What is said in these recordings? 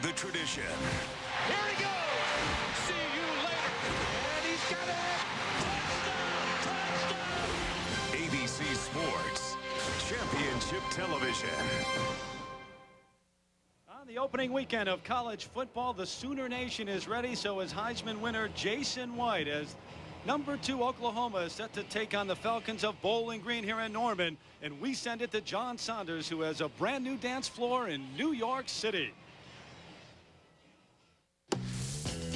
the tradition. Here he goes. See you later. And he's got it. Touchdown! Touchdown! ABC Sports Championship Television. On the opening weekend of college football, the Sooner Nation is ready. So is Heisman winner Jason White, as number 2 Oklahoma is set to take on the Falcons of Bowling Green here in Norman. And we send it to John Saunders, who has a brand new dance floor in New York City.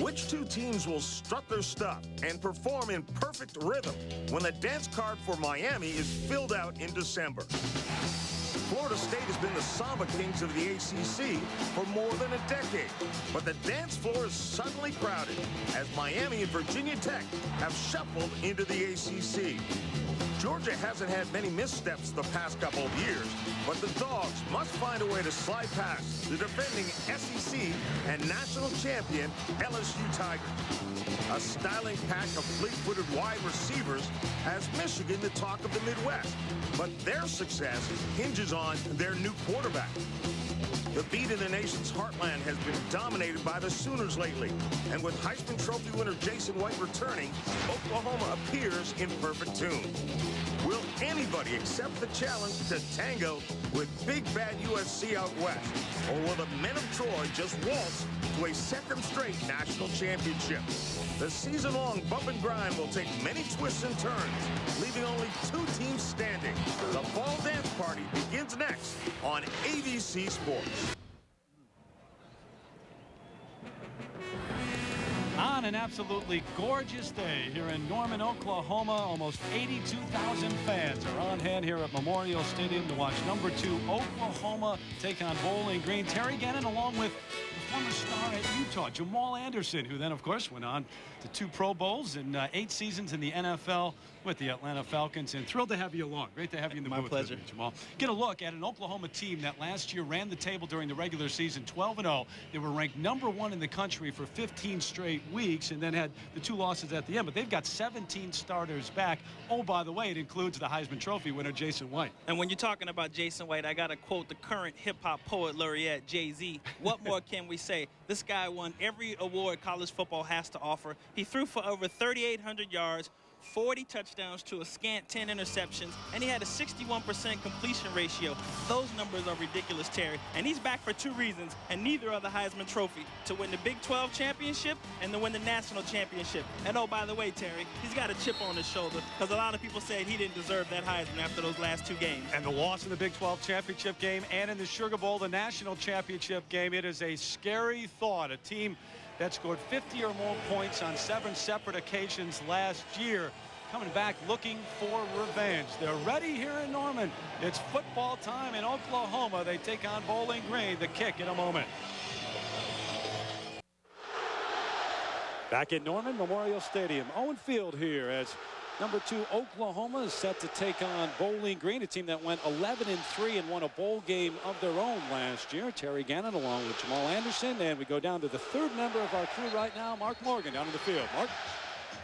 Which two teams will strut their stuff and perform in perfect rhythm when the dance card for Miami is filled out in December? Florida State has been the Samba Kings of the ACC for more than a decade, but the dance floor is suddenly crowded as Miami and Virginia Tech have shuffled into the ACC. Georgia hasn't had many missteps the past couple of years, but the Dogs must find a way to slide past the defending SEC and national champion LSU Tigers. A styling pack of fleet-footed wide receivers has Michigan the talk of the Midwest, but their success hinges on their new quarterback. The beat in the nation's heartland has been dominated by the Sooners lately, and with Heisman Trophy winner Jason White returning, Oklahoma appears in perfect tune. Will anybody accept the challenge to tango with big bad USC out west, or will the men of Troy just waltz to a second straight national championship? The season-long bump and grind will take many twists and turns, leaving only 2 teams standing. The fall dance party begins next on ABC Sports. On an absolutely gorgeous day here in Norman, Oklahoma, almost 82,000 fans are on hand here at Memorial Stadium to watch number 2 Oklahoma take on Bowling Green. Terry Gannon, along with the former star at Utah, Jamal Anderson, who then, of course, went on to 2 Pro Bowls and 8 seasons in the NFL with the Atlanta Falcons. And thrilled to have you along. Great to have you in the booth. My pleasure. With me, Jamal. Get a look at an Oklahoma team that last year ran the table during the regular season 12-0. They were ranked number 1 in the country for 15 straight weeks and then had the 2 losses at the end. But they've got 17 starters back. Oh, by the way, it includes the Heisman Trophy winner, Jason White. And when you're talking about Jason White, I got to quote the current hip-hop poet laureate, Jay-Z. What more can we say? This guy won every award college football has to offer. He threw for over 3,800 yards, 40 touchdowns to a scant 10 interceptions, and he had a 61% completion ratio. Those numbers are ridiculous, Terry. And he's back for 2 reasons, and neither are the Heisman Trophy: to win the Big 12 championship and to win the national championship. And oh, by the way, Terry, he's got a chip on his shoulder because a lot of people said he didn't deserve that Heisman after those last 2 games. And the loss in the Big 12 championship game and in the Sugar Bowl, the national championship game, it is a scary thought. A team that scored 50 or more points on 7 separate occasions last year, coming back looking for revenge. They're ready here in Norman. It's football time in Oklahoma. They take on Bowling Green. The kick in a moment. Back in Norman, Memorial Stadium. Owen Field here as number 2 Oklahoma is set to take on Bowling Green, a team that went 11-3 and won a bowl game of their own last year. Terry Gannon along with Jamal Anderson, and we go down to the 3rd member of our crew right now, Mark Morgan, down in the field. Mark?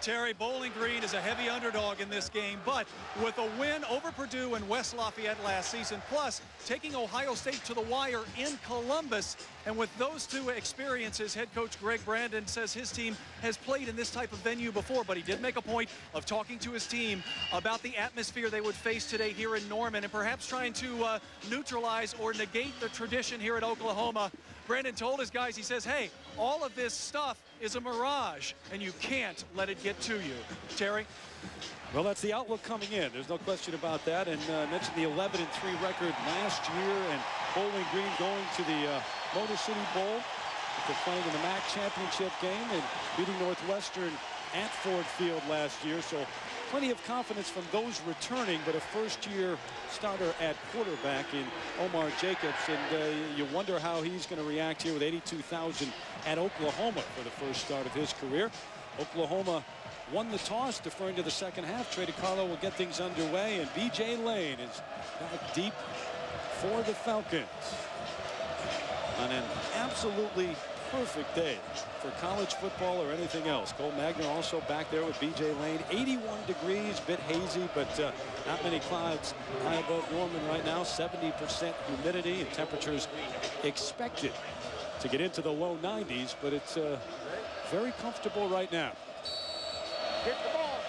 Terry, Bowling Green is a heavy underdog in this game, but with a win over Purdue and West Lafayette last season, plus taking Ohio State to the wire in Columbus, and with those 2 experiences, head coach Greg Brandon says his team has played in this type of venue before, but he did make a point of talking to his team about the atmosphere they would face today here in Norman and perhaps trying to neutralize or negate the tradition here at Oklahoma. Brandon told his guys, he says, hey, all of this stuff is a mirage, and you can't let it get to you. Terry? Well, that's the outlook coming in. There's no question about that. And I mentioned the 11-3 record last year, and Bowling Green going to the Motor City Bowl. They're playing in the MAC championship game and beating Northwestern at Ford Field last year. So plenty of confidence from those returning, but a first-year starter at quarterback in Omar Jacobs. And you wonder how he's going to react here with 82,000 at Oklahoma for the first start of his career. Oklahoma won the toss, deferring to the second half. Trey DiCarlo will get things underway, and B.J. Lane is back deep for the Falcons. On an absolutely perfect day for college football or anything else. Cole Magner also back there with B.J. Lane. 81 degrees, bit hazy, but not many clouds high above Norman right now. 70% humidity and temperatures expected to get into the low 90s, but it's very comfortable right now. Hit the ball.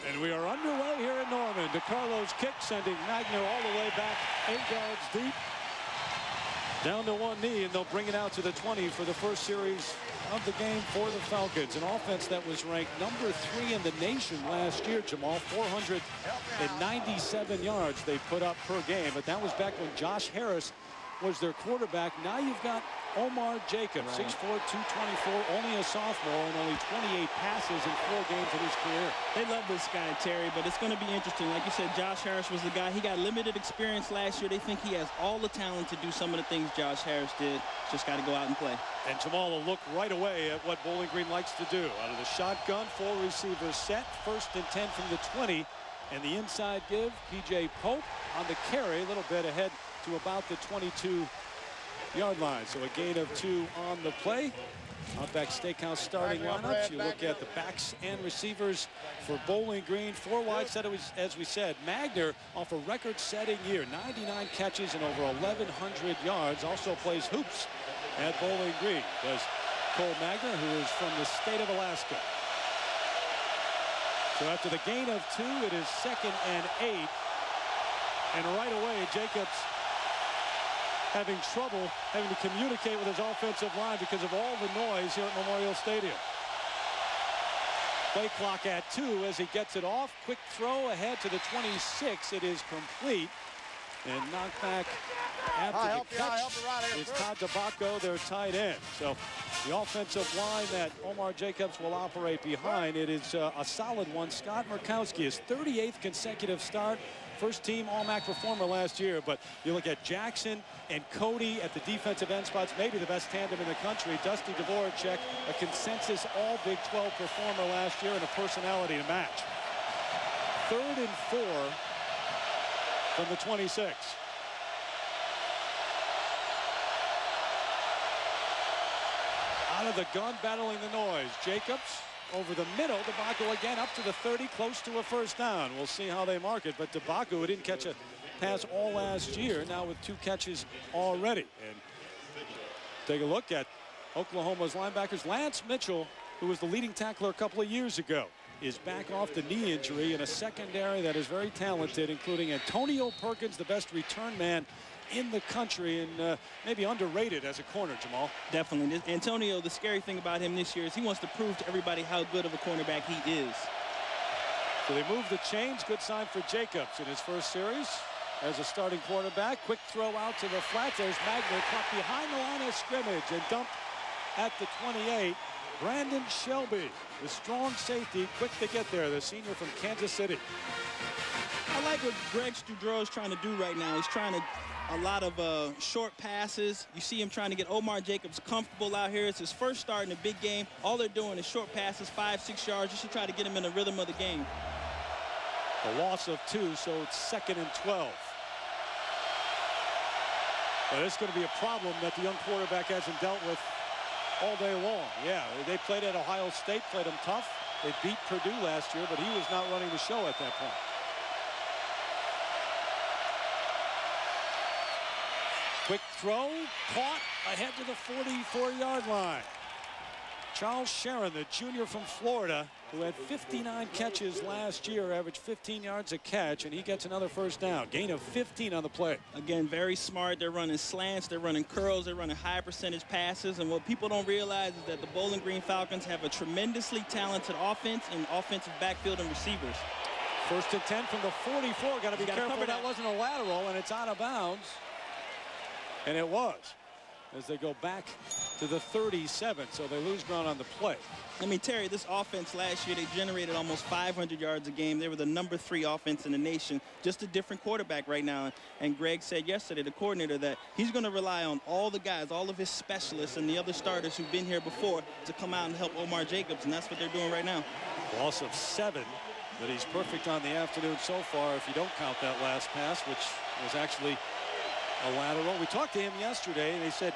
And we are underway here in Norman. DeCarlo's kick sending Magner all the way back 8 yards deep. Down to one knee, and they'll bring it out to the 20 for the first series of the game for the Falcons. An offense that was ranked number 3 in the nation last year, Jamal. 497 yards they put up per game, but that was back when Josh Harris was their quarterback. Now you've got Omar Jacobs, 6'4", 224, only a sophomore, and only 28 passes in 4 games in his career. They love this guy, Terry, but it's going to be interesting. Like you said, Josh Harris was the guy. He got limited experience last year. They think he has all the talent to do some of the things Josh Harris did. Just got to go out and play. And Jamal will look right away at what Bowling Green likes to do. Out of the shotgun, 4 receivers set, 1st and 10 from the 20. And the inside give, P.J. Pope on the carry, a little bit ahead to about the 22-yard line. So a gain of 2 on the play. Outback Steakhouse starting lineups. You look at the backs and receivers for Bowling Green. 4 wide set, as we said. Magner off a record-setting year. 99 catches and over 1,100 yards. Also plays hoops at Bowling Green. Does Cole Magner, who is from the state of Alaska. So after the gain of 2, it is 2nd and 8. And right away, Jacobs having trouble having to communicate with his offensive line because of all the noise here at Memorial Stadium. Play clock at 2 as he gets it off. Quick throw ahead to the 26. It is complete. And knocked back after the catch is Todd DeBacco, their tight end. So the offensive line that Omar Jacobs will operate behind, it is a solid one. Scott Murkowski, his 38th consecutive start. First team All-MAC performer last year, but you look at Jackson and Cody at the defensive end spots, maybe the best tandem in the country. Dusty Dvorak, a consensus all Big 12 performer last year and a personality to match. 3rd and 4 from the 26. Out of the gun, battling the noise. Jacobs over the middle. DeBacco again up to the 30, close to a first down. We'll see how they mark it. But DeBacco, who didn't catch a pass all last year, now with 2 catches already. And take a look at Oklahoma's linebackers. Lance Mitchell, who was the leading tackler a couple of years ago, is back off the knee injury in a secondary that is very talented, including Antonio Perkins, the best return man in the country, and maybe underrated as a corner, Jamal. Definitely. Antonio, the scary thing about him this year is he wants to prove to everybody how good of a cornerback he is. So they move the chains. Good sign for Jacobs in his first series as a starting quarterback. Quick throw out to the flat. There's Magner caught behind the line of scrimmage and dumped at the 28. Brandon Shelby, the strong safety, quick to get there, the senior from Kansas City. I like what Greg Studreau is trying to do right now. He's trying to a lot of short passes. You see him trying to get Omar Jacobs comfortable out here. It's his first start in a big game. All they're doing is short passes, 5-6 yards, just to try to get him in the rhythm of the game. A loss of 2, so it's 2nd and 12. But it's going to be a problem that the young quarterback hasn't dealt with all day long. Yeah, they played at Ohio State, played them tough. They beat Purdue last year, but he was not running the show at that point. Quick throw, caught ahead to the 44-yard line. Charles Sharon, the junior from Florida, who had 59 catches last year, averaged 15 yards a catch, and he gets another first down. Gain of 15 on the play. Again, very smart. They're running slants, they're running curls, they're running high percentage passes, and what people don't realize is that the Bowling Green Falcons have a tremendously talented offense and offensive backfield and receivers. 1st and 10 from the 44. Got to be careful that wasn't a lateral, and it's out of bounds. And it was, as they go back to the 37, so they lose ground on the play. I mean, Terry, this offense last year, they generated almost 500 yards a game. They were the number 3 offense in the nation. Just a different quarterback right now. And Greg said yesterday, the coordinator, that he's going to rely on all the guys, all of his specialists and the other starters who've been here before to come out and help Omar Jacobs, and that's what they're doing right now. Loss of 7, but he's perfect on the afternoon so far if you don't count that last pass, which was actually a lateral. We talked to him yesterday, and he said,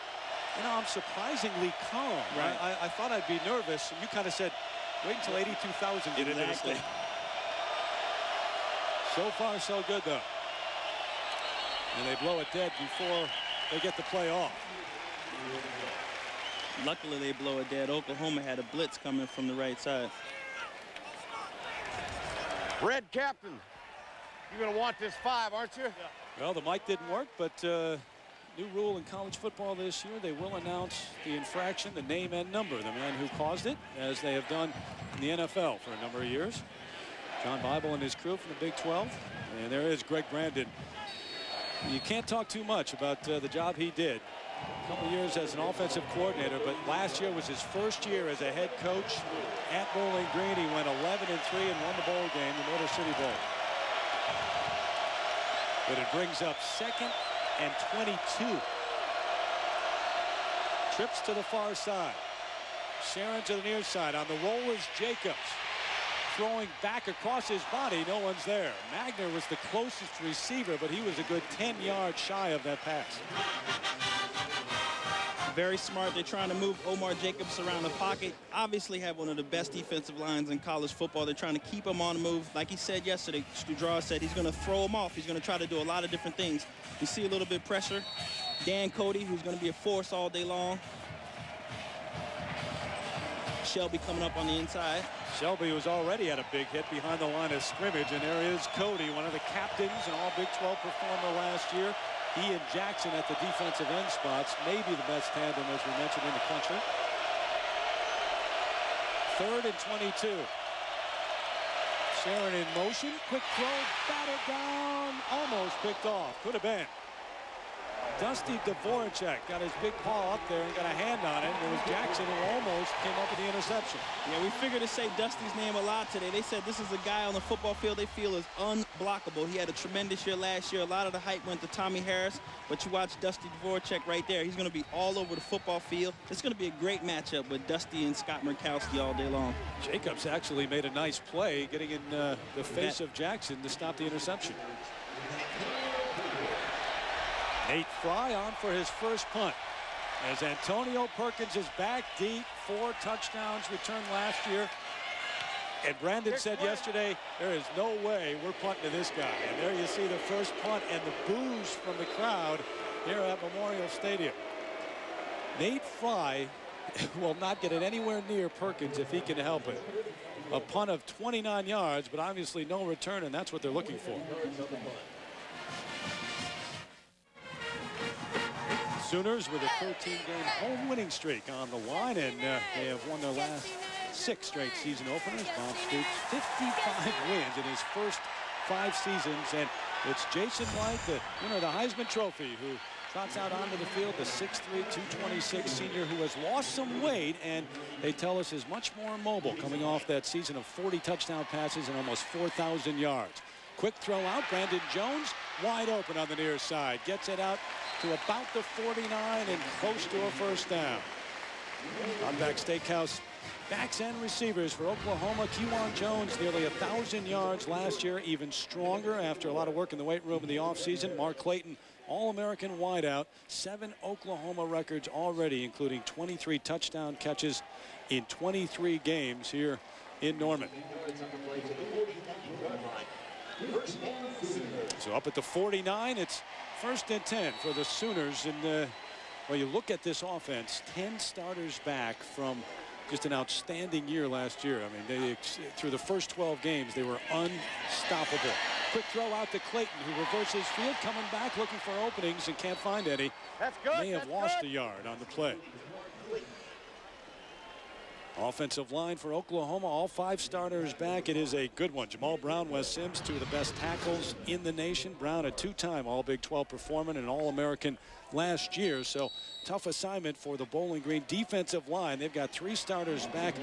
you know, I'm surprisingly calm. Right. I thought I'd be nervous, and you kind of said, wait until 82,000 get into this thing. So far, so good, though. And they blow it dead before they get the play off. Luckily, they blow it dead. Oklahoma had a blitz coming from the right side. Red captain, you're going to want this 5, aren't you? Well, the mic didn't work, but new rule in college football this year, they will announce the infraction, the name and number, the man who caused it, as they have done in the NFL for a number of years. John Bible and his crew from the Big 12. And there is Greg Brandon. You can't talk too much about the job he did. A couple of years as an offensive coordinator, but last year was his first year as a head coach at Bowling Green. He went 11-3 and won the bowl game, the Motor City Bowl. But it brings up 2nd and 22. Trips to the far side. Sharon to the near side. On the roll is Jacobs. Throwing back across his body, no one's there. Magner was the closest receiver, but he was a good 10 yards shy of that pass. Very smart. They're trying to move Omar Jacobs around the pocket. Obviously have one of the best defensive lines in college football. They're trying to keep him on the move. Like he said yesterday, Studraw said he's going to throw him off. He's going to try to do a lot of different things. You see a little bit of pressure. Dan Cody, who's going to be a force all day long. Shelby coming up on the inside. Shelby was already at a big hit behind the line of scrimmage, and there is Cody, one of the captains and all Big 12 performer last year. He and Jackson at the defensive end spots, maybe the best tandem, as we mentioned, in the country. 3rd and 22. Sharon in motion, quick throw, batted down, almost picked off, could have been. Dusty Dvorak got his big paw up there and got a hand on it. It was Jackson who almost came up with the interception. Yeah, we figured to say Dusty's name a lot today. They said this is a guy on the football field they feel is unblockable. He had a tremendous year last year. A lot of the hype went to Tommy Harris, but you watch Dusty Dvorak right there. He's going to be all over the football field. It's going to be a great matchup with Dusty and Scott Murkowski all day long. Jacobs actually made a nice play, getting in the face of Jackson to stop the interception. Nate Fry on for his first punt. As Antonio Perkins is back deep, 4 touchdowns returned last year. And Brandon said yesterday, there is no way we're punting to this guy. And there you see the first punt and the boos from the crowd here at Memorial Stadium. Nate Fry will not get it anywhere near Perkins if he can help it. A punt of 29 yards, but obviously no return, and that's what they're looking for. Sooners with a 13-game home winning streak on the line, and they have won their last 6 straight season openers. Bob Stoops, 55 wins in his first 5 seasons, and it's Jason White, the winner of the Heisman Trophy, who trots out onto the field, the 6'3", 226 senior who has lost some weight, and they tell us is much more mobile, coming off that season of 40 touchdown passes and almost 4,000 yards. Quick throw out, Brandon Jones wide open on the near side, gets it out to about the 49 and close to a first down. Outback Steakhouse backs and receivers for Oklahoma. Kewan Jones nearly 1,000 yards last year, even stronger after a lot of work in the weight room in the offseason. Mark Clayton, All-American wideout, 7 Oklahoma records already, including 23 touchdown catches in 23 games here in Norman. So up at the 49, it's 1st and 10 for the Sooners. And well, you look at this offense, 10 starters back from just an outstanding year last year. I mean, through the first 12 games, they were unstoppable. Quick throw out to Clayton, who reverses field, coming back looking for openings and can't find any. That's good. May have lost a yard on the play. Offensive line for Oklahoma, all 5 starters back. It is a good one. Jamal Brown, Wes Sims, 2 of the best tackles in the nation. Brown, a 2-time All-Big 12 performer and an All-American last year. So tough assignment for the Bowling Green defensive line. They've got 3 starters back.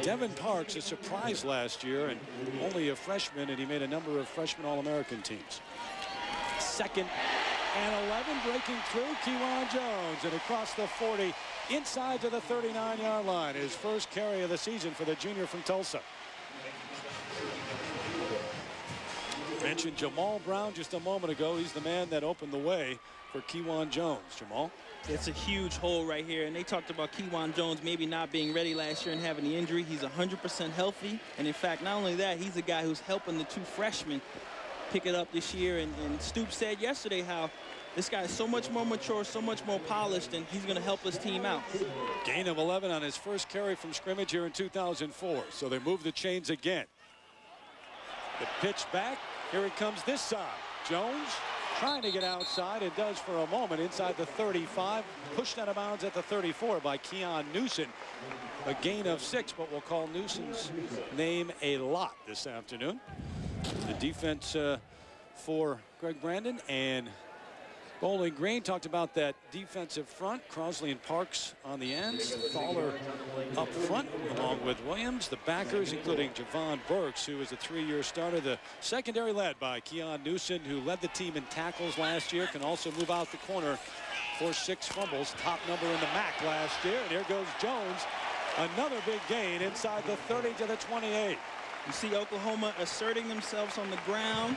Devin Parks, a surprise last year and only a freshman, and he made a number of freshman All-American teams. 2nd and 11, breaking through, Kewan Jones, and across the 40, inside to the 39-yard line. His first carry of the season for the junior from Tulsa. Mentioned Jamal Brown just a moment ago. He's the man that opened the way for Kewan Jones. Jamal? It's a huge hole right here, and they talked about Kewan Jones maybe not being ready last year and having the injury. He's 100% healthy, and in fact, not only that, he's a guy who's helping the 2 freshmen pick it up this year. And Stoops said yesterday how this guy is so much more mature, so much more polished, and he's going to help his team out. Gain of 11 on his first carry from scrimmage here in 2004. So they move the chains again. The pitch back. Here it comes this side. Jones trying to get outside. It does for a moment inside the 35. Pushed out of bounds at the 34 by Keon Newson. A gain of 6, but we'll call Newson's name a lot this afternoon. The defense for Greg Brandon and Bowling Green talked about that defensive front. Crosley and Parks on the ends. Thaler up front along with Williams. The backers including Javon Burks, who is a 3-year starter. The secondary led by Keon Newson, who led the team in tackles last year. Can also move out the corner for 6 fumbles. Top number in the MAC last year. And here goes Jones. Another big gain inside the 30 to the 28. You see Oklahoma asserting themselves on the ground.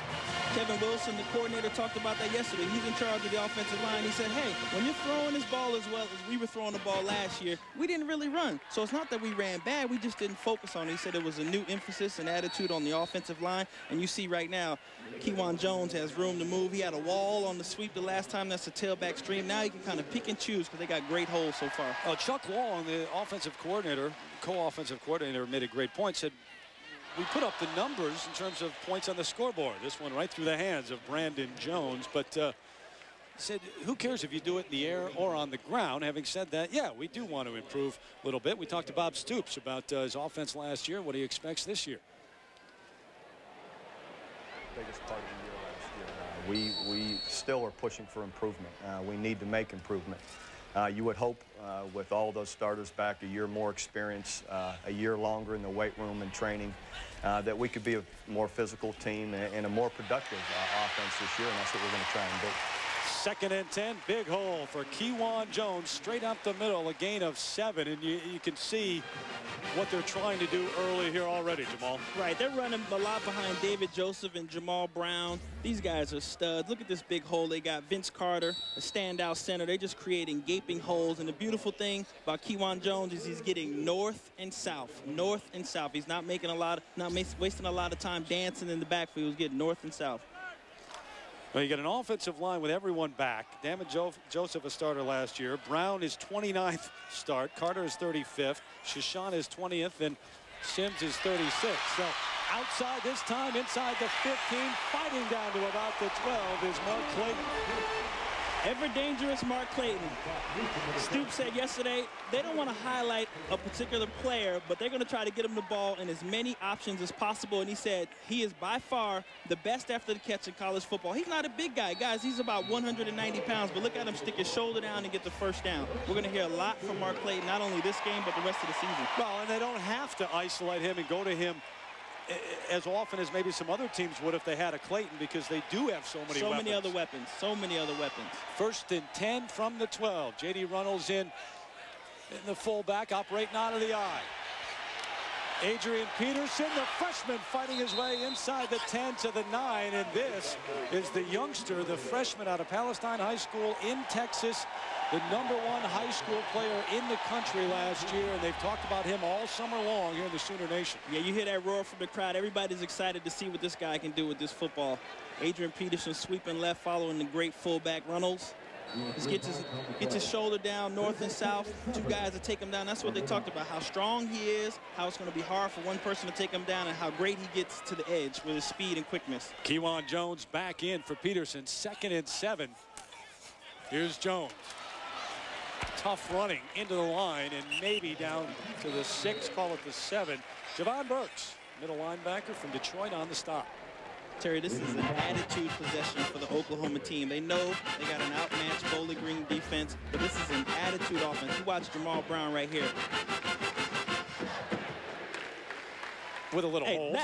Kevin Wilson, the coordinator, talked about that yesterday. He's in charge of the offensive line. He said, hey, when you're throwing this ball as well as we were throwing the ball last year, we didn't really run. So it's not that we ran bad. We just didn't focus on it. He said it was a new emphasis and attitude on the offensive line. And you see right now, Kewan Jones has room to move. He had a wall on the sweep the last time. That's a tailback stream. Now he can kind of pick and choose because they got great holes so far. Chuck Long, the offensive coordinator, co-offensive coordinator, made a great point. Said, we put up the numbers in terms of points on the scoreboard. This one right through the hands of Brandon Jones. But said, who cares if you do it in the air or on the ground? Having said that, yeah, we do want to improve a little bit. We talked to Bob Stoops about his offense last year, what he expects this year. Biggest part of the year last year. We still are pushing for improvement. We need to make improvement. You would hope with all those starters back, a year more experience, a year longer in the weight room and training, that we could be a more physical team and a more productive offense this year, and that's what we're going to try and do. 2nd and 10, big hole for Kewan Jones, straight up the middle, a gain of 7, and you can see what they're trying to do early here already, Jamal. Right, they're running a lot behind David Joseph and Jamal Brown. These guys are studs. Look at this big hole. They got Vince Carter, a standout center. They're just creating gaping holes, and the beautiful thing about Kewan Jones is he's getting north and south, north and south. He's not wasting a lot of time dancing in the backfield. He's getting north and south. Well, you got an offensive line with everyone back. David Joseph, a starter last year. Brown is 29th start. Carter is 35th. Shashan is 20th. And Sims is 36th. So outside this time, inside the 15, fighting down to about the 12 is Mark Clayton. Ever dangerous Mark Clayton. Stoops said yesterday they don't want to highlight a particular player, but they're going to try to get him the ball in as many options as possible. And he said he is by far the best after the catch in college football. He's not a big guy. Guys, he's about 190 pounds, but look at him stick his shoulder down and get the first down. We're going to hear a lot from Mark Clayton, not only this game, but the rest of the season. Well, and they don't have to isolate him and go to him as often as maybe some other teams would if they had a Clayton, because they do have so many other weapons. So many other weapons. 1st and 10 from the 12. J.D. Runnels in the fullback, operating out of the eye. Adrian Peterson, the freshman, fighting his way inside the 10 to the 9. And this is the youngster, the freshman out of Palestine High School in Texas, the #1 high school player in the country last year. And they've talked about him all summer long here in the Sooner Nation. Yeah, you hear that roar from the crowd. Everybody's excited to see what this guy can do with this football. Adrian Peterson sweeping left, following the great fullback Runnels. Just gets his shoulder down north and south. 2 guys to take him down. That's what they talked about, how strong he is, how it's going to be hard for one person to take him down, and how great he gets to the edge with his speed and quickness. Kewan Jones back in for Peterson. 2nd and 7. Here's Jones. Tough running into the line and maybe down to the 6, call it the 7. Javon Burks, middle linebacker from Detroit, on the stop. Terry, this is an attitude possession for the Oklahoma team. They know they got an outmatched Bowling Green defense, but this is an attitude offense. You watch Jamal Brown right here. With a little hole.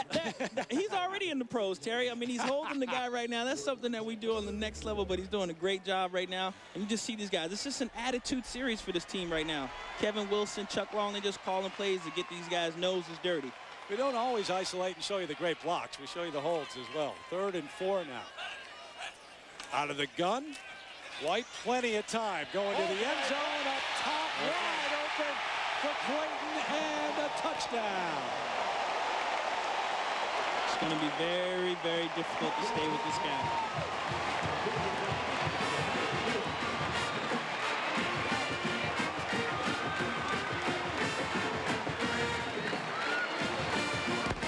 He's already in the pros, Terry. I mean, he's holding the guy right now. That's something that we do on the next level, but he's doing a great job right now. And you just see these guys. It's just an attitude series for this team right now. Kevin Wilson, Chuck Long, they just calling plays to get these guys' noses dirty. We don't always isolate and show you the great blocks. We show you the holds as well. 3rd and 4 now. Out of the gun. White, plenty of time. Going to the end zone. Up top, wide open for Clayton, and a touchdown. It's going to be very, very difficult to stay with this guy.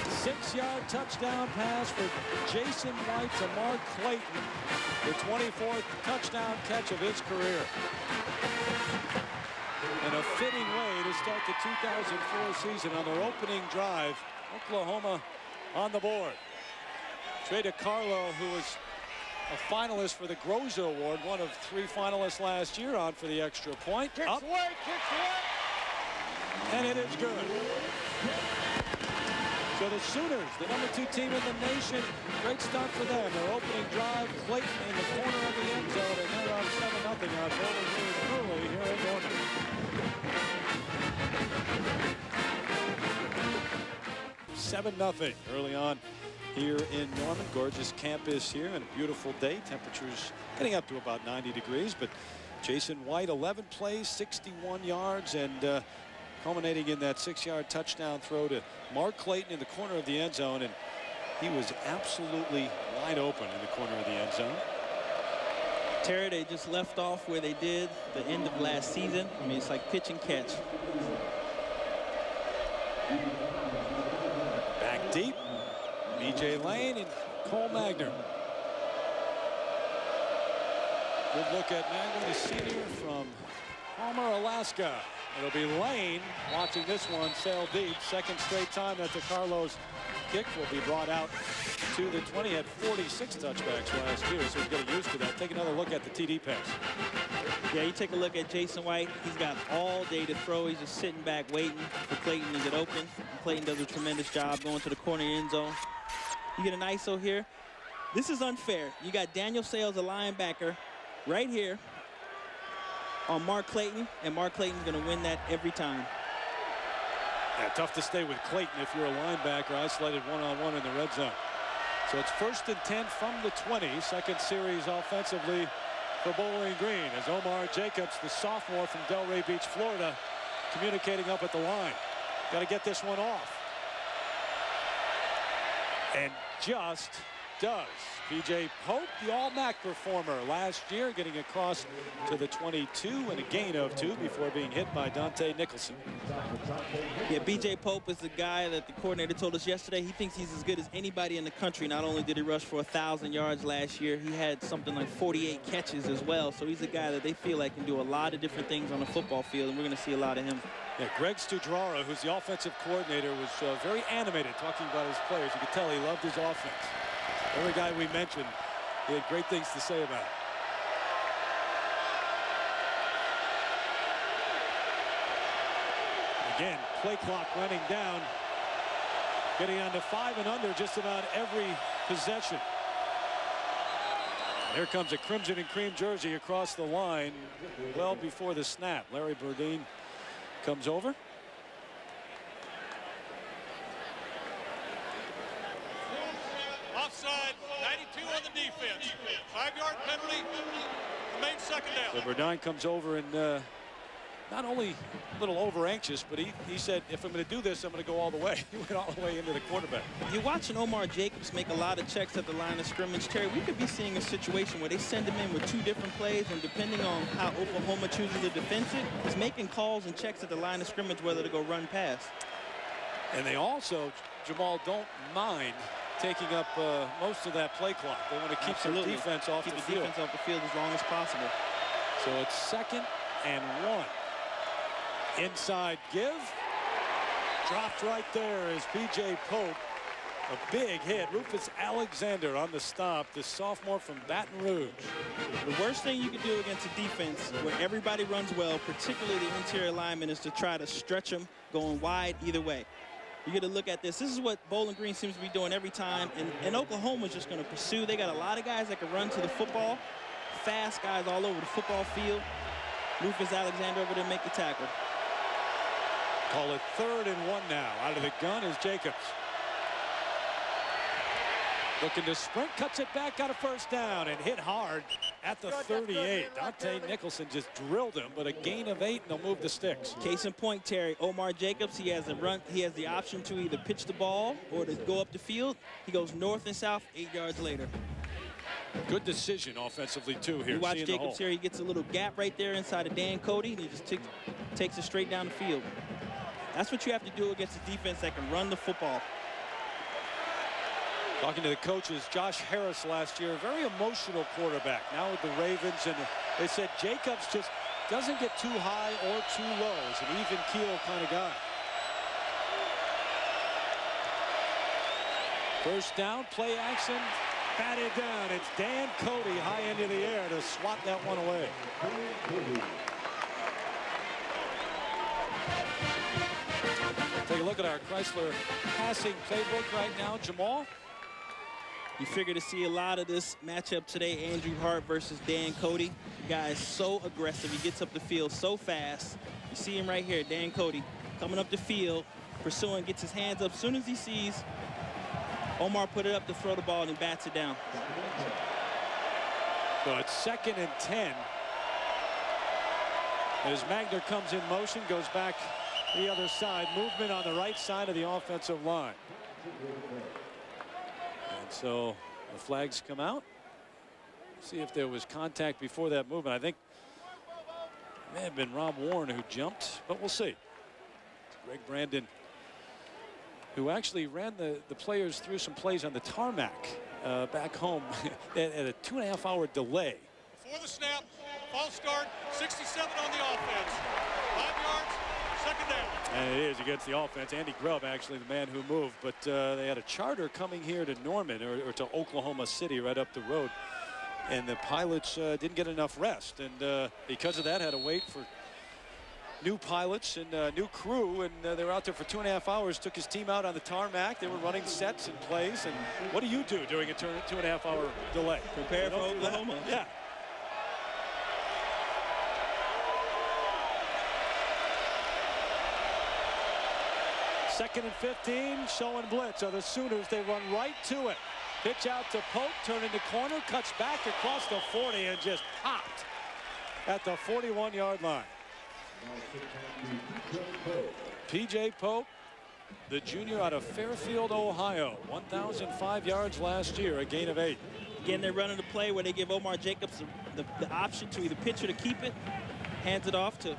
Six-yard touchdown pass for Jason White to Mark Clayton, the 24th touchdown catch of his career. And a fitting way to start the 2004 season on their opening drive. Oklahoma on the board. Trey DiCarlo, who was a finalist for the Groza Award, one of 3 finalists last year, on for the extra point. Kicks Up, away, kicks away. and it is good. So the Sooners, the #2 team in the nation, great start for them. Their opening drive, Clayton in the corner of the end zone, and they're up 7-0 on Bowling Green early here in Norman. 7-0 early on here in Norman. Gorgeous campus here and a beautiful day. Temperatures getting up to about 90 degrees, but Jason White, 11 plays, 61 yards, and culminating in that 6-yard touchdown throw to Mark Clayton in the corner of the end zone, and he was absolutely wide open in the corner of the end zone. Terry, they just left off where they did the end of last season. I mean, it's like pitch and catch. Back deep, B.J. Lane and Cole Magner. Good look at Magner, the senior from Palmer, Alaska. It'll be Lane watching this one sail deep. Second straight time that DiCarlo's kick will be brought out to the 20. He had 46 touchbacks last year, so he's getting used to that. Take another look at the TD pass. Yeah, you take a look at Jason White. He's got all day to throw. He's just sitting back waiting for Clayton to get open. And Clayton does a tremendous job going to the corner end zone. You get an ISO here. This is unfair. You got Daniel Sales, a linebacker, right here on Mark Clayton, and Mark Clayton's going to win that every time. Yeah, tough to stay with Clayton if you're a linebacker isolated one-on-one in the red zone. So it's 1st and 10 from the 20. Second series offensively for Bowling Green as Omar Jacobs, the sophomore from Delray Beach, Florida, communicating up at the line. Got to get this one off. And just does. P.J. Pope, the All-MAC performer last year, getting across to the 22 and a gain of 2 before being hit by Dante Nicholson. Yeah, B.J. Pope is the guy that the coordinator told us yesterday. He thinks he's as good as anybody in the country. Not only did he rush for 1,000 yards last year, he had something like 48 catches as well. So he's a guy that they feel like can do a lot of different things on the football field, and we're going to see a lot of him. Yeah, Greg Studrara, who's the offensive coordinator, was very animated talking about his players. You could tell he loved his offense. Every guy we mentioned, he had great things to say about it. Again, play clock running down, getting on to 5 and under just about every possession. Here comes a crimson and cream jersey across the line well before the snap. Larry Burdine comes over. Offside, 92 on the defense. 5-yard penalty, remains second down. So Burdine comes over and not only a little over anxious, but he said, if I'm going to do this, I'm going to go all the way. He went all the way into the quarterback. You're watching Omar Jacobs make a lot of checks at the line of scrimmage. Terry, we could be seeing a situation where they send him in with 2 different plays, and depending on how Oklahoma chooses to defend it, he's making calls and checks at the line of scrimmage whether to go run pass. And they also, Jamal, don't mind taking up most of that play clock. They want to keep the defense off the field. Keep the defense off the field as long as possible. So it's 2nd and 1. Inside give. Dropped right there is B.J. Pope. A big hit. Rufus Alexander on the stop, the sophomore from Baton Rouge. The worst thing you can do against a defense where everybody runs well, particularly the interior lineman, is to try to stretch them going wide either way. You get to look at this. This is what Bowling Green seems to be doing every time. And Oklahoma's just going to pursue. They got a lot of guys that can run to the football. Fast guys all over the football field. Rufus Alexander over there to make the tackle. Call it 3rd and 1 now. Out of the gun is Jacobs. Looking to sprint, cuts it back, got a first down, and hit hard at the 38. Dante Nicholson just drilled him, but a gain of 8, and they'll move the sticks. Case in point, Terry, Omar Jacobs, he has the option to either pitch the ball or to go up the field. He goes north and south 8 yards later. Good decision offensively, too, here. You watch Jacobs here, he gets a little gap right there inside of Dan Cody, and he just takes it straight down the field. That's what you have to do against a defense that can run the football. Talking to the coaches, Josh Harris last year, a very emotional quarterback. Now with the Ravens, and they said Jacobs just doesn't get too high or too low. He's an even keel kind of guy. First down, play action, batted down. It's Dan Cody high into the air to swat that one away. Take a look at our Chrysler passing playbook right now. Jamal? You figure to see a lot of this matchup today, Andrew Hart versus Dan Cody. The guy is so aggressive. He gets up the field so fast. You see him right here, Dan Cody, coming up the field, pursuing, gets his hands up. As soon as he sees Omar put it up to throw the ball, and he bats it down. So it's 2nd and 10. As Magner comes in motion, goes back to the other side. Movement on the right side of the offensive line. And so the flags come out. See if there was contact before that movement. I think it may have been Rob Warren who jumped, but we'll see. Greg Brandon, who actually ran the players through some plays on the tarmac back home at a 2.5-hour delay. Before the snap, false start, 67 on the offense. 5 yards, second down. And it is against the offense. Andy Grubb, actually, the man who moved. But they had a charter coming here to Norman or to Oklahoma City right up the road. And the pilots didn't get enough rest. And because of that, had to wait for new pilots and new crew. And they were out there for 2.5 hours, took his team out on the tarmac. They were running sets and plays. And what do you do during a 2.5-hour delay? Prepare for Oklahoma. Yeah. Second and 15, showing blitz. Are the Sooners, they run right to it. Pitch out to Pope, turn into corner, cuts back across the 40 and just popped at the 41-yard line. P.J. Pope, the junior out of Fairfield, Ohio. 1,005 yards last year, a gain of 8. Again, they're running a play where they give Omar Jacobs the option to either pitch or to keep it. Hands it off to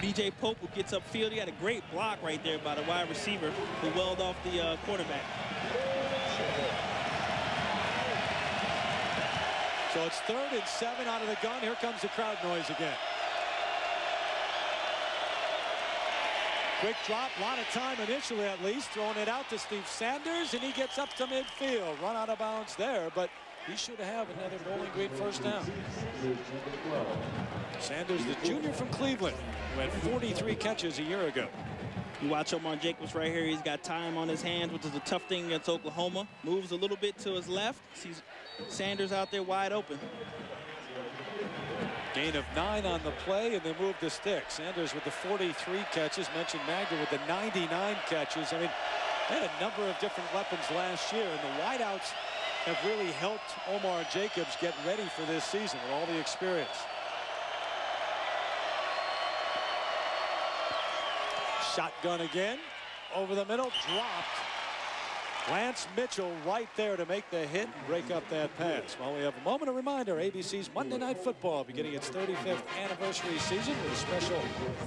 B.J. Pope, who gets upfield. He had a great block right there by the wide receiver who welled off the quarterback. So it's 3rd and 7 out of the gun. Here comes the crowd noise again. Quick drop, a lot of time initially at least, throwing it out to Steve Sanders, and he gets up to midfield. Run out of bounds there, but he should have another Bowling Green first down. Sanders, the junior from Cleveland, who had 43 catches a year ago. You watch Omar Jacobs right here. He's got time on his hands, which is a tough thing against Oklahoma. Moves a little bit to his left. Sees Sanders out there wide open. Gain of 9 on the play, and they move the stick. Sanders with the 43 catches. Mentioned Magner with the 99 catches. I mean, they had a number of different weapons last year, and the wideouts have really helped Omar Jacobs get ready for this season with all the experience. Shotgun again, over the middle, dropped. Lance Mitchell right there to make the hit and break up that pass. Well, we have a moment of reminder, ABC's Monday Night Football beginning its 35th anniversary season with a special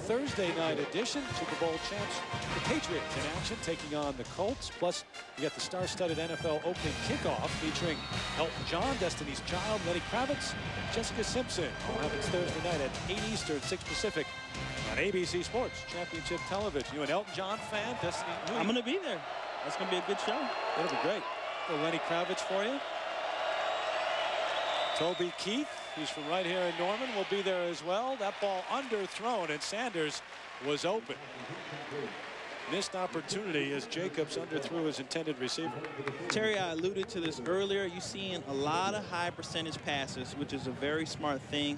Thursday night edition. Super Bowl champs, the Patriots in action, taking on the Colts. Plus, you got the star-studded NFL opening kickoff featuring Elton John, Destiny's Child, Lenny Kravitz, Jessica Simpson. All happens Thursday night at 8 Eastern, 6 Pacific on ABC Sports Championship Television. You an Elton John fan? Destiny? I'm going to be there. That's going to be a good show. That'll be great. A Lenny Kravitz for you. Toby Keith, he's from right here in Norman, will be there as well. That ball underthrown, and Sanders was open. Missed opportunity as Jacobs underthrew his intended receiver. Terry, I alluded to this earlier. You're seeing a lot of high percentage passes, which is a very smart thing.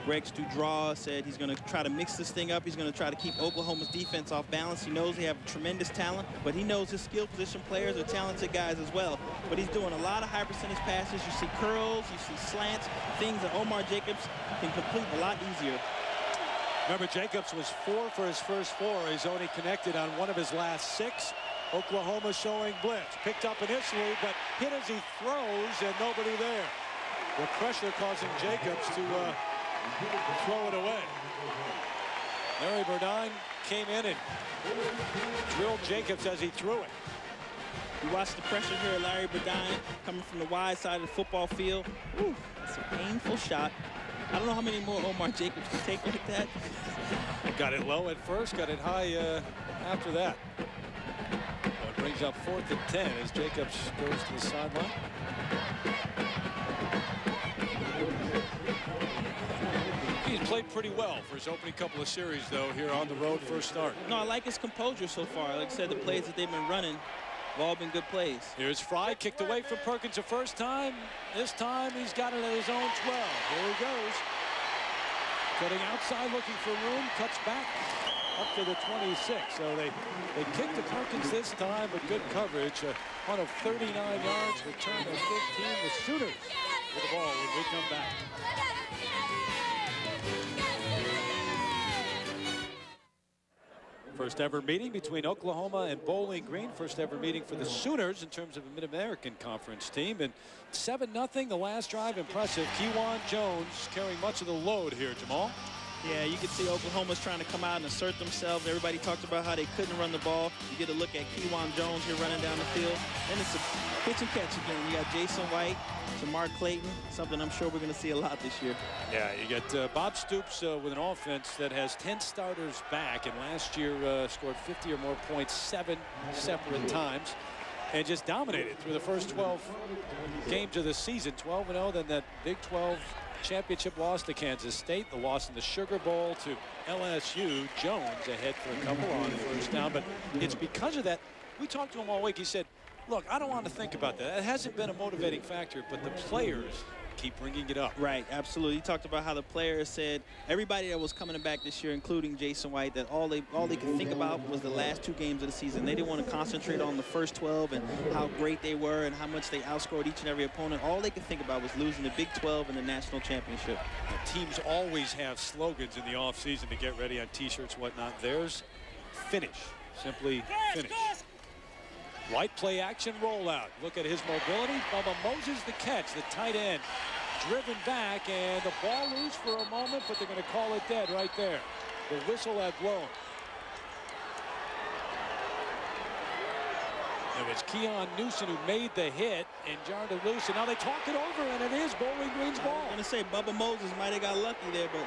Greg Studraw said he's going to try to mix this thing up. He's going to try to keep Oklahoma's defense off balance. He knows they have tremendous talent, but he knows his skill position players are talented guys as well. But he's doing a lot of high percentage passes. You see curls, you see slants, things that Omar Jacobs can complete a lot easier. Remember, Jacobs was 4 for his first 4. He's only connected on 1 of his last 6. Oklahoma showing blitz. Picked up initially, but hit as he throws, and nobody there. The pressure causing Jacobs to throw it away. Larry Burdine came in and drilled Jacobs as he threw it. You watch the pressure here, Larry Burdine coming from the wide side of the football field. Ooh, that's a painful shot. I don't know how many more Omar Jacobs can take like that. Got it low at first, got it high after that. Well, it brings up 4th and 10 as Jacobs goes to the sideline. He's played pretty well for his opening couple of series, though, here on the road first start. No, I like his composure so far. Like I said, the plays that they've been running have all been good plays. Here's Fry, kicked away from Perkins the first time. This time he's got it at his own 12. Here he goes. Cutting outside, looking for room, cuts back up to the 26. So they kicked to Perkins this time, but good coverage. On of 39 yards, return to 15. The Sooners with the ball when we come back. First ever meeting between Oklahoma and Bowling Green. First ever meeting for the Sooners in terms of a Mid-American Conference team. And 7-0 the last drive. Impressive. Kewan Jones carrying much of the load here, Jamal. Yeah, you can see Oklahoma's trying to come out and assert themselves. Everybody talked about how they couldn't run the ball. You get a look at Kewan Jones here running down the field. And it's a pitch and catch again. You got Jason White, Jamar Clayton, something I'm sure we're going to see a lot this year. Yeah, you got Bob Stoops with an offense that has 10 starters back, and last year scored 50 or more points 7 separate times and just dominated through the first 12 games of the season. 12-0, then that Big 12 championship loss to Kansas State, the loss in the Sugar Bowl to LSU. Jones ahead for a couple on first down, but it's because of that. We talked to him all week. He said, look, I don't want to think about that. It hasn't been a motivating factor, but the players keep bringing it up. Right, absolutely. He talked about how the players said everybody that was coming back this year, including Jason White, that all they could think about was the last 2 games of the season. They didn't want to concentrate on the first 12 and how great they were and how much they outscored each and every opponent. All they could think about was losing the Big 12 and the national championship. The teams always have slogans in the offseason to get ready on T-shirts, whatnot. Theirs, finish. Simply finish. White play action rollout. Look at his mobility. Bubba Moses the catch. The tight end driven back, and the ball loose for a moment, but they're going to call it dead right there. The whistle had blown. It was Keon Newsom who made the hit and jarred it loose, and now they talk it over, and it is Bowling Green's ball. I'm going to say Bubba Moses might have got lucky there, but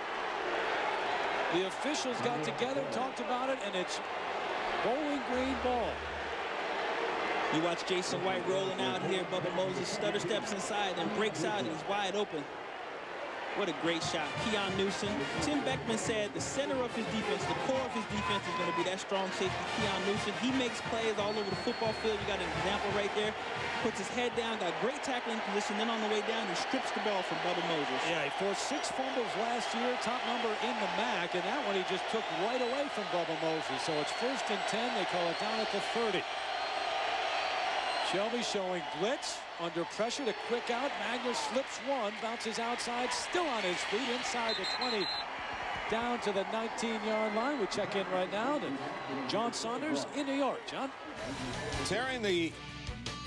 the officials got together, talked about it, and it's Bowling Green ball. You watch Jason White rolling out here. Bubba Moses stutter steps inside and breaks out, and he's wide open. What a great shot. Keon Newsom. Tim Beckman said the center of his defense, the core of his defense is going to be that strong safety, Keon Newsom. He makes plays all over the football field. You got an example right there. Puts his head down, got great tackling position. Then on the way down, he strips the ball from Bubba Moses. Yeah, he forced 6 fumbles last year, top number in the MAC, and that one he just took right away from Bubba Moses. So it's 1st and 10. They call it down at the 30. Shelby showing blitz, under pressure to quick out. Magnus slips one, bounces outside, still on his feet, inside the 20, down to the 19-yard line. We check in right now to John Saunders in New York. John? Tearing the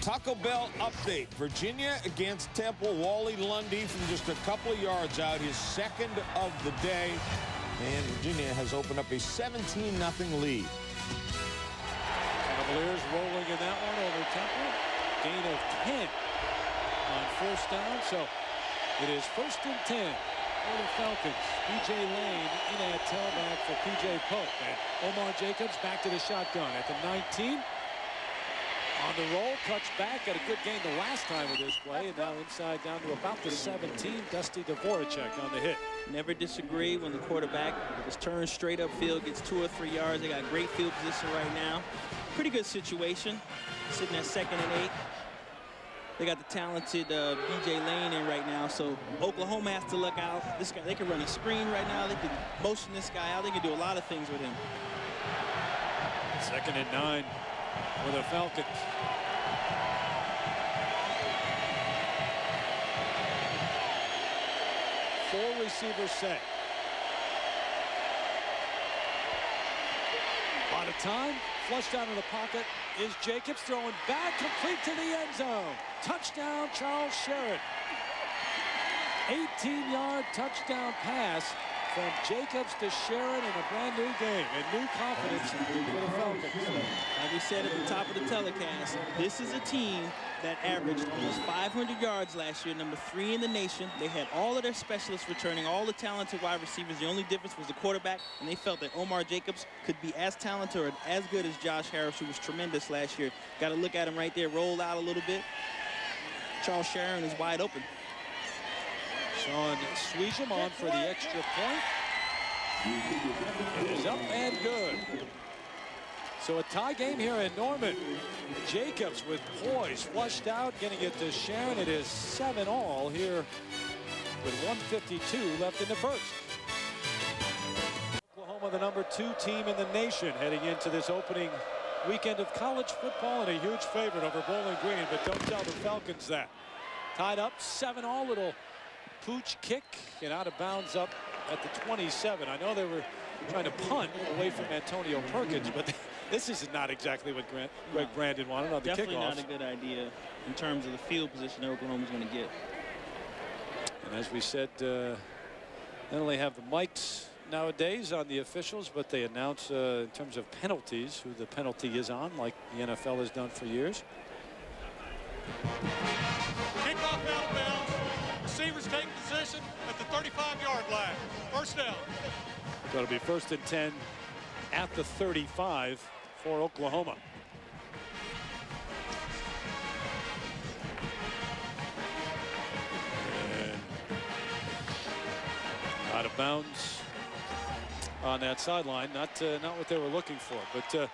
Taco Bell update. Virginia against Temple. Wally Lundy from just a couple of yards out, his 2nd of the day. And Virginia has opened up a 17-0 lead. Cavaliers rolling in that one over Temple. Gain of 10 on first down. So it is 1st and 10 for the Falcons. P.J. Lane in at tailback for P.J. Pope. And Omar Jacobs back to the shotgun at the 19. On the roll, cuts back. Got a good gain the last time with this play. And now inside down to about the 17. Dusty Dvoracek on the hit. Never disagree when the quarterback just turns straight upfield, gets 2 or 3 yards. They got great field position right now. Pretty good situation. Sitting at 2nd and 8. They got the talented B.J. Lane in right now, so Oklahoma has to look out. This guy, they can run a screen right now. They can motion this guy out. They can do a lot of things with him. 2nd and 9 for the Falcons. Four receivers set. A lot of time. Flushed out of the pocket is Jacobs, throwing back, complete to the end zone. Touchdown, Charles Sherritt. 18-yard touchdown pass from Jacobs to Sherritt in a brand new game and new confidence for the Falcons. Like we said at the top of the telecast, this is a team that averaged almost 500 yards last year, number 3 in the nation. They had all of their specialists returning, all the talented wide receivers. The only difference was the quarterback, and they felt that Omar Jacobs could be as talented or as good as Josh Harris, who was tremendous last year. Got to look at him right there, roll out a little bit. Charles Sherritt is wide open. Sean Sweesham on for the extra point. It is up and good. So a tie game here in Norman. Jacobs with poise, flushed out, getting it to Sharon. It is 7-all here with 1:52 left in the first. Oklahoma, the number 2 team in the nation, heading into this opening weekend of college football, and a huge favorite over Bowling Green, but don't tell the Falcons that. Tied up 7-all, little pooch kick and out of bounds up at the 27. I know they were trying to punt away from Antonio Perkins, but this is not exactly what Greg Brandon wanted on the kickoff. Definitely not a good idea in terms of the field position that Oklahoma's going to get. And as we said, not only have the mics nowadays on the officials, but they announce in terms of penalties who the penalty is on, like the NFL has done for years. Kickoff out of bounds. Receivers taking position at the 35-yard line. First down. So it'll be 1st and 10 at the 35 for Oklahoma. And out of bounds on that sideline. Not what they were looking for, but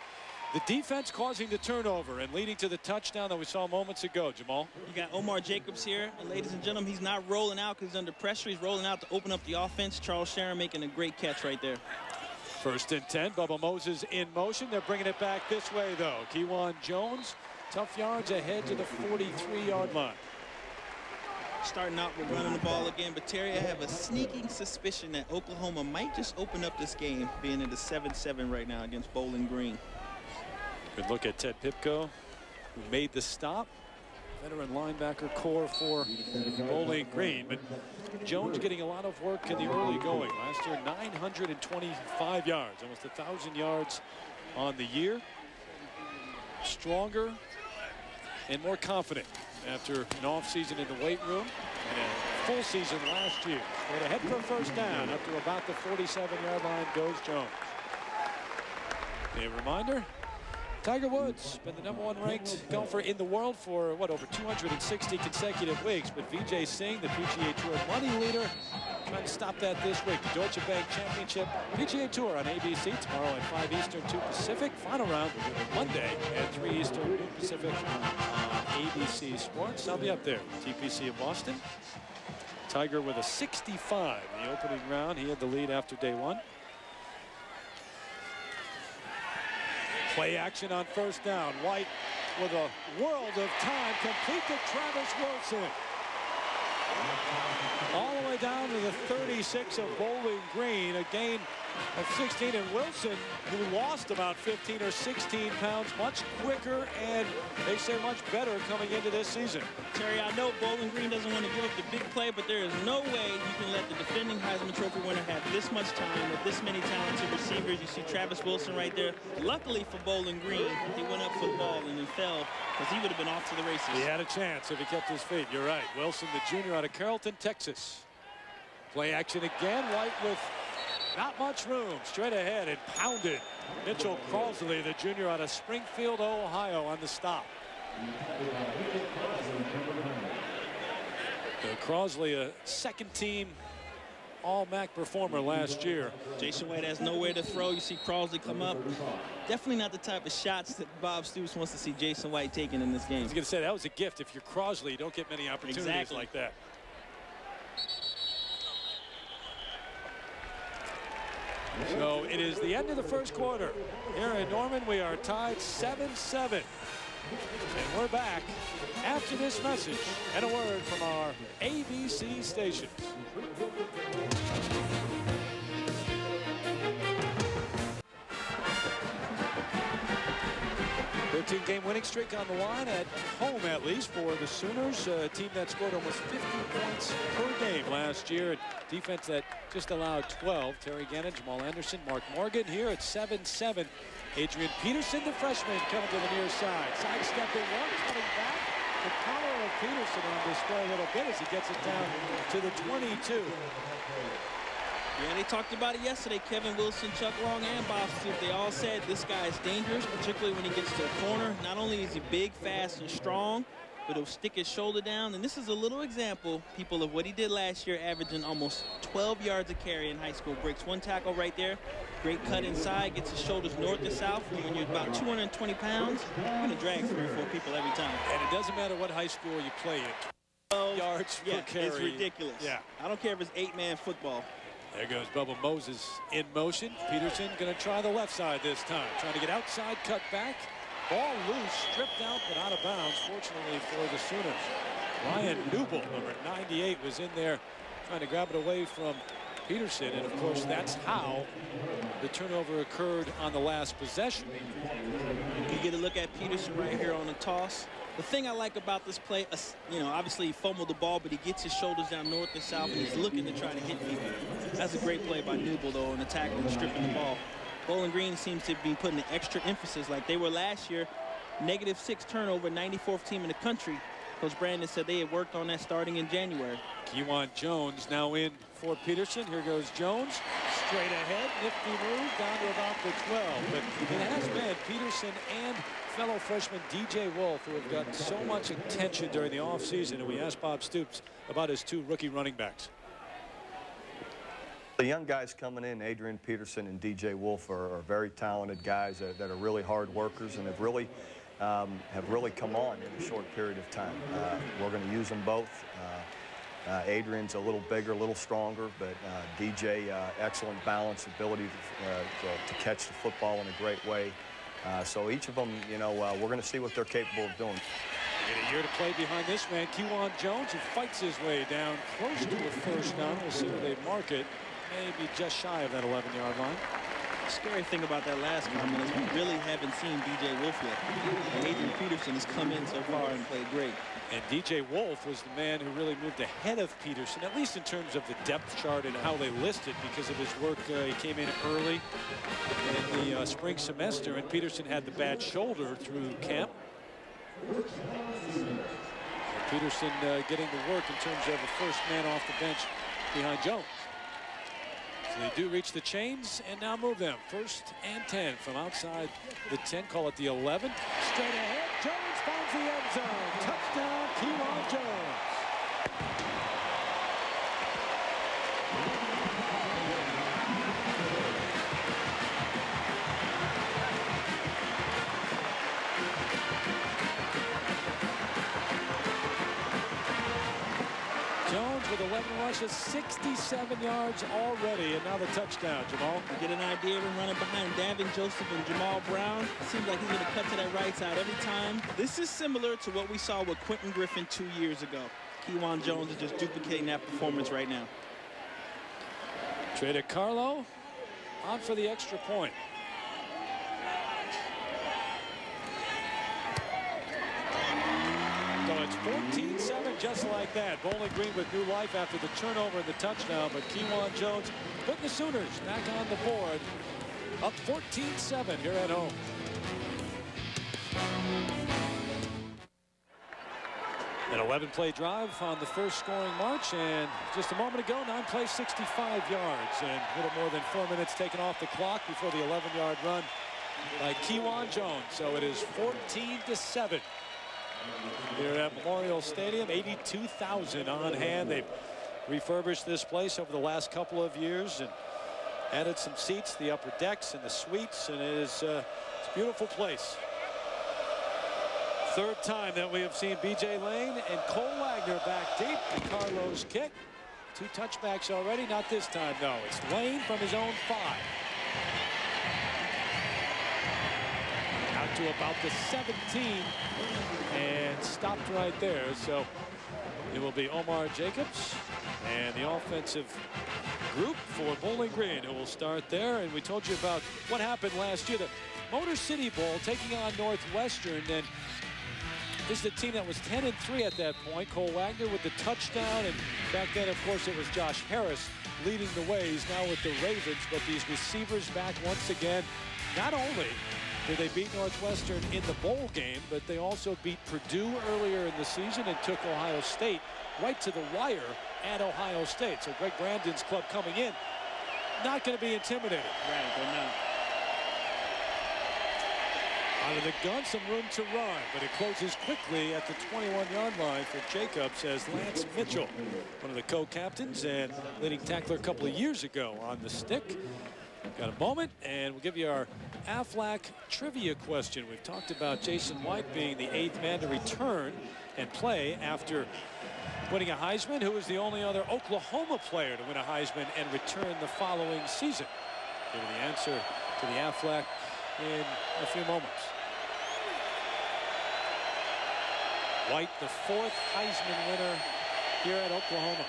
the defense causing the turnover and leading to the touchdown that we saw moments ago. Jamal. You got Omar Jacobs here, and ladies and gentlemen, he's not rolling out because he's under pressure. He's rolling out to open up the offense. Charles Sherritt making a great catch right there. 1st and 10. Bubba Moses in motion. They're bringing it back this way, though. Kewan Jones, tough yards ahead to the 43-yard line. Starting out with running the ball again, but Terry, I have a sneaking suspicion that Oklahoma might just open up this game, being at the 7-7 right now against Bowling Green. Good look at Ted Pipko, who made the stop. Veteran linebacker core for Bowling Green, but Jones getting a lot of work in the early going. Last year, 925 yards, almost 1,000 yards on the year. Stronger and more confident after an off-season in the weight room and a full season last year. They had a head for a first down. Up to about the 47-yard line goes Jones. A reminder, Tiger Woods been the #1 ranked golfer in the world for, what, over 260 consecutive weeks. But Vijay Singh, the PGA Tour money leader, trying to stop that this week. The Deutsche Bank Championship PGA Tour on ABC tomorrow at 5 Eastern, 2 Pacific. Final round Monday at 3 Eastern, 2 Pacific on ABC Sports. I'll be up there. TPC of Boston. Tiger with a 65 in the opening round. He had the lead after day 1. Play action on 1st down. White with a world of time, complete to Travis Wilson. All the way down to the 36 of Bowling Green, a gain of 16. And Wilson, who lost about 15 or 16 pounds, much quicker and they say much better coming into this season. Terry, I know Bowling Green doesn't want to give up the big play, but there is no way you can let the defending Heisman Trophy winner have this much time with this many talented receivers. You see Travis Wilson right there. Luckily for Bowling Green, he went up for the ball and then fell because he would have been off to the races. He had a chance if he kept his feet. You're right. Wilson, the junior out of Carrollton, Texas. Play action again. White with not much room. Straight ahead and pounded. Mitchell Crossley, the junior out of Springfield, Ohio, on the stop. Crossley, a 2nd-team All-MAC performer last year. Jason White has nowhere to throw. You see Crosley come up. Definitely not the type of shots that Bob Stoops wants to see Jason White taking in this game. I was going to say, that was a gift. If you're Crosley, you don't get many opportunities like that. So it is the end of the first quarter. Here in Norman, we are tied 7-7. And we're back after this message and a word from our ABC stations. 13-game winning streak on the line at home, at least, for the Sooners, a team that scored almost 50 points per game last year. And defense that just allowed 12. Terry Gannon, Jamal Anderson, Mark Morgan here at 7-7. Adrian Peterson, the freshman, coming to the near side. Sidestepping one, coming back. The power of Peterson on display a little bit as he gets it down to the 22. Yeah, they talked about it yesterday. Kevin Wilson, Chuck Long, and Bob Stoops. They all said this guy is dangerous, particularly when he gets to the corner. Not only is he big, fast, and strong, but he'll stick his shoulder down. And this is a little example, people, of what he did last year, averaging almost 12 yards a carry in high school. Breaks one tackle right there. Great cut inside, gets his shoulders north to south. And when you're about 220 pounds, you're going to drag 3 or 4 people every time. And it doesn't matter what high school you play in. 12 yards per carry. It's ridiculous. Yeah. I don't care if it's 8-man football. There goes Bubba Moses in motion. Peterson going to try the left side this time. Trying to get outside, cut back. Ball loose, stripped out, but out of bounds, fortunately for the Sooners. Ryan Newble, number 98, was in there trying to grab it away from Peterson. And, of course, that's how the turnover occurred on the last possession. You get a look at Peterson right here on the toss. The thing I like about this play, you know, obviously he fumbled the ball, but he gets his shoulders down north and south, and he's looking to try to hit people. That's a great play by Newble, though, in attacking and stripping the ball. Bowling Green seems to be putting an extra emphasis like they were last year. -6 turnover, 94th team in the country. Coach Brandon said they had worked on that starting in January. Kewan Jones now in for Peterson. Here goes Jones. Straight ahead, nifty move down to about the 12. But it has been Peterson and fellow freshman DJ Wolf who have gotten so much attention during the offseason. And we asked Bob Stoops about his 2 rookie running backs. The young guys coming in, Adrian Peterson and DJ Wolf, are very talented guys that are really hard workers and have really come on in a short period of time. We're going to use them both. Adrian's a little bigger, a little stronger, but DJ, excellent balance, ability to catch the football in a great way. So each of them, you know, we're going to see what they're capable of doing. In a year to play behind this man, Kewan Jones, who fights his way down close to a first down. We'll see where they mark it. Maybe just shy of that 11-yard line. The scary thing about that last comment is we really haven't seen DJ Wolf yet. And Adrian Peterson has come in so far and played great. And DJ Wolf was the man who really moved ahead of Peterson, at least in terms of the depth chart and how they listed because of his work. He came in early in the spring semester, and Peterson had the bad shoulder through camp. And Peterson getting the work in terms of the first man off the bench behind Jones. So they do reach the chains and now move them. 1st and 10 from outside the 10. Call it the 11. Straight ahead. Jones finds the end zone. Touchdown, Kewan Jones. Jones with 11 rushes, 67 yards already, and now the touchdown, Jamal. You get an idea of him running behind Davin Joseph and Jamal Brown. Seems like he's going to cut to that right side every time. This is similar to what we saw with Quentin Griffin 2 years ago. Kewan Jones is just duplicating that performance right now. Trey DeCarlo on for the extra point. So it's 14-7 just like that. Bowling Green with new life after the turnover and the touchdown, but Kewan Jones putting the Sooners back on the board. Up 14-7 here at home. An 11-play drive on the first scoring march, and just a moment ago, 9 plays, 65 yards, and a little more than 4 minutes taken off the clock before the 11-yard run by Kewan Jones. So it is 14-7. Here at Memorial Stadium, 82,000 on hand. They've refurbished this place over the last couple of years and added some seats, the upper decks and the suites, and it's a beautiful place. Third time that we have seen B.J. Lane and Cole Wagner back deep. And Carlo's kick. 2 touchbacks already. Not this time, though. It's Lane from his own 5. Out to about the 17 and stopped right there. So it will be Omar Jacobs and the offensive group for Bowling Green who will start there. And we told you about what happened last year. The Motor City Bowl taking on Northwestern. And this is a team that was 10-3 at that point. Cole Wagner with the touchdown. And back then, of course, it was Josh Harris leading the way. He's now with the Ravens. But these receivers back once again. Not only did they beat Northwestern in the bowl game, but they also beat Purdue earlier in the season and took Ohio State right to the wire at Ohio State. So Greg Brandon's club coming in, not going to be intimidated. Right, they're not. Out of the gun, some room to run, but it closes quickly at the 21-yard line for Jacobs as Lance Mitchell, one of the co-captains and leading tackler a couple of years ago, on the stick. Got a moment, and we'll give you our Aflac trivia question. We've talked about Jason White being the 8th man to return and play after winning a Heisman. Who was the only other Oklahoma player to win a Heisman and return the following season? Give you the answer to the Aflac in a few moments. White, the 4th Heisman winner here at Oklahoma.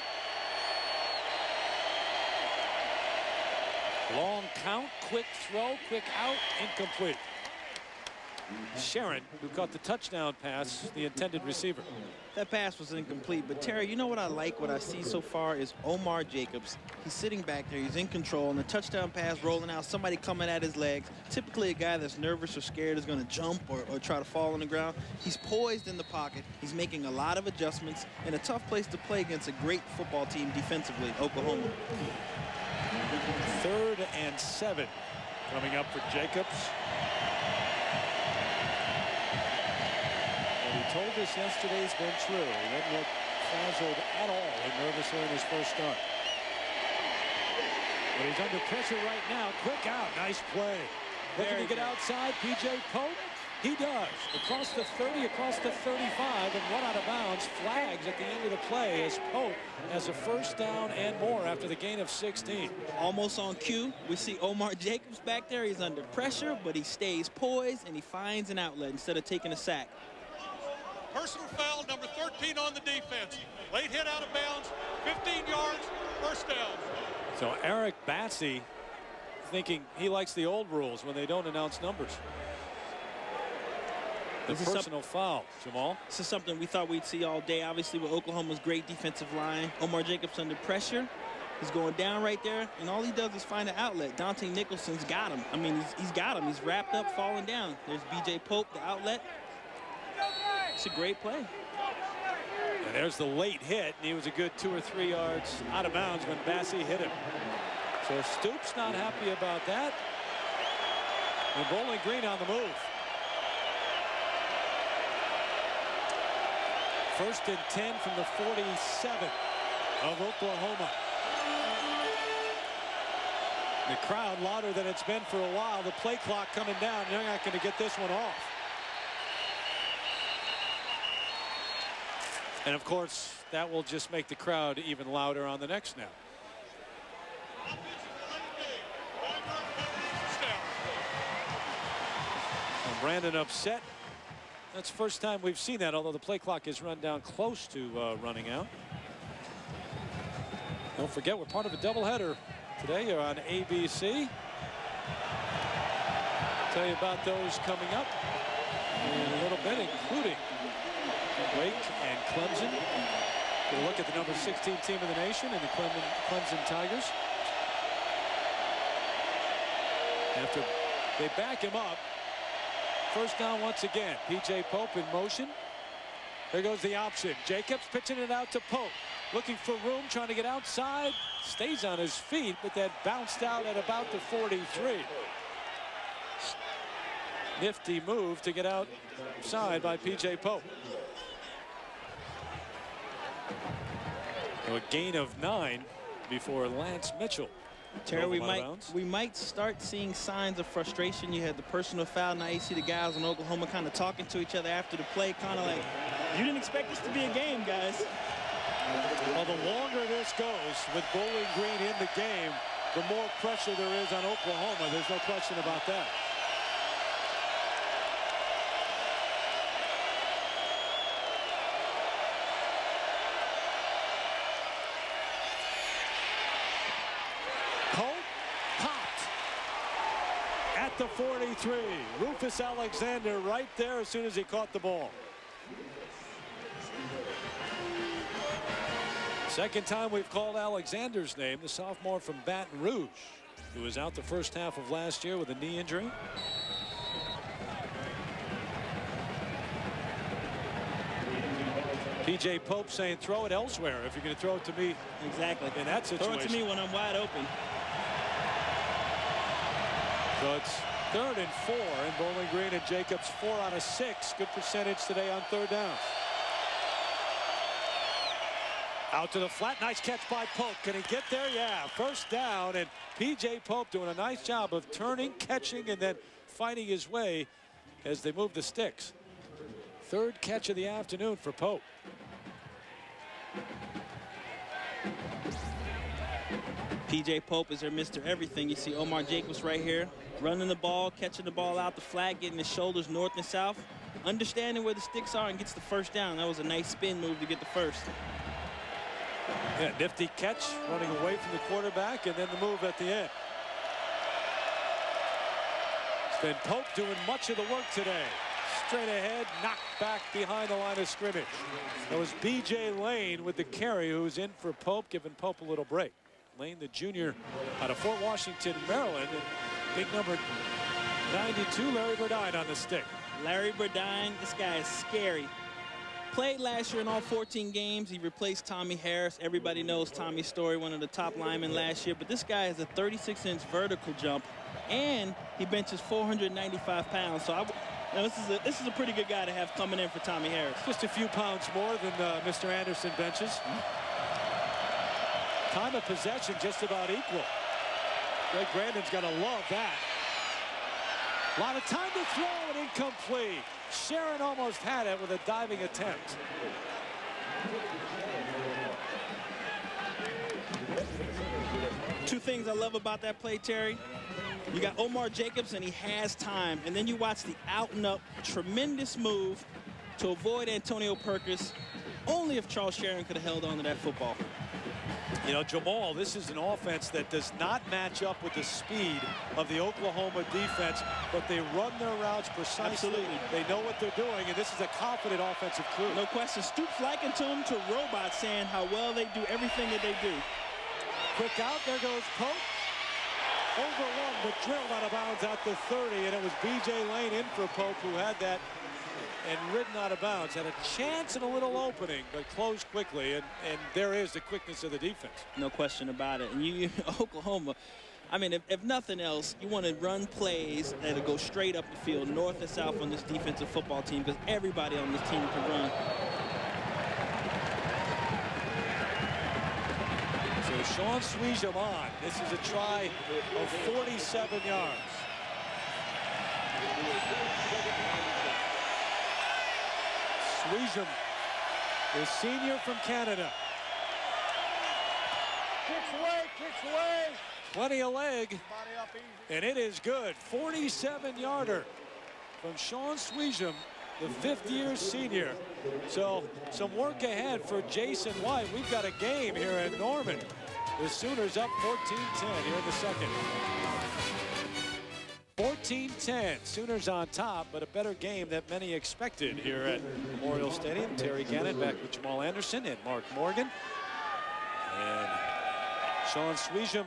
Long count, quick throw, quick out, incomplete. Sharon, who caught the touchdown pass, the intended receiver. That pass was incomplete, but Terry, you know what I like, what I see so far is Omar Jacobs. He's sitting back there, he's in control, and the touchdown pass rolling out, somebody coming at his legs. Typically a guy that's nervous or scared is going to jump or try to fall on the ground. He's poised in the pocket. He's making a lot of adjustments in a tough place to play against a great football team defensively, Oklahoma. 3rd and 7 coming up for Jacobs. And he told us yesterday's been true. He didn't look frazzled at all and nervous here in his first start. But he's under pressure right now. Quick out. Nice play. Looking to get outside. P.J. Pope. He does. Across the 30, across the 35, and run out of bounds. Flags at the end of the play as Pope has a first down and more after the gain of 16. Almost on cue. We see Omar Jacobs back there. He's under pressure, but he stays poised, and he finds an outlet instead of taking a sack. Personal foul, number 13 on the defense. Late hit out of bounds, 15 yards, first down. So Eric Batsey thinking he likes the old rules when they don't announce numbers. The personal foul, Jamal. This is something we thought we'd see all day. Obviously, with Oklahoma's great defensive line, Omar Jacobs under pressure. He's going down right there, and all he does is find an outlet. Dante Nicholson's got him. I mean, he's got him. He's wrapped up, falling down. There's B.J. Pope, the outlet. It's a great play. And there's the late hit, and he was a good 2 or 3 yards out of bounds when Bassey hit him. So Stoops not happy about that. And Bowling Green on the move. 1st and 10 from the 47 of Oklahoma. The crowd louder than it's been for a while. The play clock coming down. You're not going to get this one off. And of course, that will just make the crowd even louder on the next snap. And Brandon upset. That's the first time we've seen that, although the play clock is run down close to running out. Don't forget, we're part of a doubleheader today. You're on ABC. Tell you about those coming up in a little bit, including Wake and Clemson. We'll look at the number 16 team in the nation and the Clemson Tigers. After they back him up, first down once again. P.J. Pope in motion. There goes the option. Jacobs pitching it out to Pope. Looking for room, trying to get outside. Stays on his feet, but that bounced out at about the 43. Nifty move to get outside by P.J. Pope. A gain of 9 before Lance Mitchell. Terry, we might start seeing signs of frustration. You had the personal foul. Now you see the guys in Oklahoma kind of talking to each other after the play, kind of like, you didn't expect this to be a game, guys. Well, the longer this goes with Bowling Green in the game, the more pressure there is on Oklahoma. There's no question about that. The 43. Rufus Alexander right there as soon as he caught the ball. Second time we've called Alexander's name, the sophomore from Baton Rouge, who was out the first half of last year with a knee injury. P.J. Pope saying throw it elsewhere if you're going to throw it to me. Exactly. In that situation. Throw it to me when I'm wide open. So it's 3rd and 4, and Bowling Green and Jacobs 4 out of 6. Good percentage today on 3rd downs. Out to the flat. Nice catch by Pope. Can he get there? Yeah. First down, and P.J. Pope doing a nice job of turning, catching, and then fighting his way as they move the sticks. 3rd catch of the afternoon for Pope. P.J. Pope is their Mr. Everything. You see Omar Jacobs right here, running the ball, catching the ball out the flat, getting his shoulders north and south, understanding where the sticks are, and gets the first down. That was a nice spin move to get the first. Yeah, nifty catch, running away from the quarterback, and then the move at the end. It's been Pope doing much of the work today. Straight ahead, knocked back behind the line of scrimmage. That was B.J. Lane with the carry, who's in for Pope, giving Pope a little break. Lane, the junior out of Fort Washington, Maryland, and big number 92, Larry Burdine on the stick. Larry Burdine, this guy is scary. Played last year in all 14 games. He replaced Tommy Harris. Everybody knows Tommy's story, one of the top linemen last year. But this guy has a 36-inch vertical jump, and he benches 495 pounds. So this is a pretty good guy to have coming in for Tommy Harris. Just a few pounds more than Mr. Anderson benches. Time of possession just about equal. Greg Brandon's got to love that. A lot of time to throw and incomplete. Sharon almost had it with a diving attempt. Two things I love about that play, Terry. You got Omar Jacobs, and he has time. And then you watch the out-and-up, tremendous move to avoid Antonio Perkins. Only if Charles Sharon could have held on to that football. You know, Jamal, this is an offense that does not match up with the speed of the Oklahoma defense, but they run their routes precisely. Absolutely. They know what they're doing, and this is a confident offensive crew. No question. Stoops likened to him to robots, saying how well they do everything that they do. Quick out, there goes Pope. Overrun, but drilled out of bounds at the 30, and it was B.J. Lane in for Pope who had that and ridden out of bounds. Had a chance and a little opening, but closed quickly, and there is the quickness of the defense. No question about it. And you Oklahoma, I mean, if nothing else, you want to run plays that'll go straight up the field, north and south on this defensive football team, because everybody on this team can run. So Sean Sweejum on. This is a try of 47 yards. Sweejum, the senior from Canada. Kicks away. Plenty of leg, and it is good. 47-yarder from Sean Sweejum, the fifth-year senior. So some work ahead for Jason White. We've got a game here in Norman. The Sooners up 14-10 here in the second. 14-10, Sooners on top, but a better game than many expected here at Memorial Stadium. Terry Gannon back with Jamal Anderson and Mark Morgan. And Sean Sweejum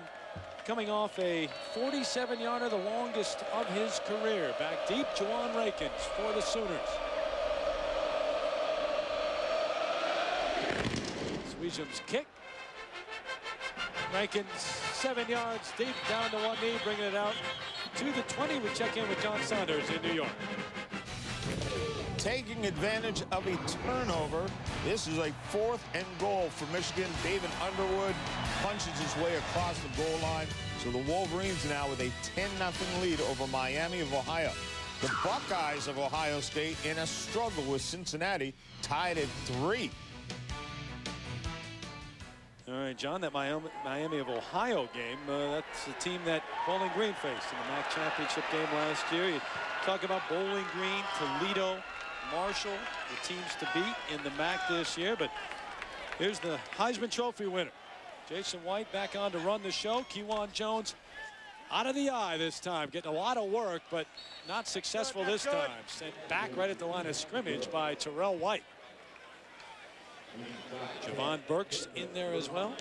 coming off a 47-yarder, the longest of his career. Back deep, Juwan Rakins for the Sooners. Sweejum's kick. Rankins 7 yards deep, down to one knee, bringing it out to the 20. We check in with John Saunders in New York. taking advantage of a turnover. This is a 4th and goal for Michigan. David Underwood punches his way across the goal line. So the Wolverines now with a 10-0 lead over Miami of Ohio. The Buckeyes of Ohio State in a struggle with Cincinnati, tied at 3. All right, John, that Miami of Ohio game, that's the team that Bowling Green faced in the MAC championship game last year. You talk about Bowling Green, Toledo, Marshall, the teams to beat in the MAC this year. But here's the Heisman Trophy winner. Jason White back on to run the show. Kewan Jones out of the eye this time, getting a lot of work, but not successful this time. Sent back right at the line of scrimmage by Terrell White. Javon Burks in there as well.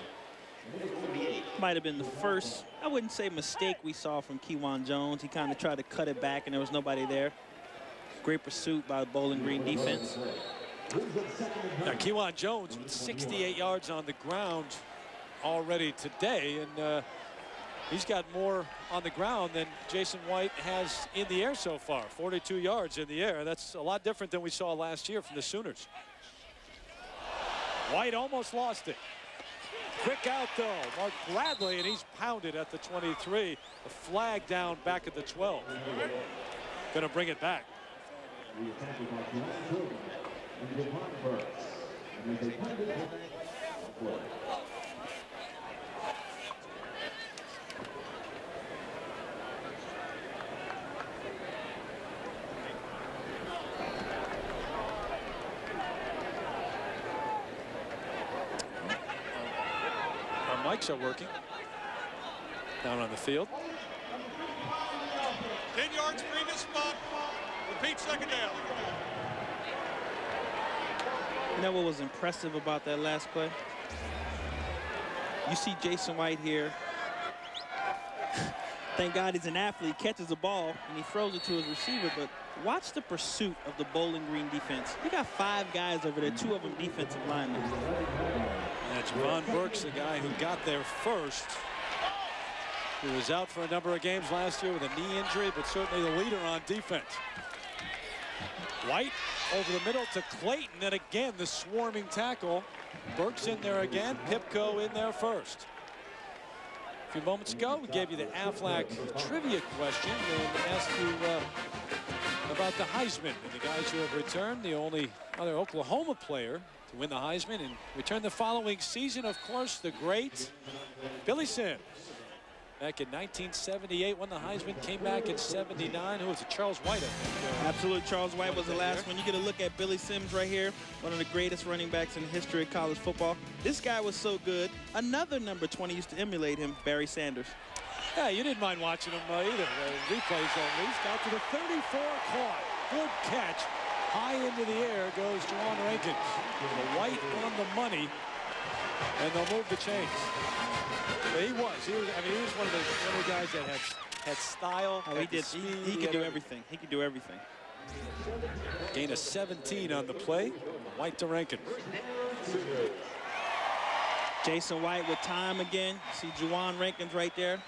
Might have been the first, I wouldn't say mistake we saw from Kewan Jones. He kind of tried to cut it back and there was nobody there. Great pursuit by the Bowling Green defense. Now, Kewan Jones with 68 yards on the ground already today, and he's got more on the ground than Jason White has in the air so far. 42 yards in the air. That's a lot different than we saw last year from the Sooners. White almost lost it. Quick out, though. Mark Bradley, and he's pounded at the 23. A flag down back at the 12. Going to bring it back. Mics are working down on the field. 10 yards previous spot. Repeat second down. You know what was impressive about that last play? You see Jason White here. Thank God he's an athlete. Catches the ball and he throws it to his receiver, but watch the pursuit of the Bowling Green defense. You got 5 guys over there, 2 of them defensive linemen. That's Javon Burks, the guy who got there first. He was out for a number of games last year with a knee injury, but certainly the leader on defense. White over the middle to Clayton, and again the swarming tackle. Burks in there again, Pipko in there first. A few moments ago, we gave you the Aflac trivia question and asked you about the Heisman and the guys who have returned. The only other Oklahoma player to win the Heisman and return the following season, of course, the great Billy Sims. Back in 1978, won the Heisman, came back in 79. Who was it? Charles White, I think. Absolutely, Charles White was the last one. You get a look at Billy Sims right here, one of the greatest running backs in the history of college football. This guy was so good. Another number 20 used to emulate him, Barry Sanders. Yeah, you didn't mind watching him either. Replays at least. Out to the 34, caught. Good catch. High into the air goes Juwan Rankins. The White on the money, and they'll move the chains. But he was. I mean, he was one of the guys that had style. Oh, he did. He could do everything. He could do everything. Gain of 17 on the play. White to Rankins. Jason White with time again. See Juwan Rankins right there.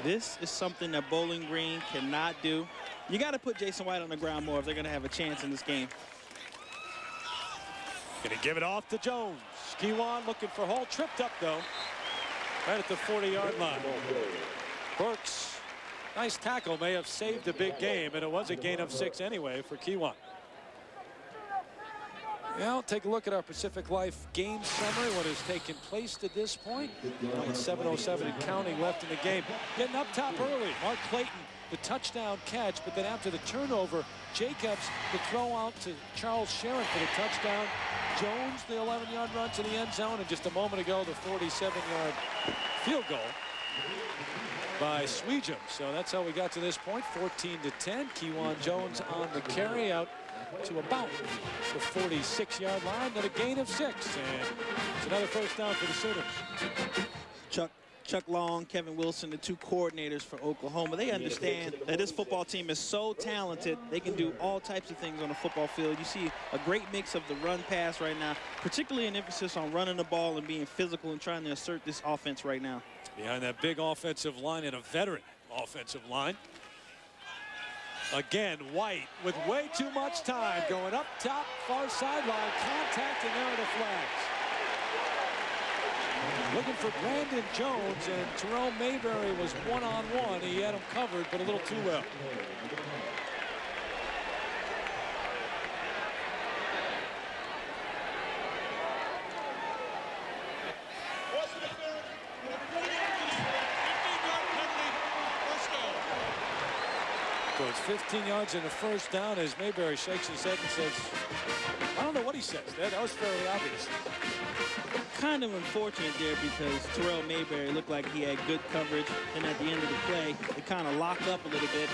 This is something that Bowling Green cannot do. You got to put Jason White on the ground more if they're going to have a chance in this game. Going to give it off to Jones. Kewan looking for Hall. Tripped up, though. Right at the 40-yard line. Burks, nice tackle, may have saved a big game, and it was a gain of 6 anyway for Kewan. Now, take a look at our Pacific Life game summary, what has taken place to this point. Only 7:07 and counting left in the game. Getting up top early. Mark Clayton, the touchdown catch, but then after the turnover, Jacobs, the throw out to Charles Sharon for the touchdown. Jones, the 11-yard run to the end zone, and just a moment ago, the 47-yard field goal by Sweejum. So that's how we got to this point, 14-10. Kewan Jones on the carry out to about the 46-yard line, then a gain of 6, and it's another first down for the Sooners. Chuck Long, Kevin Wilson, the 2 coordinators for Oklahoma, they understand that this football team is so talented, they can do all types of things on the football field. You see a great mix of the run pass right now, particularly an emphasis on running the ball and being physical and trying to assert this offense right now. Behind that big offensive line and a veteran offensive line. Again, White with way too much time going up top, far sideline, contact, and there are the flags. Looking for Brandon Jones, and Terrell Mayberry was one-on-one. He had him covered, but a little too well. So it's 15 yards and a first down as Mayberry shakes his head and says, I don't know what he says. That was fairly obvious. Kind of unfortunate there because Terrell Mayberry looked like he had good coverage, and at the end of the play, it kind of locked up a little bit.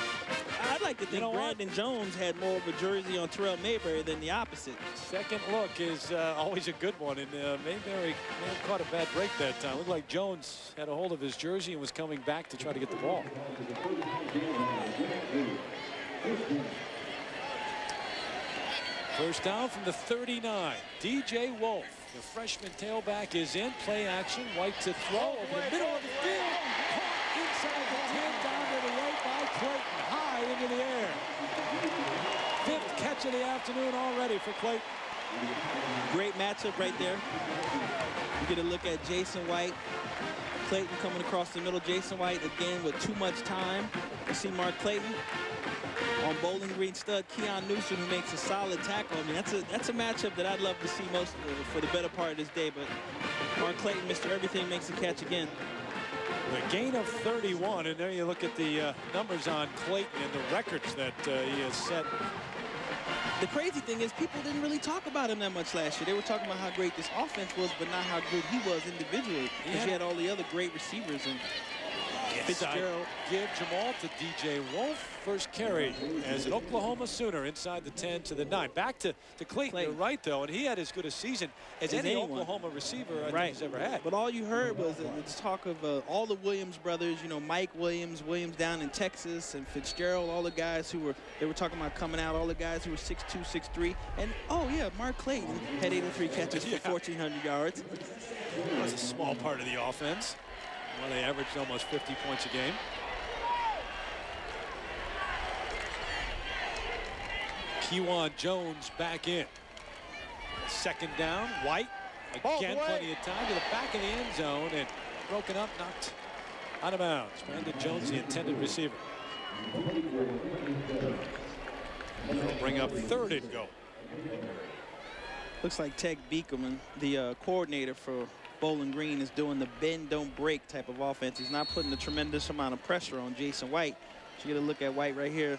I'd like to think Brandon Jones had more of a jersey on Terrell Mayberry than the opposite. Second look is always a good one, and Mayberry may have caught a bad break that time. Looked like Jones had a hold of his jersey and was coming back to try to get the ball. First down from the 39. DJ Wolf, the freshman tailback, is in. Play action. White to throw over the middle of the field. Caught inside the 10, down to the right by Clayton. High into the air. Fifth catch of the afternoon already for Clayton. Great matchup right there. You get a look at Jason White. Clayton coming across the middle. Jason White again with too much time. You see Mark Clayton on Bowling Green stud Keon Newsom, who makes a solid tackle. I mean, that's a matchup that I'd love to see most for the better part of this day. But Mark Clayton, Mr. Everything, makes a catch again. The gain of 31, and there you look at the numbers on Clayton and the records that he has set. The crazy thing is people didn't really talk about him that much last year. They were talking about how great this offense was, but not how good he was individually. Because he had all the other great receivers. And Fitzgerald. Give Jamal to DJ Wolf. First carry as an Oklahoma Sooner inside the 10 to the 9. Back to Clayton. You're right, though, and he had as good a season as any Oklahoma receiver I think he's ever had. But all you heard was this talk of all the Williams brothers, you know, Mike Williams down in Texas, and Fitzgerald, all the guys who were talking about coming out, all the guys who were 6'2", 6'3", and oh yeah, Mark Clayton had 83 catches for 1,400 yards. That was a small part of the offense. Well, they averaged almost 50 points a game. Kewan Jones back in. Second down, White. Again, plenty of time to the back of the end zone and broken up, knocked out of bounds. Brandon Jones, the intended receiver. That'll bring up third and go. Looks like Tech Beekman, the coordinator for Bowling Green, is doing the bend, don't break type of offense. He's not putting a tremendous amount of pressure on Jason White. So you get a look at White right here,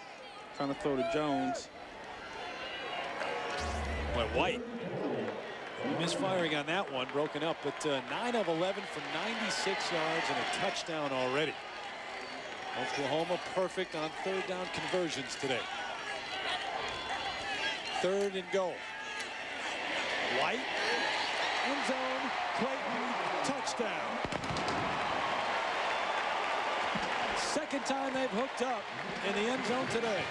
trying to throw to Jones. Well, White misfiring on that one, broken up, but 9 of 11 for 96 yards and a touchdown already. Oklahoma perfect on third down conversions today. Third and goal. White, end zone, Clayton, touchdown. Second time they've hooked up in the end zone today.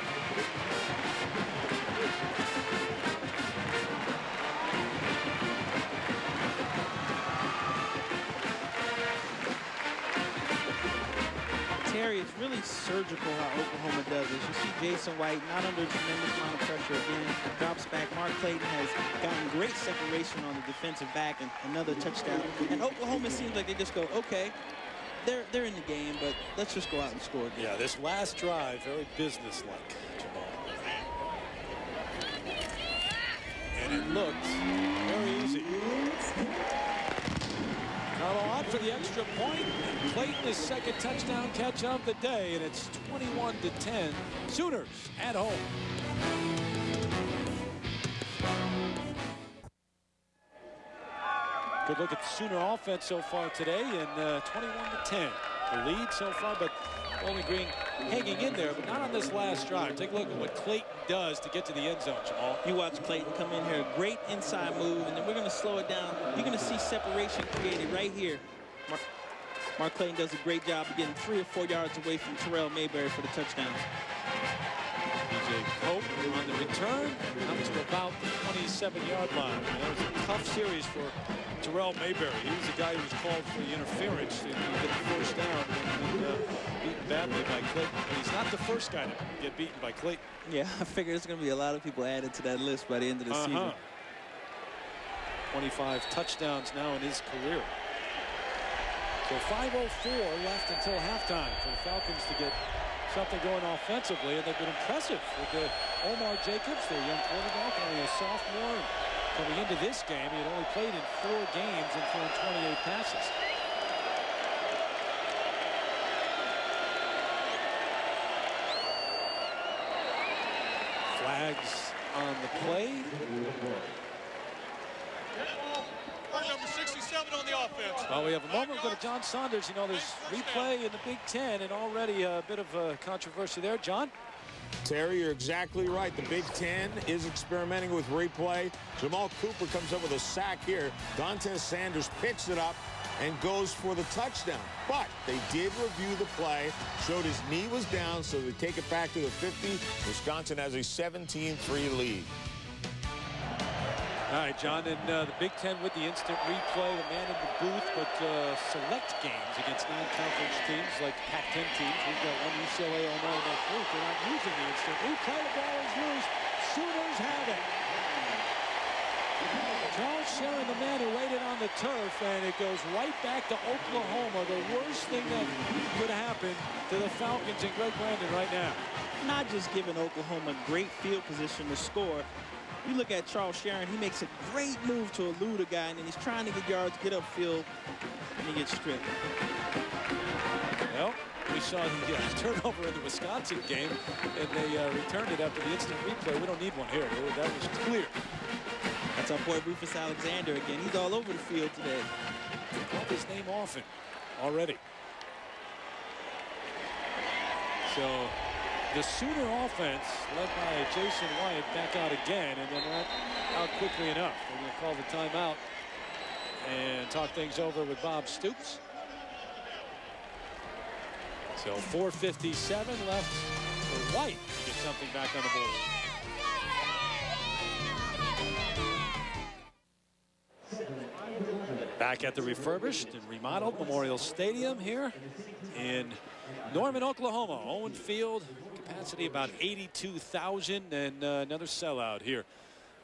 Terry, it's really surgical how Oklahoma does this. You see Jason White not under a tremendous amount of pressure again. Drops back. Mark Clayton has gotten great separation on the defensive back and another touchdown. And Oklahoma seems like they just go, okay, they're in the game, but let's just go out and score again. Yeah, this last drive, very businesslike, Jamal. And it looked very easy. Not a lot for the extra point. Clayton, his second touchdown catch of the day, and it's 21-10. Sooners at home. Good look at the Sooner offense so far today, and 21-10. The lead so far, but Bowling Green hanging in there, but not on this last drive. Take a look at what Clayton does to get to the end zone, Jamal. You watch Clayton come in here, great inside move, and then we're going to slow it down. You're going to see separation created right here. Mark Clayton does a great job of getting 3 or 4 yards away from Terrell Mayberry for the touchdown. DJ Pope on the return, comes to about the 27. 27-yard line. And that was a tough series for Terrell Mayberry. He was the guy who was called for the interference and get the first down and beaten badly by Clayton. But he's not the first guy to get beaten by Clayton. Yeah, I figure there's going to be a lot of people added to that list by the end of the season. 25 touchdowns now in his career. So 5:04 left until halftime for the Falcons to get something going offensively, and they've been impressive with Omar Jacobs, their young quarterback, only a sophomore. And coming into this game, he had only played in 4 games and thrown 28 passes. Flags on the play. Number 67 on the offense. Well, we have a moment. We'll go to John Saunders. You know, there's replay in the Big Ten, and already a bit of a controversy there. John? Terry, you're exactly right. The Big Ten is experimenting with replay. Jamal Cooper comes up with a sack here. Dante Sanders picks it up and goes for the touchdown. But they did review the play, showed his knee was down, so they take it back to the 50. Wisconsin has a 17-3 lead. All right, John, and the Big Ten with the instant replay, the man in the booth, but select games against non-conference teams like Pac-10 teams. We've got one UCLA on that booth. They're not using the instant replay. The ball is loose. Sooners have it. Charles Sharon, the man who laid it on the turf, and it goes right back to Oklahoma. The worst thing that could happen to the Falcons and Greg Brandon right now. Not just giving Oklahoma great field position to score. You look at Charles Sharon, he makes a great move to elude a guy, and then he's trying to get yards, get upfield, and he gets stripped. Well, we saw the turnover in the Wisconsin game, and they returned it after the instant replay. We don't need one here. That was clear. That's our boy Rufus Alexander again. He's all over the field today. Called his name often already. So the Sooner offense, led by Jason White, back out again, and they're not out quickly enough. They're going to call the timeout and talk things over with Bob Stoops. So 4:57 left for White to get something back on the board. Back at the refurbished and remodeled Memorial Stadium here in Norman, Oklahoma. Owen Field, capacity about 82,000, and another sellout here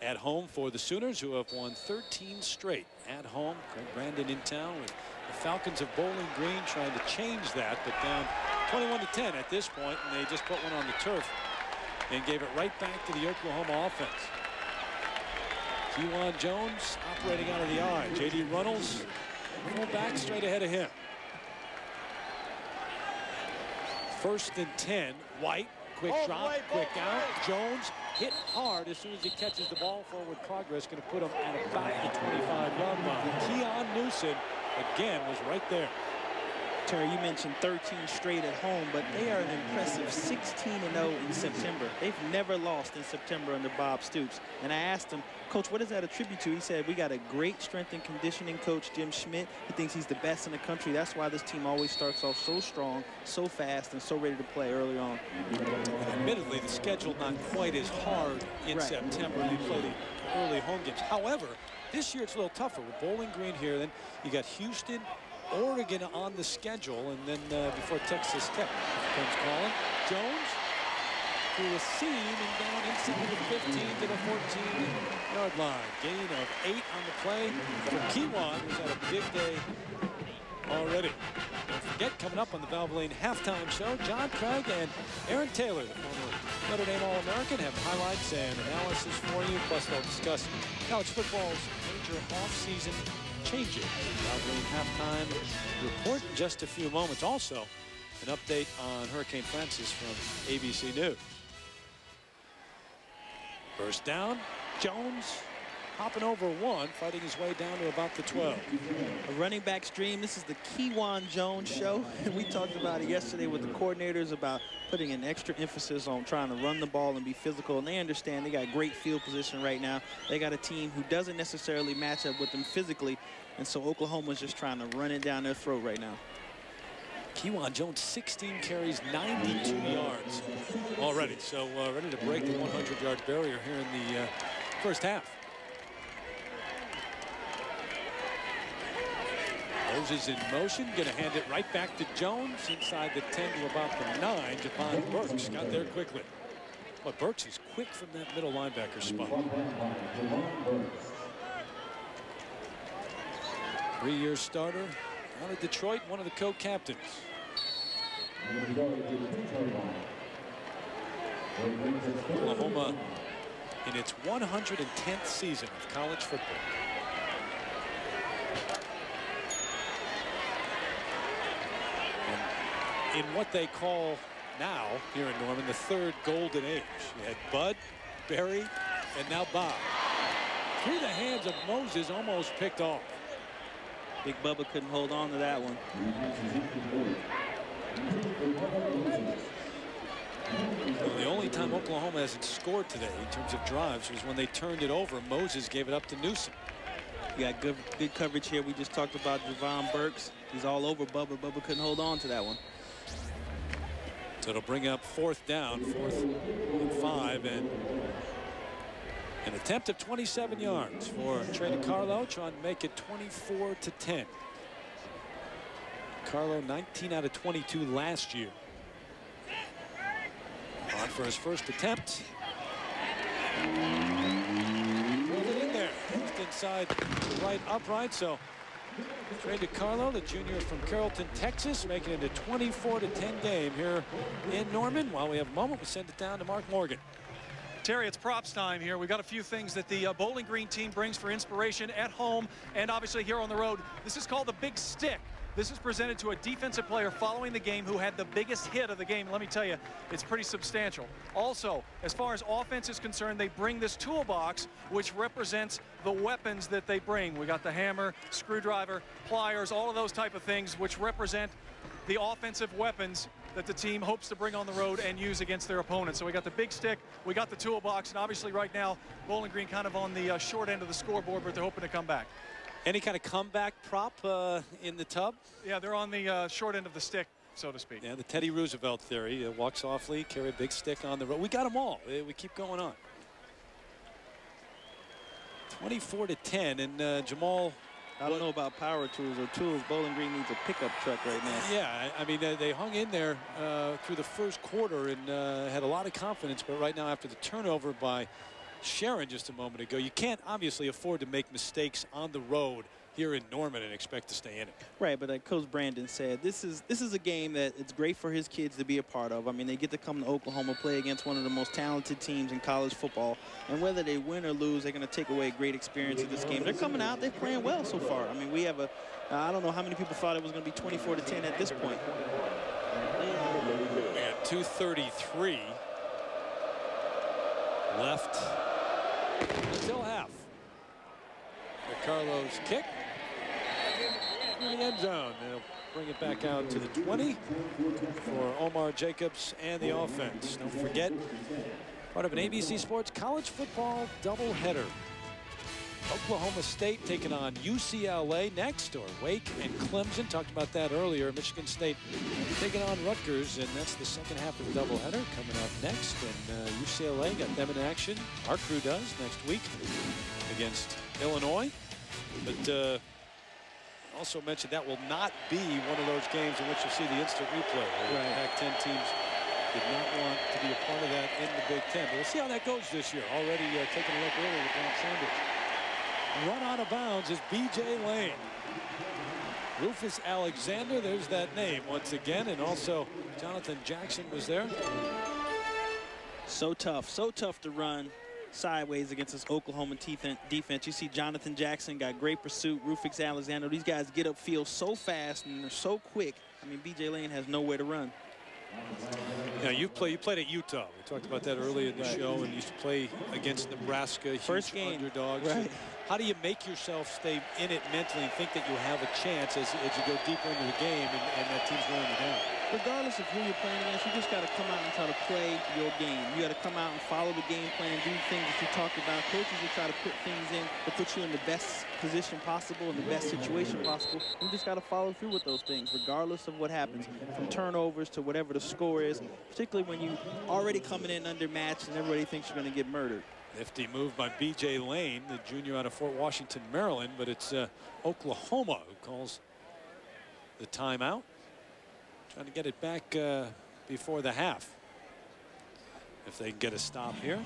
at home for the Sooners, who have won 13 straight at home. Greg Brandon in town with the Falcons of Bowling Green trying to change that, but down 21-10 at this point, and they just put one on the turf and gave it right back to the Oklahoma offense. Kewan Jones operating out of the eye. J.D. Runnels, full back straight ahead of him. 1st and 10. White, quick drop, quick out. Jones hit hard as soon as he catches the ball. Forward progress going to put him at about the 25-yard line. Keon Newsom again was right there. Terry, you mentioned 13 straight at home, but they are an impressive 16-0 in September. They've never lost in September under Bob Stoops. And I asked him, Coach, what does that attribute to? He said, we got a great strength and conditioning coach, Jim Schmidt. He thinks he's the best in the country. That's why this team always starts off so strong, so fast, and so ready to play early on. Admittedly, the schedule not quite as hard in September. You play the early home games. However, this year it's a little tougher with Bowling Green here. Then you got Houston, Oregon on the schedule, and then before Texas Tech comes calling. Jones through a seam and down inside the 15 to the 14-yard line. Gain of 8 on the play from Kewan, who's had a big day already. Don't forget, coming up on the Valvoline Halftime Show, John Craig and Aaron Taylor, the former Notre Dame All-American, have highlights and analysis for you. Plus, they'll discuss college football's major off-season changes. Valvoline Halftime report in just a few moments. Also, an update on Hurricane Francis from ABC News. First down, Jones hopping over one, fighting his way down to about the 12. A running back's dream. This is the Kewan Jones show. We talked about it yesterday with the coordinators about putting an extra emphasis on trying to run the ball and be physical. And they understand they got great field position right now. They got a team who doesn't necessarily match up with them physically. And so Oklahoma's just trying to run it down their throat right now. Kewan Jones, 16 carries, 92 yards already. So ready to break the 100-yard barrier here in the first half. Moses in motion, going to hand it right back to Jones inside the 10 to about the 9. Javon Burks got there quickly. But Burks is quick from that middle linebacker spot. 3-year starter out of Detroit, one of the co-captains. Oklahoma in its 110th season of college football. And in what they call now here in Norman the third golden age. You had Bud, Barry, and now Bob. Through the hands of Moses, almost picked off. Big Bubba couldn't hold on to that one. Well, the only time Oklahoma hasn't scored today in terms of drives was when they turned it over. Moses gave it up to Newsom. You got good coverage here. We just talked about Javon Burks. He's all over Bubba. Bubba couldn't hold on to that one. So it'll bring up 4th down, 4th and 5, and an attempt of 27 yards for Trey DeCarlo, trying to make it 24-10. Carlo 19 out of 22 last year. On for his first attempt. Pulled it in there. Just inside the right upright. So Trey DeCarlo, the junior from Carrollton, Texas, making it a 24-10 game here in Norman. While we have a moment, we send it down to Mark Morgan. Terry, it's props time here. We've got a few things that the Bowling Green team brings for inspiration at home and obviously here on the road. This is called the Big Stick. This is presented to a defensive player following the game who had the biggest hit of the game. Let me tell you, it's pretty substantial. Also, as far as offense is concerned, they bring this toolbox, which represents the weapons that they bring. We got the hammer, screwdriver, pliers, all of those type of things, which represent the offensive weapons that the team hopes to bring on the road and use against their opponents. So we got the big stick, we got the toolbox, and obviously right now, Bowling Green kind of on the short end of the scoreboard, but they're hoping to come back. Any kind of comeback prop in the tub? Yeah, they're on the short end of the stick, so to speak. Yeah, the Teddy Roosevelt theory. Walk softly, carry a big stick on the road. We got them all. We keep going on. 24-10, and Jamal. I don't know about power tools or tools. Bowling Green needs a pickup truck right now. Yeah, I mean, they hung in there through the first quarter and had a lot of confidence, but right now after the turnover by Sharon just a moment ago, you can't obviously afford to make mistakes on the road here in Norman and expect to stay in it. Right, but like Coach Brandon said, this is a game that it's great for his kids to be a part of. I mean, they get to come to Oklahoma, play against one of the most talented teams in college football, and whether they win or lose, they're going to take away a great experience of this game. They're coming out, they're playing well so far. I mean, we have I don't know how many people thought it was going to be 24-10 at this point. We got 2:33 left until half. Carlos kick in the end zone. They'll bring it back out to the 20 for Omar Jacobs and the offense. Don't forget, part of an ABC Sports college football doubleheader. Oklahoma State taking on UCLA next, or Wake and Clemson. Talked about that earlier. Michigan State taking on Rutgers, and that's the second half of the doubleheader coming up next. And UCLA got them in action. Our crew does next week against Illinois. But also mentioned that will not be one of those games in which you'll see the instant replay. Right. Pac-10 teams did not want to be a part of that in the Big Ten. But we'll see how that goes this year. Already taking a look earlier with John Sanders. Run out of bounds is B.J. Lane. Rufus Alexander, there's that name once again. And also Jonathan Jackson was there. So tough to run sideways against this Oklahoma defense. You see Jonathan Jackson got great pursuit. Rufus Alexander, these guys get upfield so fast and they're so quick. I mean, B.J. Lane has nowhere to run. Yeah, you played at Utah. We talked about that earlier in the show, and used to play against Nebraska, First huge game. underdogs. Right. How do you make yourself stay in it mentally and think that you have a chance as you go deeper into the game and that team's wearing you down? Regardless of who you're playing against, you just got to come out and try to play your game. You got to come out and follow the game plan, do things that you talked about. Coaches will try to put things in to put you in the best position possible, in the best situation possible. You just got to follow through with those things, regardless of what happens, from turnovers to whatever the score is, particularly when you already coming in undermatched and everybody thinks you're going to get murdered. Nifty move by B.J. Lane, the junior out of Fort Washington, Maryland, but it's Oklahoma who calls the timeout. Trying to get it back before the half. If they can get a stop here.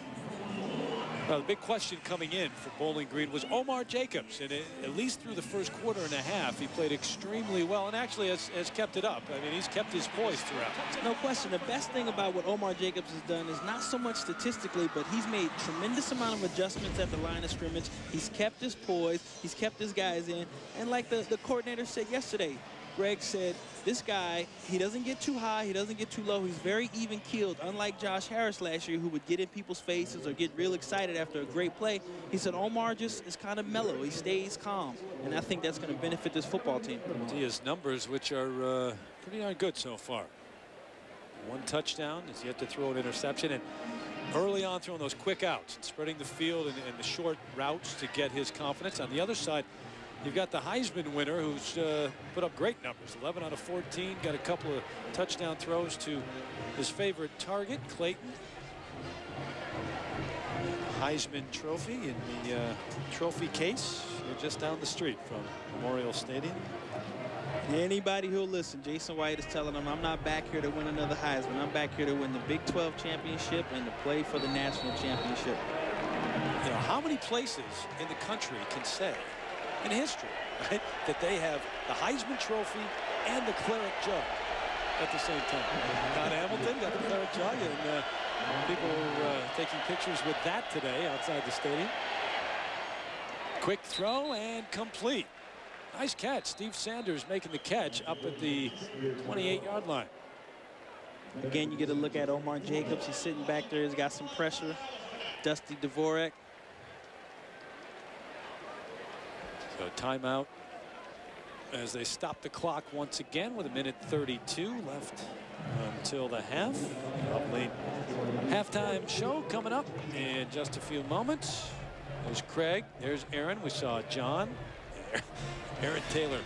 Well, the big question coming in for Bowling Green was Omar Jacobs. And at least through the first quarter and a half, he played extremely well and actually has kept it up. I mean, he's kept his poise throughout. No question. The best thing about what Omar Jacobs has done is not so much statistically, but he's made tremendous amount of adjustments at the line of scrimmage. He's kept his poise. He's kept his guys in. And like the coordinator said yesterday, Greg said, this guy, he doesn't get too high, he doesn't get too low. He's very even-keeled, unlike Josh Harris last year, who would get in people's faces or get real excited after a great play. He said Omar just is kind of mellow. He stays calm, and I think that's going to benefit this football team. See his numbers, which are pretty darn good so far. 1 touchdown, he's yet to throw an interception, and early on throwing those quick outs and spreading the field and the short routes to get his confidence. On the other side, you've got the Heisman winner who's put up great numbers. 11 out of 14, got a couple of touchdown throws to his favorite target, Clayton. Heisman trophy in the trophy case here just down the street from Memorial Stadium. Anybody who'll listen, Jason White is telling them, I'm not back here to win another Heisman. I'm back here to win the Big 12 championship and to play for the national championship. You know, how many places in the country can say in history, right, that they have the Heisman Trophy and the Claret Jug at the same time? Don Hamilton got the Claret Jug, and people were taking pictures with that today outside the stadium. Quick throw and complete. Nice catch. Steve Sanders making the catch up at the 28-yard line. Again, you get a look at Omar Jacobs. He's sitting back there. He's got some pressure. Dusty Dvorak. So timeout as they stop the clock once again with 1:32 left until the half. Lovely halftime show coming up in just a few moments. There's Craig. There's Aaron. We saw John. Aaron Taylor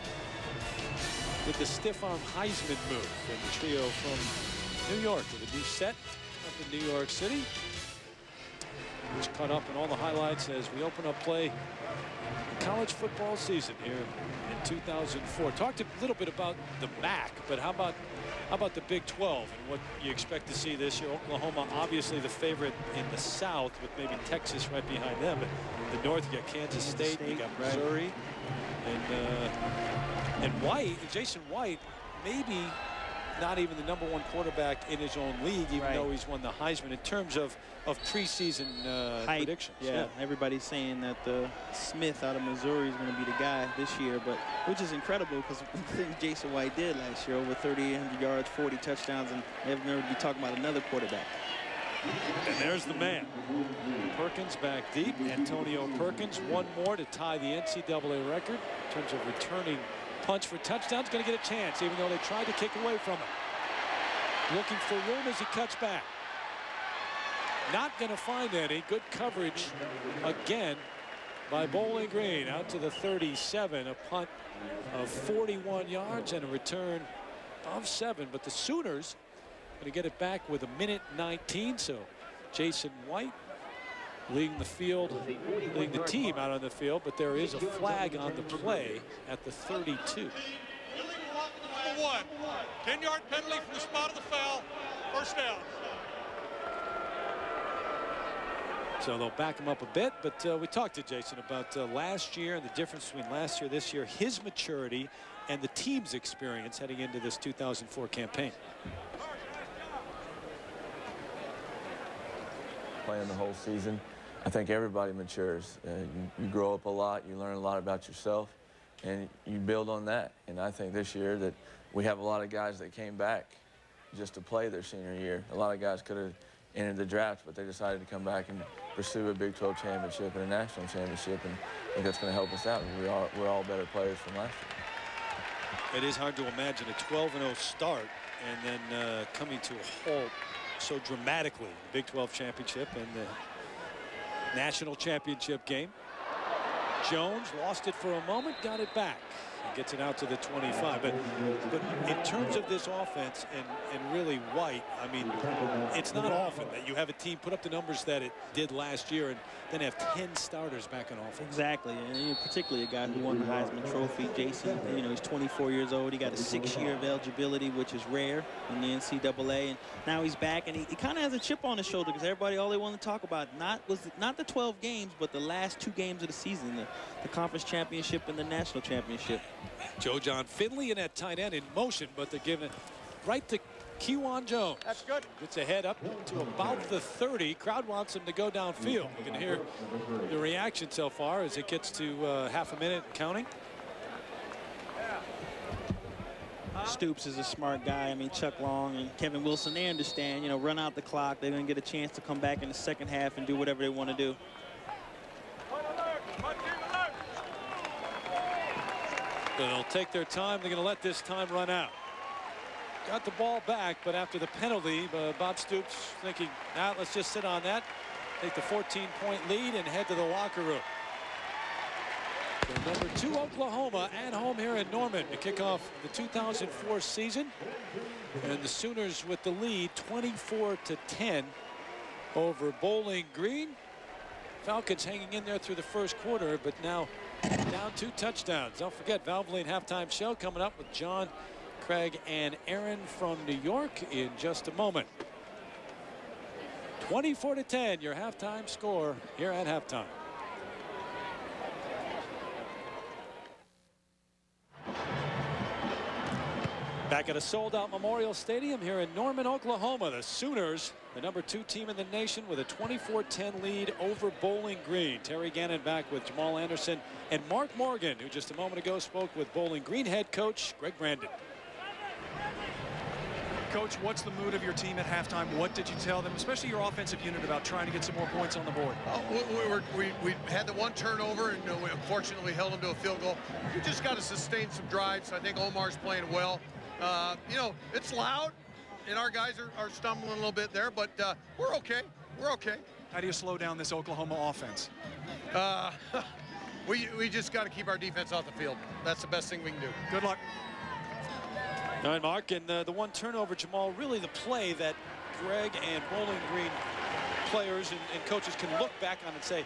with the stiff arm Heisman move. And the trio from New York with a new set up in New York City. Just caught up in all the highlights as we open up play college football season here in 2004. Talked a little bit about the MAC, but how about the Big 12 and what you expect to see this year? Oklahoma, obviously the favorite in the South, with maybe Texas right behind them. But in the North, you got Kansas State, you got Missouri, and White, Jason White, maybe not even the #1 quarterback in his own league, even though he's won the Heisman in terms of preseason predictions. Yeah, everybody's saying that Smith out of Missouri is going to be the guy this year, but which is incredible because the things Jason White did last year, over 3,800 yards, 40 touchdowns, and they've never be talking about another quarterback. And there's the man. Perkins back deep. Antonio Perkins, one more to tie the NCAA record in terms of returning punch for touchdowns. Going to get a chance, even though they tried to kick away from him. Looking for room as he cuts back. Not going to find any. Good coverage again by Bowling Green. Out to the 37. A punt of 41 yards and a return of 7. But the Sooners going to get it back with 1:19. So Jason White leading the field, leading the team out on the field, but there is a flag on the play at the 32. Illegal number 1. 10-yard penalty from the spot of the foul. First down. So they'll back him up a bit, but we talked to Jason about last year and the difference between last year, this year, his maturity, and the team's experience heading into this 2004 campaign. Playing the whole season, I think everybody matures. You grow up a lot, you learn a lot about yourself, and you build on that. And I think this year that we have a lot of guys that came back just to play their senior year. A lot of guys could have entered the draft, but they decided to come back and pursue a Big 12 championship and a national championship, and I think that's going to help us out. We're all better players from last year. It is hard to imagine a 12-0 start and then coming to a halt so dramatically. The Big 12 championship and the national championship game. Jones lost it for a moment, got it back. Gets it out to the 25. But in terms of this offense and really White, I mean, it's not often that you have a team put up the numbers that it did last year and then have 10 starters back on offense. Exactly, and particularly a guy who won the Heisman Trophy. Jason, you know, he's 24 years old. He got a 6-year of eligibility, which is rare in the NCAA. And now he's back, and he kind of has a chip on his shoulder because everybody, all they want to talk about was not the 12 games, but the last 2 games of the season, the conference championship and the national championship. Joe John Finley in that tight end in motion, but they're giving it right to Kewan Jones. That's good. Gets ahead up to about the 30. Crowd wants him to go downfield. You can hear the reaction so far as it gets to half a minute and counting. Stoops is a smart guy. I mean, Chuck Long and Kevin Wilson, they understand, you know, run out the clock. They're going to get a chance to come back in the second half and do whatever they want to do. They'll take their time. They're going to let this time run out. Got the ball back, but after the penalty, Bob Stoops thinking, now let's just sit on that, take the 14-point lead and head to the locker room. So number 2 Oklahoma at home here in Norman to kick off the 2004 season. And the Sooners with the lead 24-10 over Bowling Green. Falcons hanging in there through the first quarter, but now down 2 touchdowns. Don't forget, Valvoline halftime show coming up with John, Craig, and Aaron from New York in just a moment. 24-10, your halftime score here at halftime. Back at a sold-out Memorial Stadium here in Norman, Oklahoma. The Sooners, the number 2 team in the nation, with a 24-10 lead over Bowling Green. Terry Gannon back with Jamal Anderson and Mark Morgan, who just a moment ago spoke with Bowling Green head coach Greg Brandon. Coach, what's the mood of your team at halftime? What did you tell them, especially your offensive unit, about trying to get some more points on the board? We had the 1 turnover, and we unfortunately held them to a field goal. We just got to sustain some drives. I think Omar's playing well. You know, it's loud, and our guys are stumbling a little bit there, but we're okay. We're okay. How do you slow down this Oklahoma offense? We just got to keep our defense off the field. That's the best thing we can do. Good luck. All right, Mark, and the 1 turnover, Jamal, really the play that Greg and Bowling Green players and coaches can look back on and say,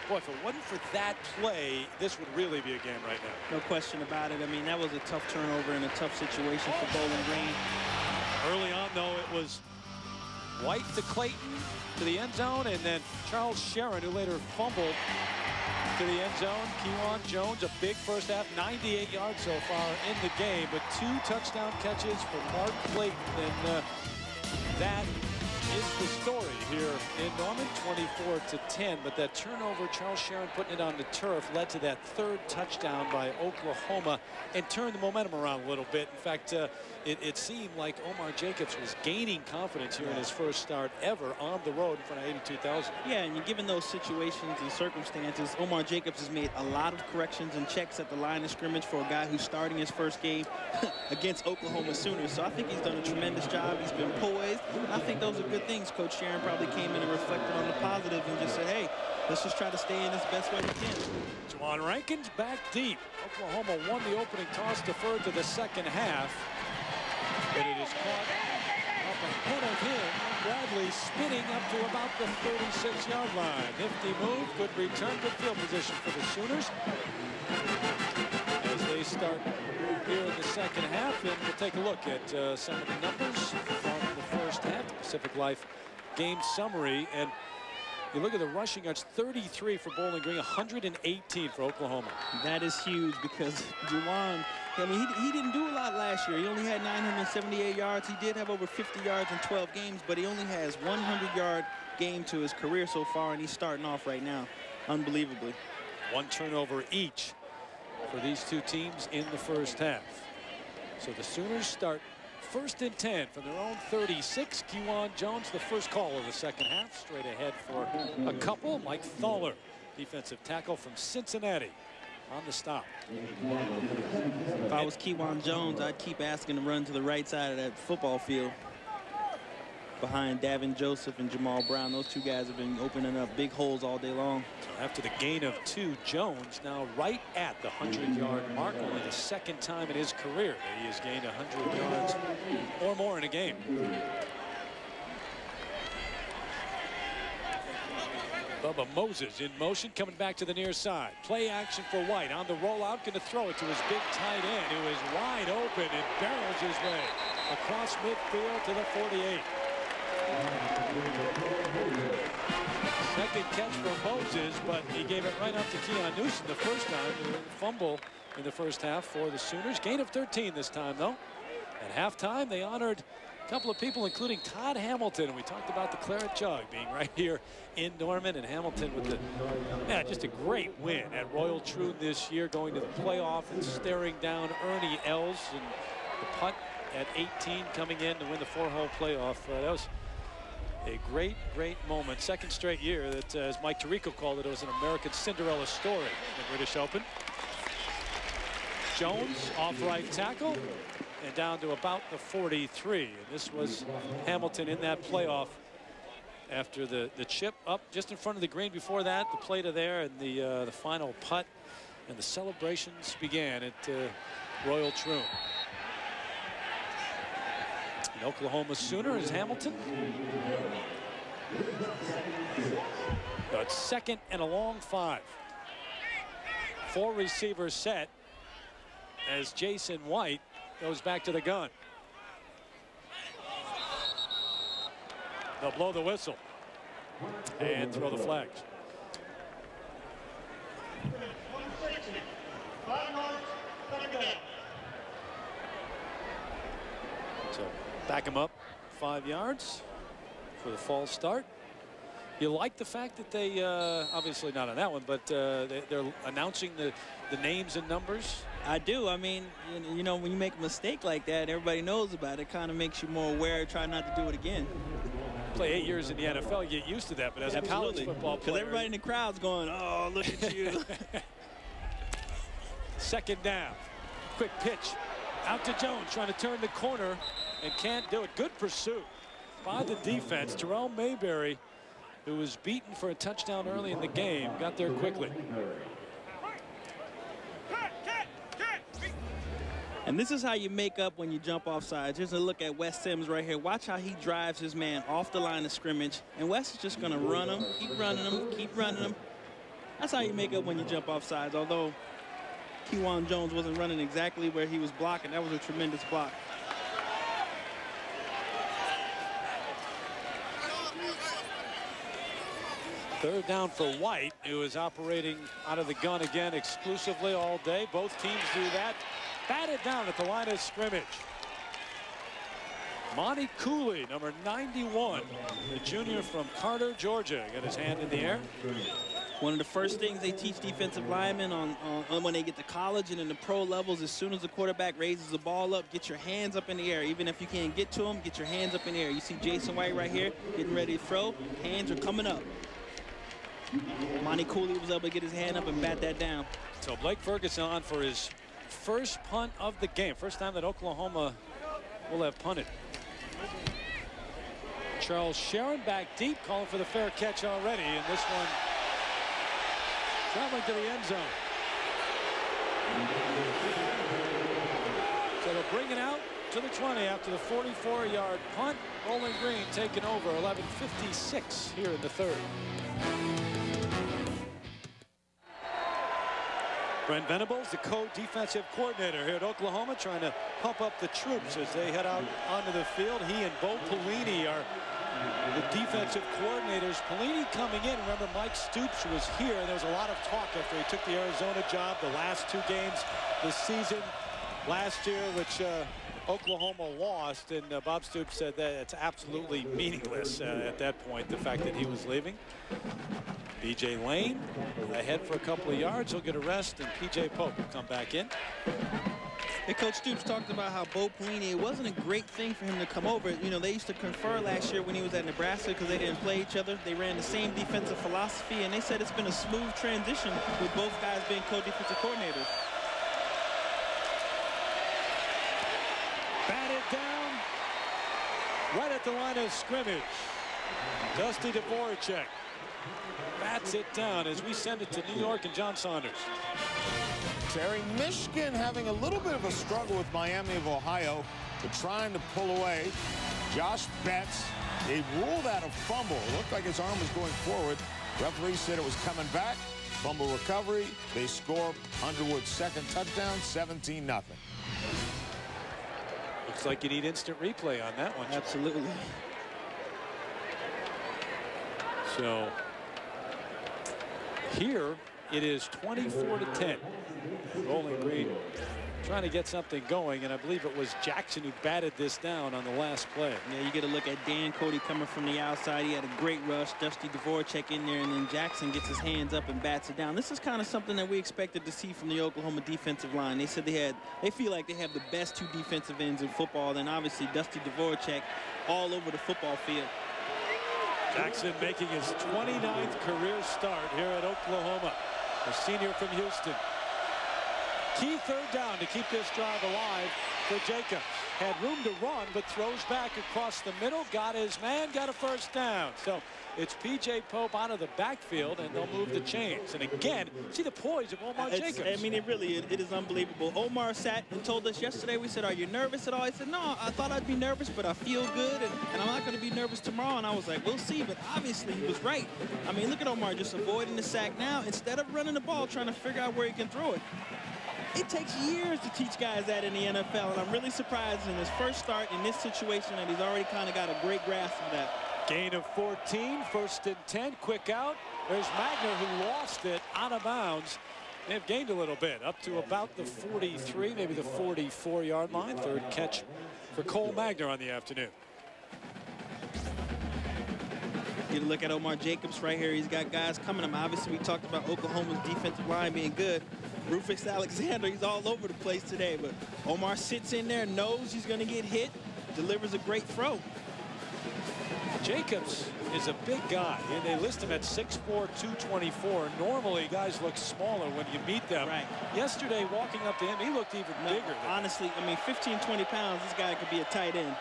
boy, if it wasn't for that play, this would really be a game right now. No question about it. I mean, that was a tough turnover and a tough situation for Bowling Green. Early on, though, it was White to Clayton to the end zone, and then Charles Sharon, who later fumbled to the end zone. Kewan Jones, a big first half, 98 yards so far in the game, but 2 touchdown catches for Mark Clayton, and that is the story here in Norman, 24-10. But that turnover, Charles Sharon putting it on the turf, led to that 3rd touchdown by Oklahoma and turned the momentum around a little bit. In fact, it seemed like Omar Jacobs was gaining confidence here in his first start ever on the road in front of 82,000. Yeah, and given those situations and circumstances, Omar Jacobs has made a lot of corrections and checks at the line of scrimmage for a guy who's starting his first game against Oklahoma Sooners. So I think he's done a tremendous job. He's been poised. I think those are good things. Coach Sharon probably came in and reflected on the positive and just said, hey, let's just try to stay in this best way we can. Juwan Rankin's back deep. Oklahoma won the opening toss, deferred to the second half. But it is caught up ahead of him. Bradley spinning up to about the 36-yard line. Nifty move, good return, good field position for the Sooners as they start here in the second half. And we'll take a look at some of the numbers from the first half. The Pacific Life game summary, and you look at the rushing yards, 33 for Bowling Green, 118 for Oklahoma. That is huge because Juwan, I mean, he didn't do a lot last year. He only had 978 yards. He did have over 50 yards in 12 games, but he only has 100-yard game to his career so far, and he's starting off right now, unbelievably. 1 turnover each for these 2 teams in the first half. So the Sooners start 1st and 10 from their own 36. Kewan Jones, the first call of the second half, straight ahead for a couple. Mike Thaller, defensive tackle from Cincinnati, on the stop. If I was Kewan Jones, I'd keep asking to run to the right side of that football field. behind Davin Joseph and Jamal Brown. Those two guys have been opening up big holes all day long. So after the gain of 2, Jones now right at the 100-yard mark. Only the second time in his career that he has gained 100 yards or more in a game. Bubba Moses in motion, coming back to the near side. Play action for White on the rollout, going to throw it to his big tight end, who is wide open and barrels his way across midfield to the 48. Second catch for Moses, but he gave it right up to Keon Newsom the first time. Fumble in the first half for the Sooners. Gain of 13 this time, though. At halftime, they honored a couple of people, including Todd Hamilton. And we talked about the Claret Jug being right here in Norman, and Hamilton with just a great win at Royal Troon this year, going to the playoff and staring down Ernie Els, and the putt at 18 coming in to win the 4-hole playoff. That was a great moment. Second straight year that, as Mike Tirico called it, was an American Cinderella story in the British Open. Jones off right tackle and down to about the 43. And this was Hamilton in that playoff after the chip up just in front of the green. Before that, the play to there, and the final putt, and the celebrations began at Royal Troon. The Oklahoma Sooner is Hamilton. But second and a long 5. 4 receivers set as Jason White goes back to the gun. They'll blow the whistle and throw the flags. So back him up 5 yards for the false start. You like the fact that they, obviously not on that one, but they're announcing the names and numbers? I do. I mean, you know, when you make a mistake like that, everybody knows about it. Kind of makes you more aware, try not to do it again. Play 8 years in the NFL, you get used to that, but as a college football player, because everybody in the crowd's going, oh, look at you. Second down. Quick pitch out to Jones, trying to turn the corner and can't do it. Good pursuit by the defense. Terrell Mayberry, who was beaten for a touchdown early in the game, got there quickly. And this is how you make up when you jump off sides. Here's a look at Wes Sims right here. Watch how he drives his man off the line of scrimmage. And Wes is just going to run him, keep running him, keep running him. That's how you make up when you jump off sides. Although Kewan Jones wasn't running exactly where he was blocking. That was a tremendous block. Third down for White, who is operating out of the gun again exclusively all day. Both teams do that. Batted down at the line of scrimmage. Monty Cooley, number 91, the junior from Carter, Georgia, got his hand in the air. One of the first things they teach defensive linemen on when they get to college and in the pro levels, as soon as the quarterback raises the ball up, get your hands up in the air. Even if you can't get to him, get your hands up in the air. You see Jason White right here getting ready to throw. Hands are coming up. Monty Cooley was able to get his hand up and bat that down. So Blake Ferguson on for his first punt of the game. First time that Oklahoma will have punted. Charles Sharon back deep, calling for the fair catch already, and this one traveling to the end zone. So they'll bring it out to the 20 after the 44-yard punt. Bowling Green taking over. 11:56 here in the third. Brent Venables, the co-defensive coordinator here at Oklahoma, trying to pump up the troops as they head out onto the field. He and Bo Pelini are the defensive coordinators. Pelini coming in. Remember, Mike Stoops was here. There was a lot of talk after he took the Arizona job. The last 2 games this season, last year, which Oklahoma lost, and Bob Stoops said that it's absolutely meaningless at that point, the fact that he was leaving. B.J. Lane ahead for a couple of yards. He'll get a rest, and P.J. Pope will come back in. And Coach Stoops talked about how Bo Pelini, it wasn't a great thing for him to come over. You know, they used to confer last year when he was at Nebraska because they didn't play each other. They ran the same defensive philosophy, and they said it's been a smooth transition with both guys being co-defensive coordinators. Batted down right at the line of scrimmage. Dusty Dvorak bats it down as we send it to New York and John Saunders. Terry, Michigan having a little bit of a struggle with Miami of Ohio, but trying to pull away. Josh Betts, they ruled out a fumble. It looked like his arm was going forward. Referee said it was coming back. Fumble recovery. They score Underwood's second touchdown, 17-0. Looks like you need instant replay on that one. Absolutely. So here it is 24-10. Bowling Green trying to get something going, and I believe it was Jackson who batted this down on the last play. Yeah, you get a look at Dan Cody coming from the outside. He had a great rush. Dusty Dvorak in there, and then Jackson gets his hands up and bats it down. This is kind of something that we expected to see from the Oklahoma defensive line. They said they feel like they have the best two defensive ends in football. Then obviously Dusty Dvorak all over the football field. Jackson making his 29th career start here at Oklahoma. A senior from Houston. Key third down to keep this drive alive for Jacobs. Had room to run, but throws back across the middle. Got his man, got a first down. So it's P.J. Pope out of the backfield, and they'll move the chains. And again, see the poise of Omar Jacobs. I mean, it is unbelievable. Omar sat and told us yesterday, we said, are you nervous at all? He said, no, I thought I'd be nervous, but I feel good, and I'm not going to be nervous tomorrow. And I was like, we'll see. But obviously, he was right. I mean, look at Omar just avoiding the sack now. Instead of running the ball, trying to figure out where he can throw it. It takes years to teach guys that in the NFL, and I'm really surprised in his first start in this situation that he's already kind of got a great grasp of that. Gain of 14, 1st and 10, quick out. There's Magner who lost it out of bounds. They've gained a little bit, up to about the 43, maybe the 44-yard line. Third catch for Cole Magner on the afternoon. You look at Omar Jacobs right here. He's got guys coming him. Obviously, we talked about Oklahoma's defensive line being good. Rufus Alexander, he's all over the place today, but Omar sits in there, knows he's going to get hit, delivers a great throw. Jacobs is a big guy, and they list him at 6'4", 224. Normally, guys look smaller when you meet them. Right. Yesterday, walking up to him, he looked even bigger. Honestly, I mean, 15, 20 pounds, this guy could be a tight end.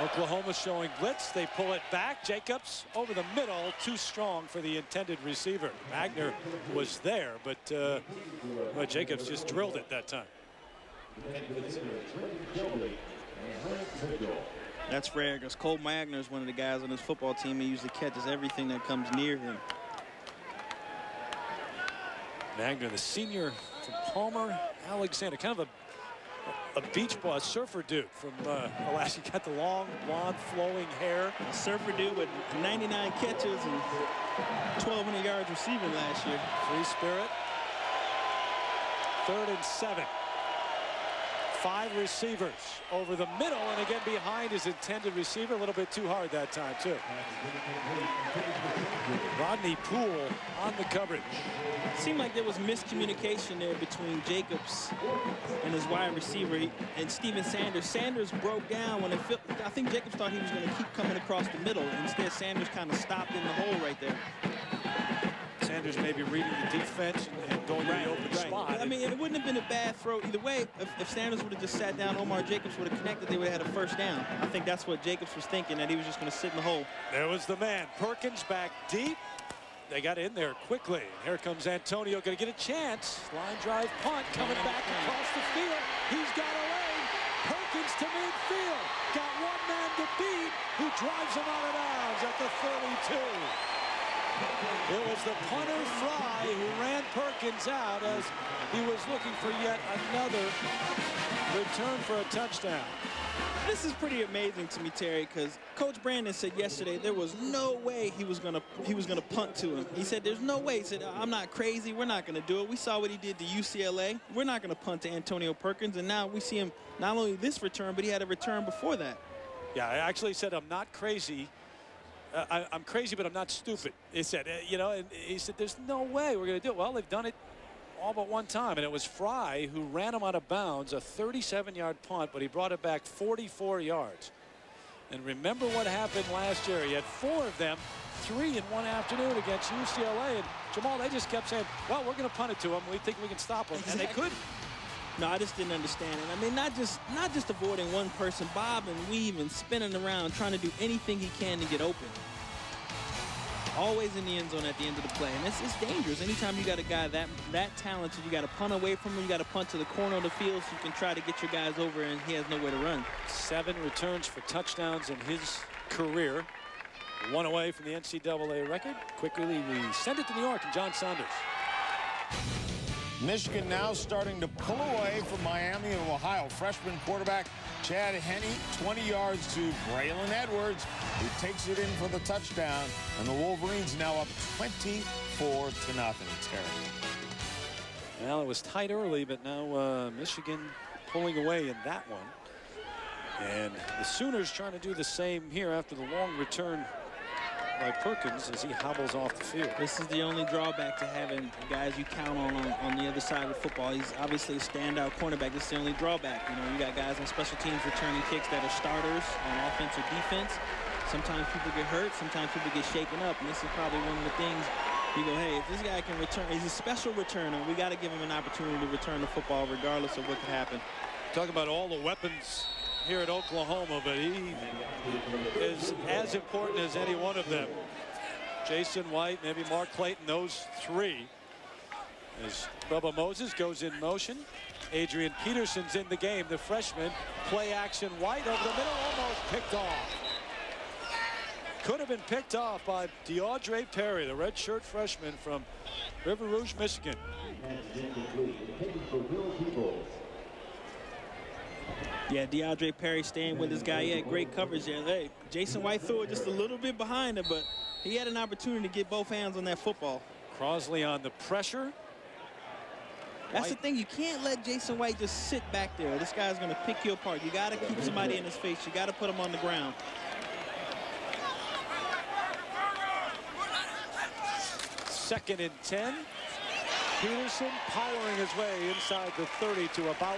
Oklahoma showing blitz. They pull it back. Jacobs over the middle, too strong for the intended receiver. Magner was there, but Jacobs just drilled it that time. That's rare because Cole Magner is one of the guys on his football team. He usually catches everything that comes near him. Magner, the senior from Palmer, Alexander, kind of a beach ball, a surfer dude from Alaska. Got the long, blonde, flowing hair. A surfer dude with 99 catches and 1,200 yards receiving last year. Free spirit. 3rd and 7. 5 receivers over the middle, and again behind his intended receiver. A little bit too hard that time, too. Rodney Poole on the coverage. Seemed like there was miscommunication there between Jacobs and his wide receiver and Steven Sanders. Sanders broke down when I think Jacobs thought he was going to keep coming across the middle. Instead, Sanders kind of stopped in the hole right there. Sanders maybe reading the defense and going to the open spot. I mean, it wouldn't have been a bad throw either way. If Sanders would have just sat down, Omar Jacobs would have connected, they would have had a first down. I think that's what Jacobs was thinking, that he was just going to sit in the hole. There was the man. Perkins back deep. They got in there quickly. Here comes Antonio, going to get a chance. Line drive punt coming back across the field. He's got a lane. Perkins to midfield. Got one man to beat, who drives him out of bounds at the 32. It was the punter Fry who ran Perkins out as he was looking for yet another return for a touchdown. This is pretty amazing to me, Terry, because Coach Brandon said yesterday there was no way he was gonna punt to him. He said there's no way. He said, I'm not crazy. We're not gonna do it. We saw what he did to UCLA. We're not gonna punt to Antonio Perkins, and now we see him not only this return, but he had a return before that. Yeah, I actually said I'm not crazy. I'm crazy, but I'm not stupid. He said, and he said, there's no way we're going to do it. Well, they've done it all but one time, and it was Fry who ran him out of bounds, a 37-yard punt, but he brought it back 44 yards. And remember what happened last year. He had 4 of them, 3 in one afternoon against UCLA. And Jamal, they just kept saying, well, we're going to punt it to him. We think we can stop him. Exactly. And they couldn't. No, I just didn't understand it. I mean, not just avoiding one person, bob and weave and spinning around, trying to do anything he can to get open. Always in the end zone at the end of the play, and it's dangerous. Anytime you got a guy that talented, you got to punt away from him, you got to punt to the corner of the field so you can try to get your guys over, and he has nowhere to run. 7 returns for touchdowns in his career. 1 away from the NCAA record. Quickly, we send it to New York and John Saunders. Michigan now starting to pull away from Miami of Ohio. Freshman quarterback Chad Henne, 20 yards to Braylon Edwards, who takes it in for the touchdown. And the Wolverines now up 24-0. Terry. Well, it was tight early, but now Michigan pulling away in that one. And the Sooners trying to do the same here after the long return by Perkins as he hobbles off the field. This is the only drawback to having guys you count on the other side of the football. He's obviously a standout cornerback. This is the only drawback. You know, you got guys on special teams returning kicks that are starters on offense or defense. Sometimes people get hurt. Sometimes people get shaken up. And this is probably one of the things you go, hey, if this guy can return, he's a special returner. We got to give him an opportunity to return the football regardless of what could happen. Talk about all the weapons here at Oklahoma, but he is as important as any one of them. Jason White, maybe Mark Clayton, those 3. As Bubba Moses goes in motion. Adrian Peterson's in the game, the freshman. Play action, White over the middle, almost picked off. Could have been picked off by DeAndre Perry, the redshirt freshman from River Rouge, Michigan. Yeah, DeAndre Perry staying with his guy. He had great coverage there. Hey, Jason White threw it just a little bit behind him, but he had an opportunity to get both hands on that football. Crosley on the pressure. That's the thing. You can't let Jason White just sit back there. This guy's going to pick you apart. You got to keep somebody in his face. You got to put him on the ground. Second and 10. Peterson powering his way inside the 30 to about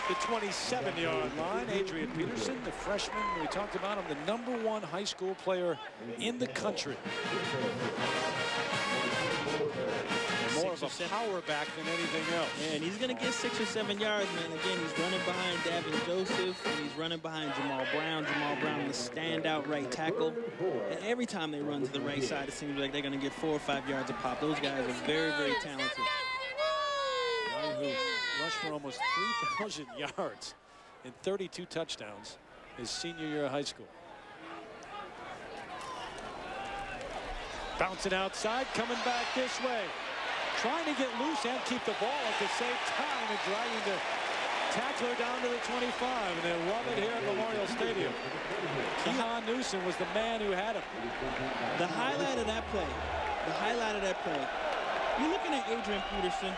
the 27-yard line. Adrian Peterson, the freshman, we talked about him, the #1 high school player in the country. More of a power back than anything else. Yeah, and he's going to get 6 or 7 yards, man. Again, he's running behind Davin Joseph, and he's running behind Jamal Brown. Jamal Brown, the standout right tackle. And every time they run to the right side, it seems like they're going to get 4 or 5 yards a pop. Those guys are very, very talented. Who rushed for almost 3,000 yards and 32 touchdowns his senior year of high school. Bouncing outside, coming back this way. Trying to get loose and keep the ball at the same time and dragging the tackler down to the 25. And they love it here at Memorial Stadium. Keon Newsom was the man who had him. The highlight of that play, you're looking at Adrian Peterson.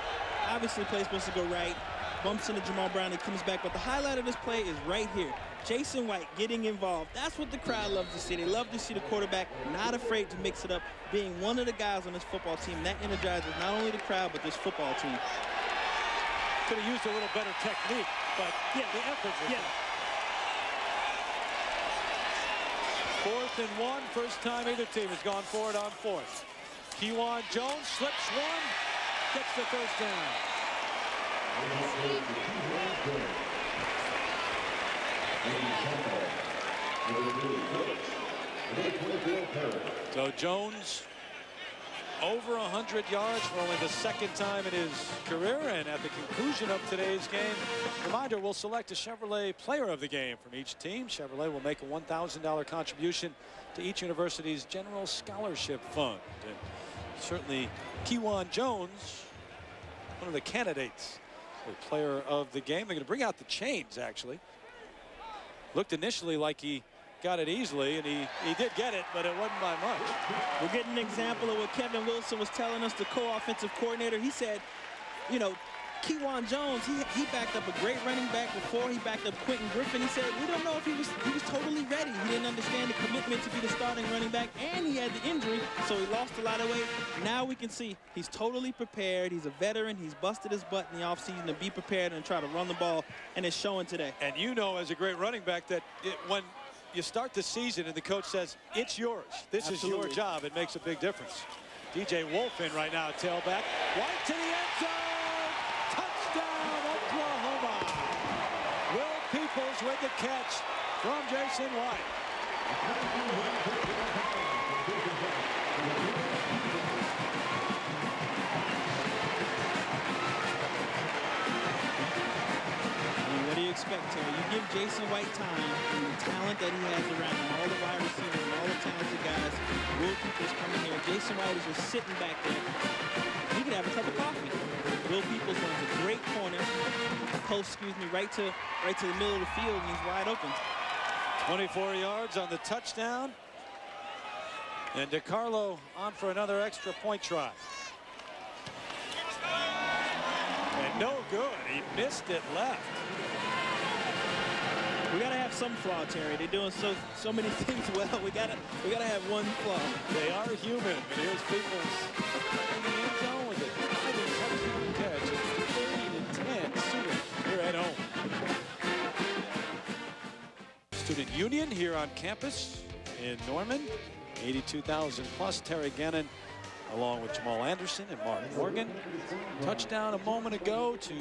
Obviously, play supposed to go right. Bumps into Jamal Brown and comes back. But the highlight of this play is right here. Jason White getting involved. That's what the crowd loves to see. They love to see the quarterback not afraid to mix it up, being one of the guys on this football team. That energizes not only the crowd, but this football team. Could have used a little better technique, but yeah, the effort was there. 4th and 1. First time either team has gone for it on 4th. Kewan Jones slips one, gets the first down. So Jones over 100 yards for only the 2nd time in his career. And at the conclusion of today's game, reminder, we'll select a Chevrolet player of the game from each team. Chevrolet will make a $1,000 contribution to each university's general scholarship fund. And certainly Kewan Jones, one of the candidates for player of the game. They're going to bring out the chains, actually. Looked initially like he got it easily, and he did get it, but it wasn't by much. We're getting an example of what Kevin Wilson was telling us, the co-offensive coordinator. He said, you know, Kewan Jones, he backed up a great running back before. He backed up Quentin Griffin. He said, we don't know if he was totally ready. He didn't understand the commitment to be the starting running back, and he had the injury, so he lost a lot of weight. Now we can see he's totally prepared. He's a veteran. He's busted his butt in the offseason to be prepared and try to run the ball, and it's showing today. And you know, as a great running back, that when you start the season and the coach says, it's yours, this is your job, it makes a big difference. DJ Wolf in right now, tailback. White to the end zone. Touchdown, Oklahoma. catch from Jason White. What do you expect, Terry? You give Jason White time and the talent that he has around him, all the wide receivers and all the talented guys. Will Peoples coming here. Jason White is just sitting back there. He could have a cup of coffee. Will Peoples runs a great corner, post, right to the middle of the field, and he's wide open. 24 yards on the touchdown. And DiCarlo on for another extra point try. And no good. He missed it left. We gotta have some flaw, Terry. They're doing so many things well. We gotta have one flaw. They are human. And here's Peoples in the end zone with a diving touchdown catch. It's 30-10. Student here at home. Student Union here on campus in Norman. 82,000 plus. Terry Gannon along with Jamal Anderson and Mark Morgan. Touchdown a moment ago to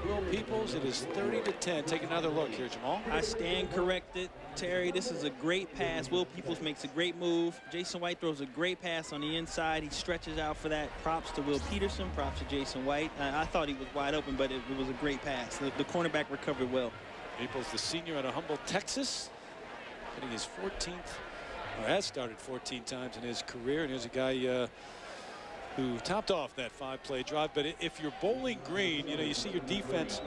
Will Peoples. It is 30-10. Take another look here, Jamal. I stand corrected, Terry. This is a great pass. Will Peoples makes a great move. Jason White throws a great pass on the inside. He stretches out for that. Props to Will Peterson. Props to Jason White. I thought he was wide open, but it was a great pass. The cornerback recovered well. Peoples, the senior out of Humboldt, Texas, hitting his 14th, or has started 14 times in his career. And here's a guy who topped off that 5-play drive. But if you're Bowling Green, you know, you see your defense,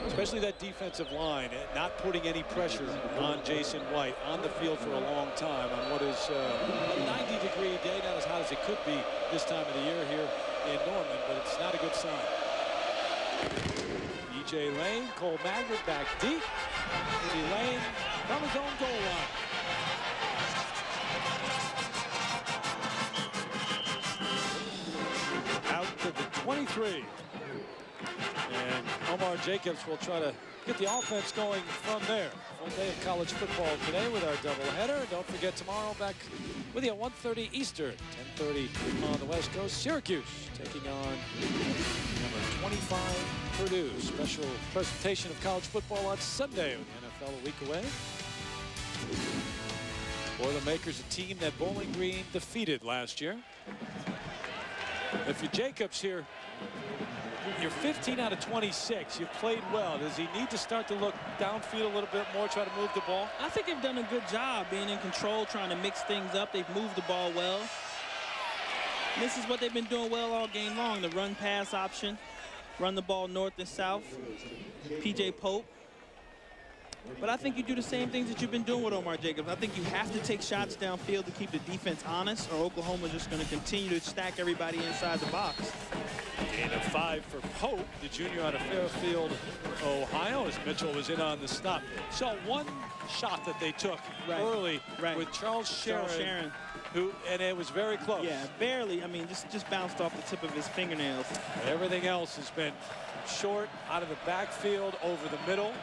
especially that defensive line, not putting any pressure on Jason White on the field for a long time on what is a 90-degree day, not as hot as it could be this time of the year here in Norman, but it's not a good sign. E.J. Lane, Cole Magnet back deep. Eddie Lane from his own goal line. Out to the 23. And Omar Jacobs will try to get the offense going from there. Full day of college football today with our doubleheader. Don't forget tomorrow back with you at 1:30 Eastern, 10:30 on the West Coast. Syracuse taking on number 25 Purdue. Special presentation of college football on Sunday with the NFL a week away. Boilermakers, a team that Bowling Green defeated last year. If you're Jacobs here, you're 15 out of 26. You've played well. Does he need to start to look downfield a little bit more, try to move the ball? I think they've done a good job being in control, trying to mix things up. They've moved the ball well. This is what they've been doing well all game long, the run-pass option. Run the ball north and south. P.J. Pope. But I think you do the same things that you've been doing with Omar Jacobs. I think you have to take shots downfield to keep the defense honest, or Oklahoma's just going to continue to stack everybody inside the box. Gain of 5 for Pope, the junior out of Fairfield, Ohio, as Mitchell was in on the stop. Saw one shot that they took early with Charles Sharon, and it was very close. Yeah, barely. I mean, just bounced off the tip of his fingernails. Everything else has been short, out of the backfield, over the middle.